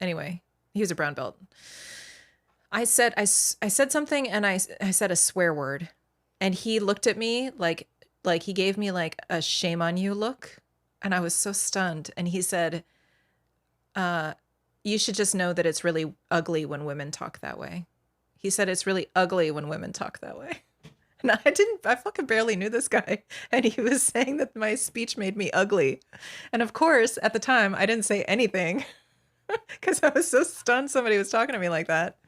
Anyway, he was a brown belt. I said something, and I said a swear word, and he looked at me like he gave me like a shame on you look, and I was so stunned. And he said, "You should just know that it's really ugly when women talk that way." He said it's really ugly when women talk that way. And I fucking barely knew this guy. And he was saying that my speech made me ugly. And of course, at the time, I didn't say anything because I was so stunned somebody was talking to me like that.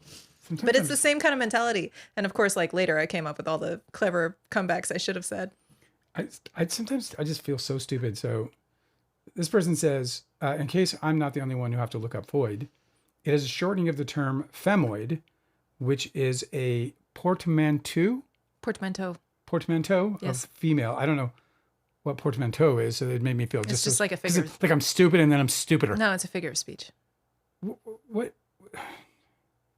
But it's the same kind of mentality. And of course, like later, I came up with all the clever comebacks I should have said. Sometimes I just feel so stupid. So this person says, in case I'm not the only one who have to look up foid, it is a shortening of the term femoid, which is a portmanteau Yes. of female. I don't know what portmanteau is, so it made me feel It's just like a figure. like I'm stupid and then I'm stupider. No, it's a figure of speech. What?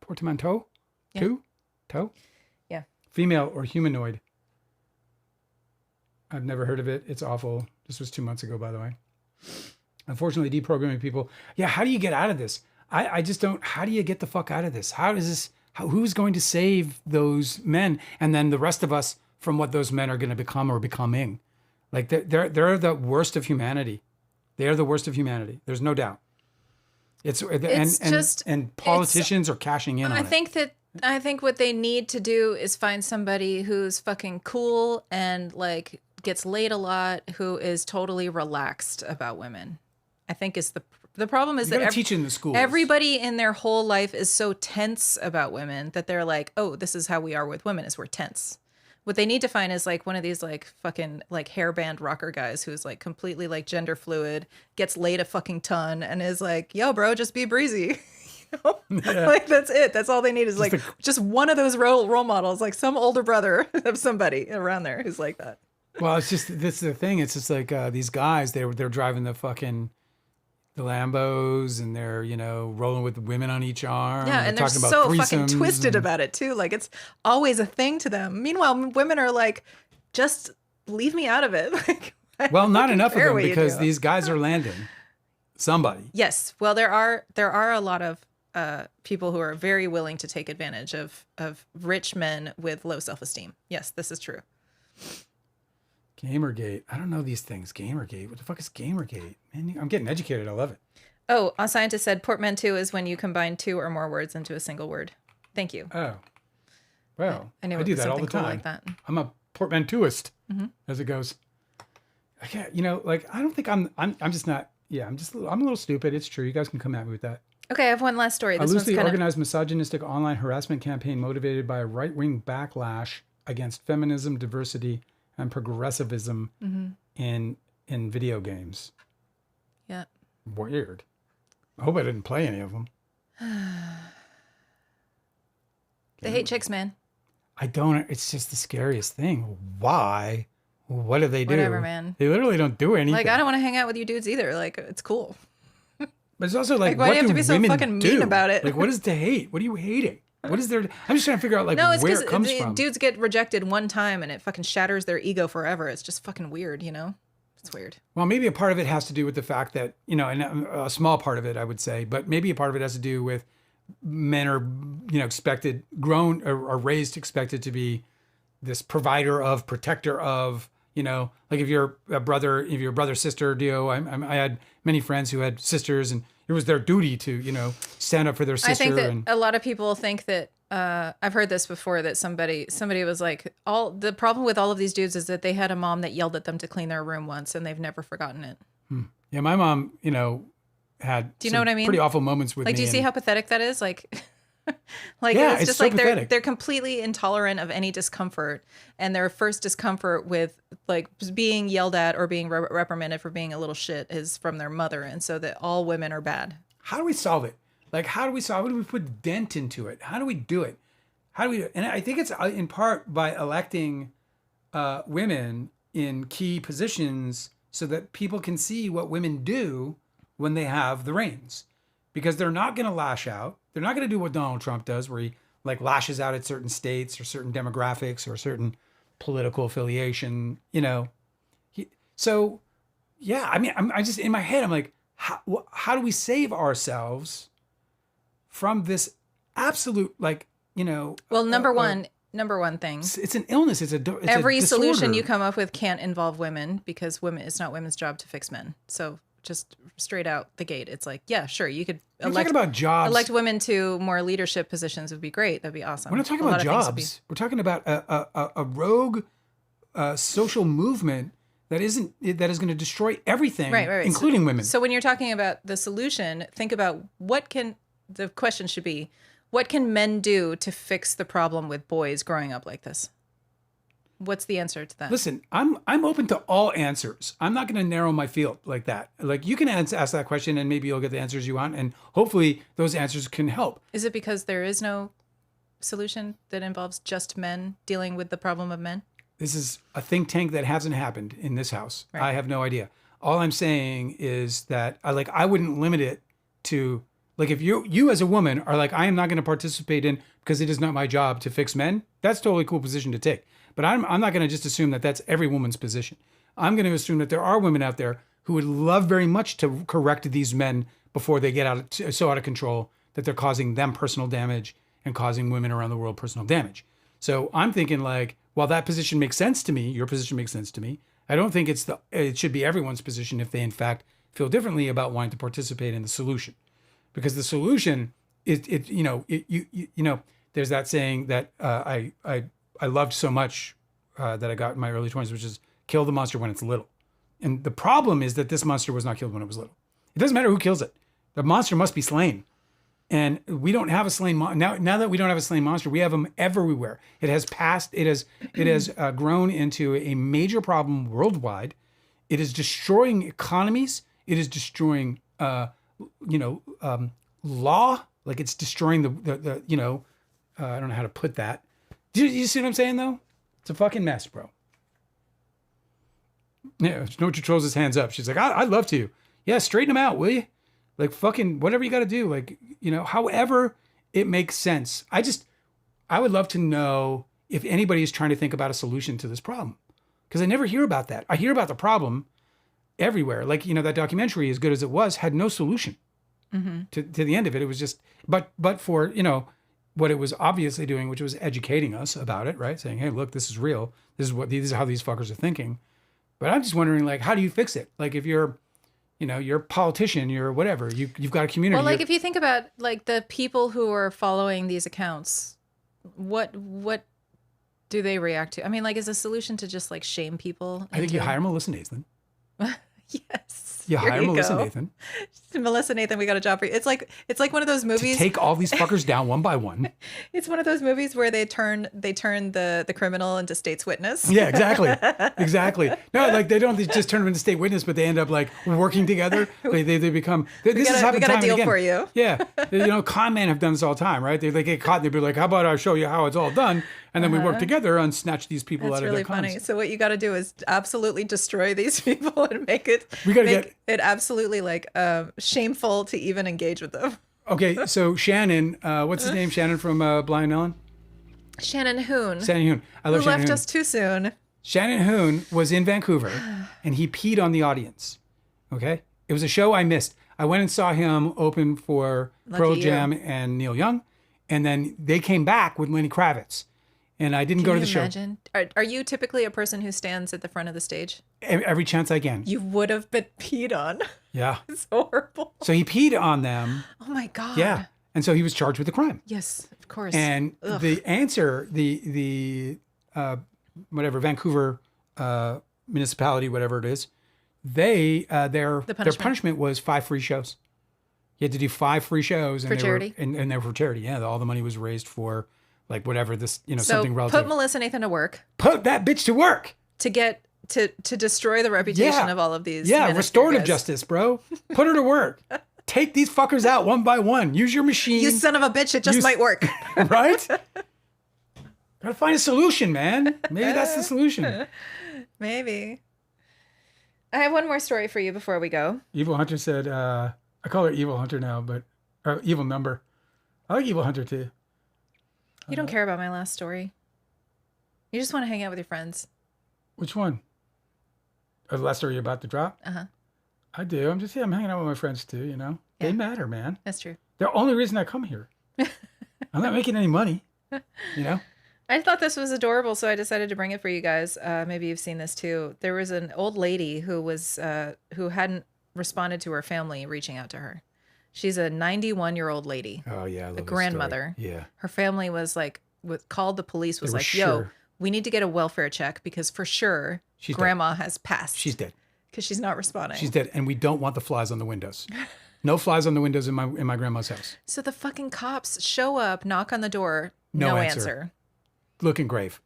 Portmanteau? Yeah. Toe? Yeah. Female or humanoid. I've never heard of it. It's awful. This was 2 months ago, by the way. Unfortunately, deprogramming people. Yeah, how do you get out of this? I just don't. How do you get the fuck out of this? How does this? Who's going to save those men and then the rest of us from what those men are going to become or becoming? Like they're the worst of humanity. They are the worst of humanity. There's no doubt. And politicians are cashing in on it. I think what they need to do is find somebody who's fucking cool and like gets laid a lot, who is totally relaxed about women. I think is the problem is that teach in the schools. Everybody in their whole life is so tense about women that they're like, oh, this is how we are with women, is we're tense. What they need to find is like one of these like fucking like hairband rocker guys who's like completely like gender fluid, gets laid a fucking ton, and is like, yo, bro, just be breezy. Yeah. Like that's it. That's all they need is just one of those role models, like some older brother of somebody around there who's like that. Well, it's just this is the thing. It's just like these guys. They're driving the Lambos, and they're rolling with women on each arm. Yeah, and they're talking about so fucking threesomes twisted about it too. Like it's always a thing to them. Meanwhile, women are like, just leave me out of it. Like, well, not enough of them because these guys are landing somebody. Yes, well, there are a lot of people who are very willing to take advantage of rich men with low self-esteem. Yes, this is true. Gamergate. I don't know these things. Gamergate. What the fuck is Gamergate? Man, I'm getting educated. I love it. Oh, a scientist said portmanteau is when you combine two or more words into a single word. Thank you. Oh, well, I do that all the time. Cool like that. I'm a portmanteauist, as it goes. I can't, I don't think I'm just not. Yeah, I'm a little stupid. It's true. You guys can come at me with that. Okay, I have one last story. A loosely organized misogynistic online harassment campaign motivated by a right-wing backlash against feminism, diversity, and progressivism in video games. Yeah. Weird. I hope I didn't play any of them. They hate chicks, man. I don't. It's just the scariest thing. Why? What do they do? Whatever, man. They literally don't do anything. Like, I don't want to hang out with you dudes either. Like, it's cool. But it's also like why what do you have to be so women fucking do? mean about it? Like, what is to hate? What are you hating? What is there? I'm just trying to figure out no, it's where it comes because from. Dudes get rejected one time and it fucking shatters their ego forever. It's just fucking weird, It's weird. Well, maybe a part of it has to do with the fact that, and a small part of it, I would say, but maybe a part of it has to do with men are, expected, grown or raised, expected to be this provider of, protector of, like if you're a brother, sister deal. I had many friends who had sisters, and it was their duty to, stand up for their sister. I think that a lot of people think that, I've heard this before, that somebody was like, the problem with all of these dudes is that they had a mom that yelled at them to clean their room once, and they've never forgotten it. Yeah, my mom, had do you know what I mean? Pretty awful moments with me. Like, do you see how pathetic that is? Like, Like Yeah, it's it's just so like pathetic. they're completely intolerant of any discomfort, and their first discomfort with like being yelled at or being reprimanded for being a little shit is from their mother, and so that all women are bad. How do we solve it? Like, how do we solve it? How do we put a dent into it? How do we do it? How do we do it? And I think it's in part by electing women in key positions so that people can see what women do when they have the reins. Because they're not going to lash out. They're not going to do what Donald Trump does, where he like lashes out at certain states or certain demographics or certain political affiliation, you know. So, yeah, I mean, I just, in my head, I'm like, how do we save ourselves from this absolute, like, you know, Well, number one thing. it's an illness. It's Every a solution disorder. you come up with can't involve women because it's not women's job to fix men. So just straight out the gate, it's like, yeah, sure, you could We're talking about jobs. elect women to more leadership positions would be great. That'd be awesome. We're not talking A about lot of things would be- jobs. We're talking about a rogue social movement that is going to destroy everything, Right. including women. So when you're talking about the solution, think about the question should be, what can men do to fix the problem with boys growing up like this? What's the answer to that? Listen, I'm open to all answers. I'm not going to narrow my field like that. Like you can ask that question, and maybe you'll get the answers you want, and hopefully those answers can help. Is it because there is no solution that involves just men dealing with the problem of men? This is a think tank that hasn't happened in this house. Right. I have no idea. All I'm saying is that I wouldn't limit it to like if you as a woman are like I am not going to participate in because it is not my job to fix men. That's a totally cool position to take. But I'm not going to just assume that that's every woman's position. I'm going to assume that there are women out there who would love very much to correct these men before they get so out of control that they're causing them personal damage and causing women around the world personal damage. So I'm thinking like, while that position makes sense to me, your position makes sense to me. I don't think it should be everyone's position if they in fact feel differently about wanting to participate in the solution, because the solution is there's that saying that I loved so much that I got in my early 20s, which is kill the monster when it's little. And the problem is that this monster was not killed when it was little. It doesn't matter who kills it. The monster must be slain. And we don't have a slain monster. Now that we don't have a slain monster, we have them everywhere. It has grown into a major problem worldwide. It is destroying economies. It is destroying, law. Like it's destroying the I don't know how to put that. Do you see what I'm saying though? It's a fucking mess, bro. Yeah, Snow throws his hands up. She's like, I'd love to. Yeah, straighten him out, will you? Like fucking whatever you got to do. Like, however it makes sense. I would love to know if anybody is trying to think about a solution to this problem. Because I never hear about that. I hear about the problem everywhere. Like, that documentary, as good as it was, had no solution to the end of it. It was just, but for, what it was obviously doing, which was educating us about it, right? Saying, hey, look, this is real. This is how these fuckers are thinking. But I'm just wondering, like, how do you fix it? Like, if you're a politician, you're whatever, you've got a community. Well, like if you think about like the people who are following these accounts, what do they react to? I mean, like, is a solution to just like shame people? I think you hire Melissa Nathan. Yes. You Here hire Melissa Nathan. Melissa Nathan, we got a job for you. It's like one of those movies. To take all these fuckers down one by one. It's one of those movies where they turn the criminal into state's witness. Yeah, exactly. No, like they don't just turn them into state witness, but they end up like working together. They become. This has happened time and again. We got a deal for you. Yeah, con men have done this all the time, right? They get caught and they'd be like, "How about I show you how it's all done?" And then we work together and snatch these people out of their cons. That's really funny. So what you got to do is absolutely destroy these people and make it absolutely like shameful to even engage with them. Okay, so Shannon, what's his name? Shannon from Blind Melon? Shannon Hoon. I love Shannon Who left Hoon. us too soon. Shannon Hoon was in Vancouver and he peed on the audience. Okay? It was a show I missed. I went and saw him open for Pearl Jam and Neil Young. And then they came back with Lenny Kravitz. And I didn't go to the show. Are you typically a person who stands at the front of the stage? Every chance I can. You would have been peed on. Yeah. It's horrible. So he peed on them. Oh my God. Yeah. And so he was charged with the crime. Yes, of course. And the answer, the Vancouver municipality, whatever it is, their punishment was 5 free shows. You had to do 5 free shows. And For they charity? Were, and they were for charity. Yeah. All the money was raised for like whatever this, So something relative. put Melissa Nathan to work Put that bitch to work. to get to destroy the reputation of all of these. Yeah. minister Restorative guys. justice, bro. Put her to work. Take these fuckers out one by one. Use your machine. You son of a bitch! It just might work. Right? Gotta find a solution, man. Maybe that's the solution. Maybe. I have one more story for you before we go. Evil Hunter said, I call her Evil Hunter now, but Evil Number. I like Evil Hunter too. You don't care about my last story. You just want to hang out with your friends. Which one? The last story you're about to drop? Uh-huh. I do. I'm hanging out with my friends too, Yeah. They matter, man. That's true. They're the only reason I come here. I'm not making any money, I thought this was adorable, so I decided to bring it for you guys. Maybe you've seen this too. There was an old lady who hadn't responded to her family reaching out to her. She's a 91-year-old lady, Oh, yeah. I love a this grandmother. story. Yeah. Her family was like, called the police, was They were like, yo, sure. we need to get a welfare check because for sure She's grandma has passed. She's dead. Because she's not responding. She's dead. And we don't want the flies on the windows. No flies on the windows in my grandma's house. So the fucking cops show up, knock on the door, No no answer. answer. Looking grave.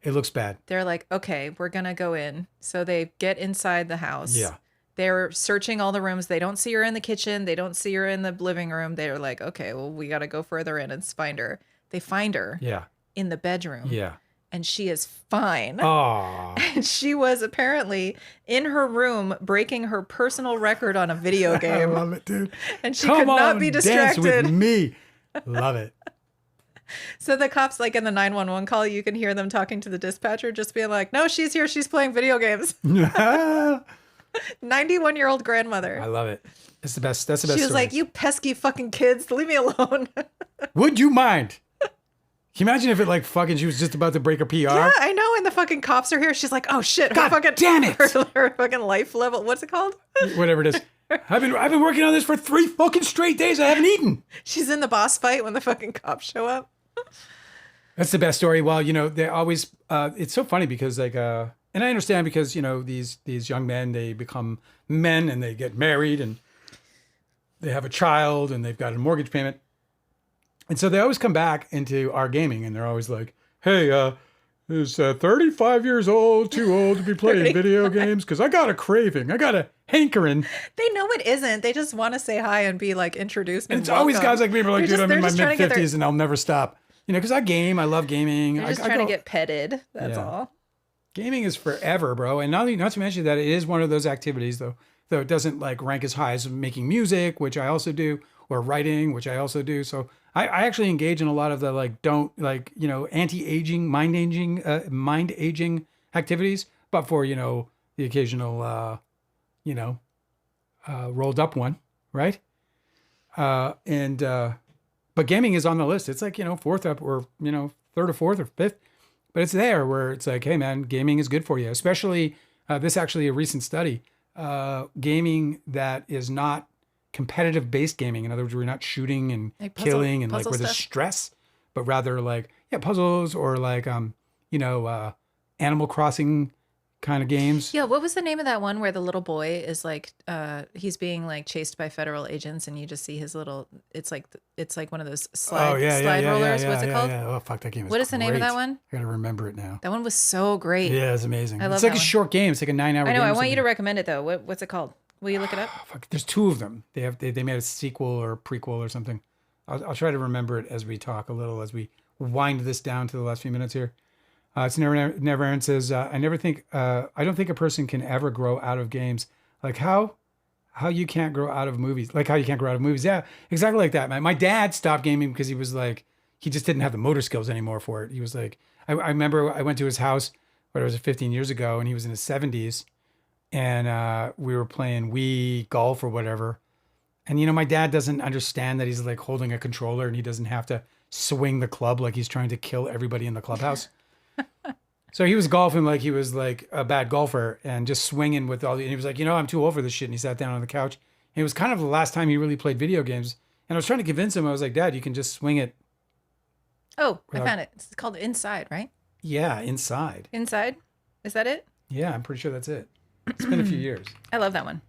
It looks bad. They're like, okay, we're going to go in. So they get inside the house. Yeah. They're searching all the rooms. They don't see her in the kitchen. They don't see her in the living room. They're like, okay, well, we got to go further in and find her. They find her Yeah. in the bedroom. Yeah. And she is fine. Oh. And she was apparently in her room breaking her personal record on a video I game. love it, dude. And she Come could not on, be dance distracted. with me. Love it. So the cops, like in the 911 call, you can hear them talking to the dispatcher, just being like, no, she's here. She's playing video games. I 91-year-old grandmother. love it. It's the best. That's the best. She was story. like, you pesky fucking kids, leave me alone. Would you mind? Can you imagine if it like fucking she was just about to break her PR? Yeah, I know. And the fucking cops are here. She's like, oh shit. Her God fucking, damn it. Her fucking life level. What's it called? Whatever it is. I've been working on this for 3 fucking straight days. I haven't eaten. She's in the boss fight when the fucking cops show up. That's the best story. Well, they always. It's so funny because like, and I understand because these young men, they become men and they get married and they have a child and they've got a mortgage payment, and so they always come back into our gaming and they're always like, "Hey, is 35 years old too old to be playing video games? Because I got a craving, I got a hankering." They know it isn't. They just want to say hi and be like introduced. And it's always guys like me who are like, "Dude, I'm in my they're mid 50s and I'll never stop." Because I game, I love gaming. They're just trying to get petted. That's all. Gaming is forever, bro. And not to mention that it is one of those activities, though it doesn't like rank as high as making music, which I also do, or writing, which I also do. So I actually engage in a lot of the anti-aging, mind aging activities, but for the occasional rolled up one, right? But gaming is on the list. It's like, fourth up or, third or fourth or fifth. But it's there where it's like, hey, man, gaming is good for you. Especially, this actually a recent study. Gaming that is not competitive-based gaming. In other words, we're not shooting and Like killing and like puzzle where there's stuff? stress. But rather like, puzzles or like, Animal Crossing kind of games. Yeah, what was the name of that one where the little boy is like he's being like chased by federal agents and you just see his little it's like one of those slide rollers. What's it called? Yeah. Oh fuck, that game is What is the name of great. that one? I gotta remember it now. That one was so great. Yeah, it's amazing. I love It's like that a one. short game. It's like a 9-hour game. I know. I or want you to something. recommend it though. What's it called? Will you look it up? Oh, fuck. There's 2 of them. They made a sequel or a prequel or something. I'll try to remember it as we talk a little, as we wind this down to the last few minutes here. It's never ends says, I don't think a person can ever grow out of games. Like how you can't grow out of movies. Like how you can't grow out of movies. Yeah, exactly like that, man. My dad stopped gaming because he was like, he just didn't have the motor skills anymore for it. He was like, I remember I went to his house, what was it, 15 years ago, and he was in his 70s. And we were playing Wii golf or whatever. And, my dad doesn't understand that he's like holding a controller and he doesn't have to swing the club like he's trying to kill everybody in the clubhouse. So he was golfing like he was like a bad golfer and just swinging with and he was like, I'm too old for this shit. And he sat down on the couch. And it was kind of the last time he really played video games. And I was trying to convince him. I was like, Dad, you can just swing it. Oh, I found it. It's called Inside, right? Yeah, Inside. Inside? Is that it? Yeah, I'm pretty sure that's it. It's been a few years. I love that one.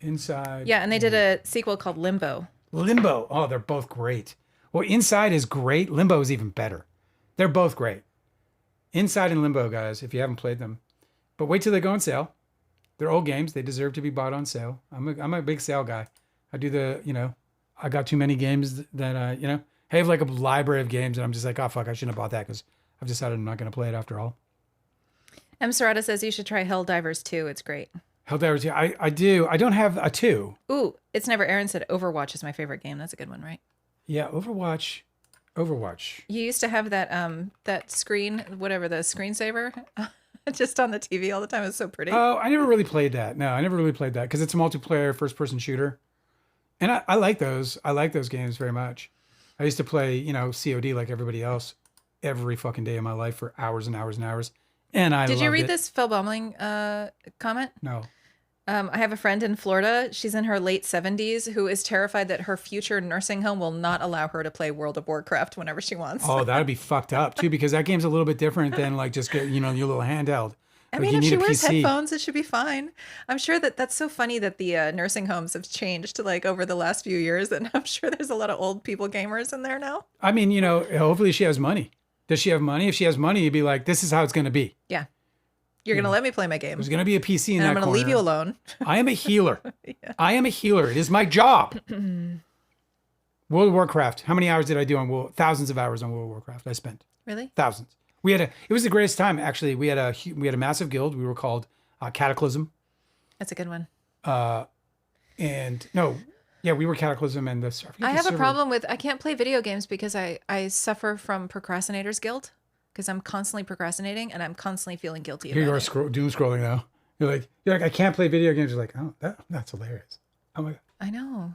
Inside. Yeah, and they did a sequel called Limbo. Limbo. Oh, they're both great. Well, Inside is great. Limbo is even better. They're both great. Inside and Limbo, guys, if you haven't played them. But wait till they go on sale. They're old games. They deserve to be bought on sale. I'm a big sale guy. I do I got too many games that, I have like a library of games and I'm just like, oh, fuck, I shouldn't have bought that because I've decided I'm not going to play it after all. M. Serrata says you should try Helldivers 2. It's great. Helldivers, yeah, I do. I don't have a 2. Ooh, It's Never Aaron said Overwatch is my favorite game. That's a good one, right? Yeah, Overwatch. You used to have that screen, whatever, the screensaver, just on the TV all the time. It was so pretty. Oh, I never really played that. No, I never really played that because it's a multiplayer first-person shooter. And I like those. I like those games very much. I used to play, COD like everybody else every fucking day of my life for hours and hours and hours. And I Did you read it. this Phil Baumling comment? No. I have a friend in Florida. She's in her late 70s who is terrified that her future nursing home will not allow her to play World of Warcraft whenever she wants. Oh, that'd be fucked up too because that game's a little bit different than like just get, your little handheld. I Like, mean, you if need she a wears PC. headphones, it should be fine. I'm sure that's so funny that the nursing homes have changed like over the last few years, and I'm sure there's a lot of old people gamers in there now. I mean, hopefully she has money. Does she have money? If she has money, you'd be like, this is how it's going to be. Yeah, you're gonna let me play my game, There's going to be a PC in and that I'm gonna corner. leave you alone. I am a healer. I am a healer. It is my job. World of Warcraft. How many hours did I do on thousands of hours on World of Warcraft? I spent Really? thousands. It was the greatest time actually. We had a massive guild. We were called Cataclysm. That's a good one. We were Cataclysm and I have a problem with I can't play video games because I suffer from procrastinator's guilt because I'm constantly procrastinating and I'm constantly feeling guilty Here you about are it. doom scrolling now. You're like I can't play video games. You're like, oh, that's hilarious. I'm like, I know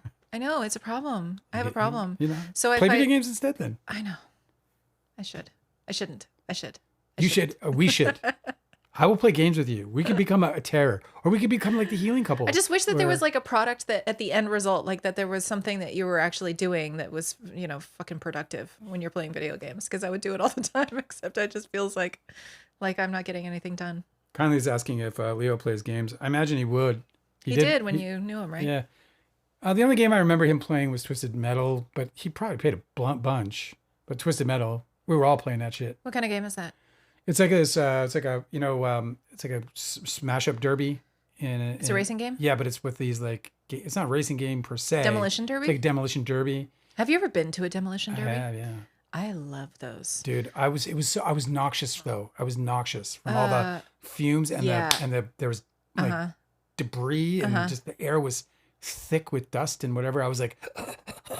it's a problem. I have a problem. So play if video games instead. Then I know. I shouldn't. you should. We should. I will play games with you. We could become a terror, or we could become like the healing couple. I just wish that there was like a product that at the end result, like that there was something that you were actually doing that was, fucking productive when you're playing video games. Because I would do it all the time, except it just feels like I'm not getting anything done. Conley's asking if Leo plays games. I imagine he would. He did when you knew him, right? Yeah. The only game I remember him playing was Twisted Metal, but he probably played a blunt bunch. But Twisted Metal, we were all playing that shit. What kind of game is that? It's like this. It's like a smash up derby. It's a racing game? Yeah, but it's with these like it's not a racing game per se. Demolition Derby? It's like a demolition derby. Have you ever been to a demolition derby? I have, yeah. I love those. Dude, I was noxious though. I was noxious from all the fumes and there was like debris and just the air was thick with dust and whatever. I was like,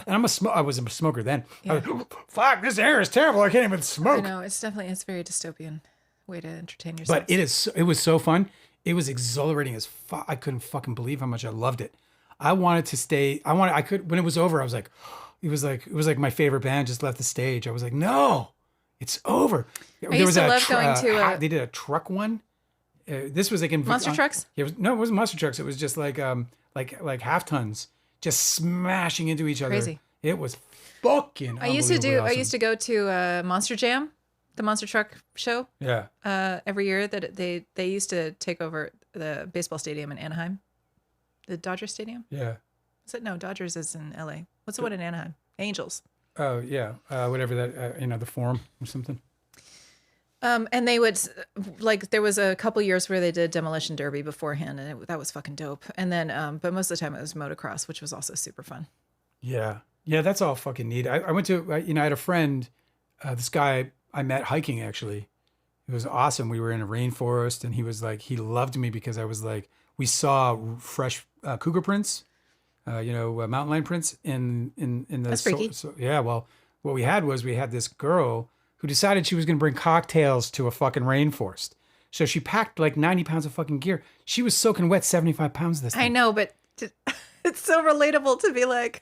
and I was a smoker then. Yeah. I was, fuck, this air is terrible. I can't even smoke. I know it's very dystopian way to entertain yourself. But it was so fun. It was exhilarating as fuck. I couldn't fucking believe how much I loved it. I wanted to stay. When it was over, I was like, it was like my favorite band just left the stage. I was like, no, it's over. I used to love going to they did a truck one. This was like in monster trucks. It wasn't monster trucks. It was just like half tons just smashing into each other. Crazy. It was fucking. I used to awesome. go to Monster Jam, the monster truck show. Yeah. Every year that they used to take over the baseball stadium in Anaheim, the Dodger Stadium. Yeah. Is it no? Dodgers is in L.A. What's the one in Anaheim? Angels. Oh yeah. Whatever that the Forum or something. And they would there was a couple years where they did Demolition Derby beforehand, and that was fucking dope. And then, but most of the time it was motocross, which was also super fun. Yeah, that's all fucking neat. I went to I had a friend, this guy I met hiking actually. It was awesome. We were in a rainforest, and he was like, he loved me because I was like, we saw fresh cougar prints, mountain lion prints in the. That's freaky. Yeah, well, what we had this girl who decided she was going to bring cocktails to a fucking rainforest. So she packed like 90 pounds of fucking gear. She was soaking wet 75 pounds of this thing. I know, but it's so relatable to be like,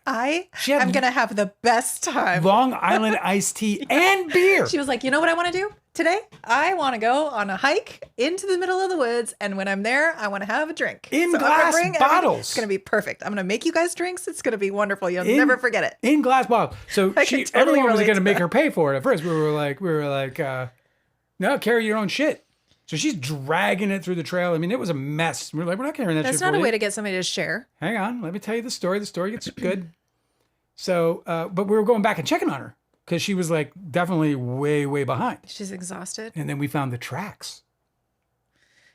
I'm going to have the best time. Long Island iced tea and beer. She was like, you know what I want to do today? I want to go on a hike into the middle of the woods. And when I'm there, I want to have a drink. In glass bottles. It's going to be perfect. I'm going to make you guys drinks. It's going to be wonderful. You'll never forget it. In glass bottles. So everyone was going to make her pay for it. At first, we were like, no, carry your own shit. So she's dragging it through the trail. I mean, it was a mess. We're like, we're not carrying that shit. That's not a way to get somebody to share. Hang on. Let me tell you the story. The story gets good. So, but we were going back and checking on her because she was like definitely way, way behind. She's exhausted. And then we found the tracks.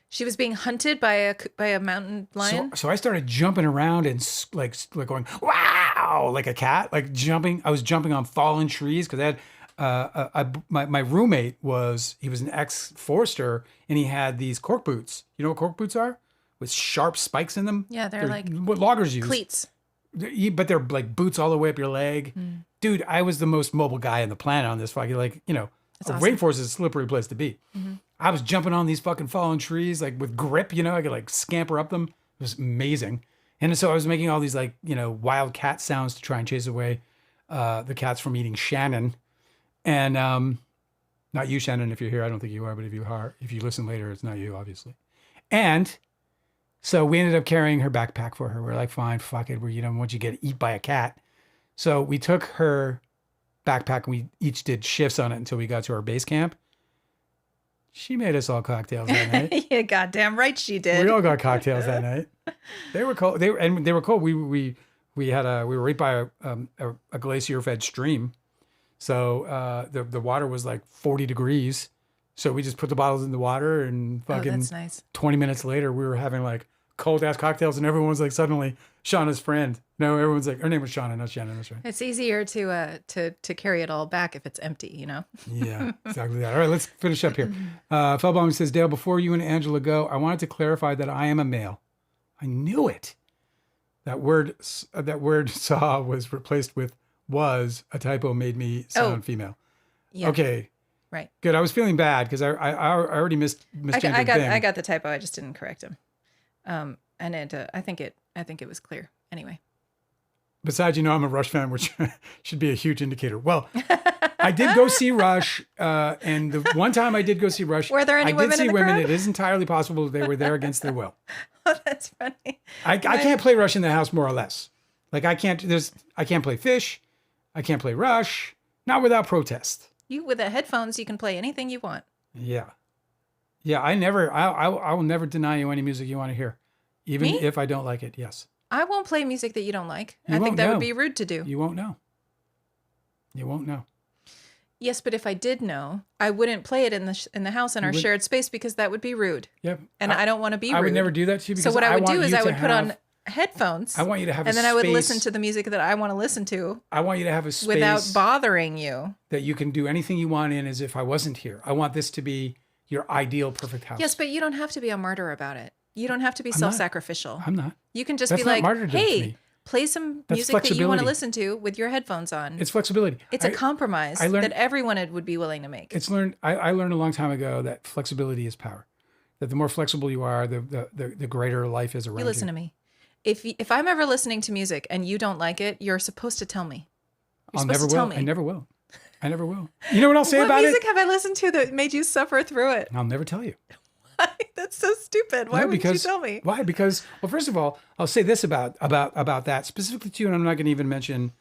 She was being hunted by a mountain lion. So I started jumping around and like going, wow, like a cat, like jumping. I was jumping on fallen trees because I had my roommate he was an ex-forester and he had these cork boots. You know what cork boots are? With sharp spikes in them. Yeah, they're like what loggers use. Cleats. But they're like boots all the way up your leg. Dude, I was the most mobile guy on the planet on this fucking, like, awesome. Rainforest is a slippery place to be. I was jumping on these fucking fallen trees, like with grip, I could like scamper up them. It was amazing. And so I was making all these like, wild cat sounds to try and chase away the cats from eating Shannon. And not you, Shannon, if you're here. I don't think you are, but if you listen later, it's not you, obviously. And so we ended up carrying her backpack for her. We're like, fine, fuck it. Once you get eat by a cat. So we took her backpack and we each did shifts on it until we got to our base camp. She made us all cocktails that night. Yeah, goddamn right she did. We all got cocktails that night. They were cold. They were cold. We were right by a glacier-fed stream, so the water was like 40 degrees. So we just put the bottles in the water and fucking. Oh, that's nice. 20 minutes later, we were having like cold ass cocktails, and everyone's like suddenly Shauna's friend. No, everyone's like, her name was Shauna, not Shannon. That's right. It's easier to carry it all back if it's empty, Yeah, exactly that. All right, let's finish up here. Feldbaum says, Dale, before you and Angela go, I wanted to clarify that I am a male. I knew it. That word saw was replaced with was. A typo made me sound female. Yeah. Okay. Right. Good. I was feeling bad because I already misgendered I got the typo. I just didn't correct him. And I think it was clear. Anyway. Besides, I'm a Rush fan, which should be a huge indicator. Well, I did go see Rush, and the one time I did go see Rush, were there any women I did see in the women. crowd? It is entirely possible they were there against their will. Oh, that's funny. I can't play Rush in the house, more or less. Like I can't play Fish, I can't play Rush, not without protest. With the headphones, you can play anything you want. Yeah. I will never deny you any music you want to hear, even if I don't like it. Yes. I won't play music that you don't like. I think that would be rude to do. You won't know. Yes, but if I did know, I wouldn't play it in the house in our shared space because that would be rude. Yep. And I don't want to be rude. I would never do that to you. Because so what I would do is I would put on headphones. I want you to have and then I would listen to the music that I want to listen to. I want you to have a space without bothering you. That you can do anything you want in as if I wasn't here. I want this to be your ideal perfect house. Yes, but you don't have to be a martyr about it. You don't have to be self-sacrificial. I'm not. You can just be like, hey, play some music that you want to listen to with your headphones on. It's flexibility. It's a compromise that everyone would be willing to make. I learned a long time ago that flexibility is power. That the more flexible you are, the greater life is around you. You listen to me. If I'm ever listening to music and you don't like it, you're supposed to tell me. I never will. I never will. You know what I'll say about it? What music have I listened to that made you suffer through it? I'll never tell you. That's so stupid. Why wouldn't you tell me? Why? Because, well, first of all, I'll say this about that specifically to you, and I'm not going to even mention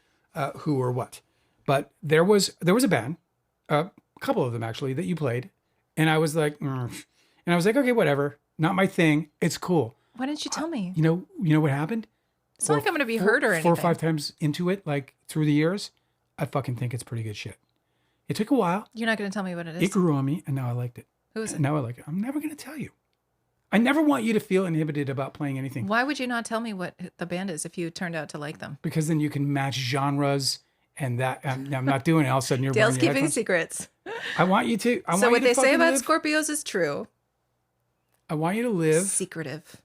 who or what. But there was a band, a couple of them actually, that you played, and I was like, and I was like, okay, whatever, not my thing. It's cool. Why didn't you tell me? You know what happened? It's not like I'm going to be hurt or anything. 4 or 5 times into it, like through the years, I fucking think it's pretty good shit. It took a while. You're not going to tell me what it is? It grew on me, and now I liked it. Who is it? Now I like it. I'm never going to tell you. I never want you to feel inhibited about playing anything. Why would you not tell me what the band is if you turned out to like them? Because then you can match genres, and that I'm not doing it. All of a sudden, you're Dale's keeping secrets. I want you to. So what they say about Scorpios is true. I want you to live secretive.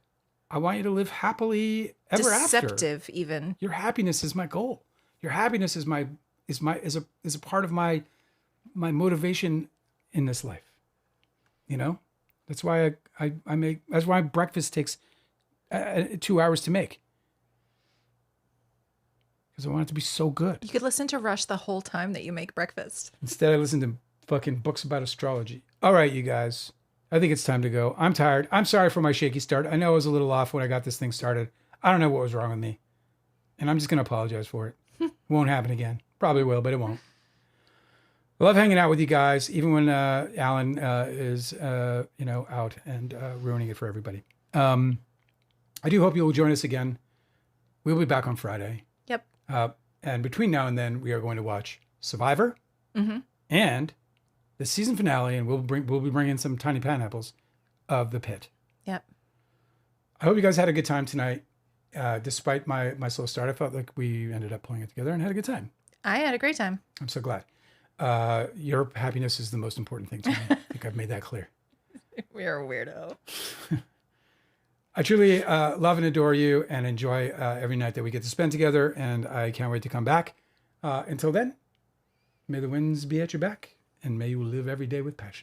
I want you to live happily ever after. Deceptive, even. Your happiness is my goal. Your happiness is a part of my motivation in this life. That's why I make. That's why breakfast takes 2 hours to make. Because I want it to be so good. You could listen to Rush the whole time that you make breakfast. Instead, I listen to fucking books about astrology. All right, you guys. I think it's time to go. I'm tired. I'm sorry for my shaky start. I know I was a little off when I got this thing started. I don't know what was wrong with me. And I'm just going to apologize for it. Won't happen again. Probably will, but it won't. I love hanging out with you guys, even when Alan is, out and ruining it for everybody. I do hope you'll join us again. We'll be back on Friday. Yep. And between now and then, we are going to watch Survivor and the season finale, and we'll be bringing some tiny pineapples of The Pit. Yep. I hope you guys had a good time tonight. Despite my slow start, I felt like we ended up pulling it together and had a good time. I had a great time. I'm so glad. Your happiness is the most important thing to me. I think I've made that clear. We're a weirdo. I truly love and adore you and enjoy every night that we get to spend together. And I can't wait to come back. Until then, may the winds be at your back and may you live every day with passion.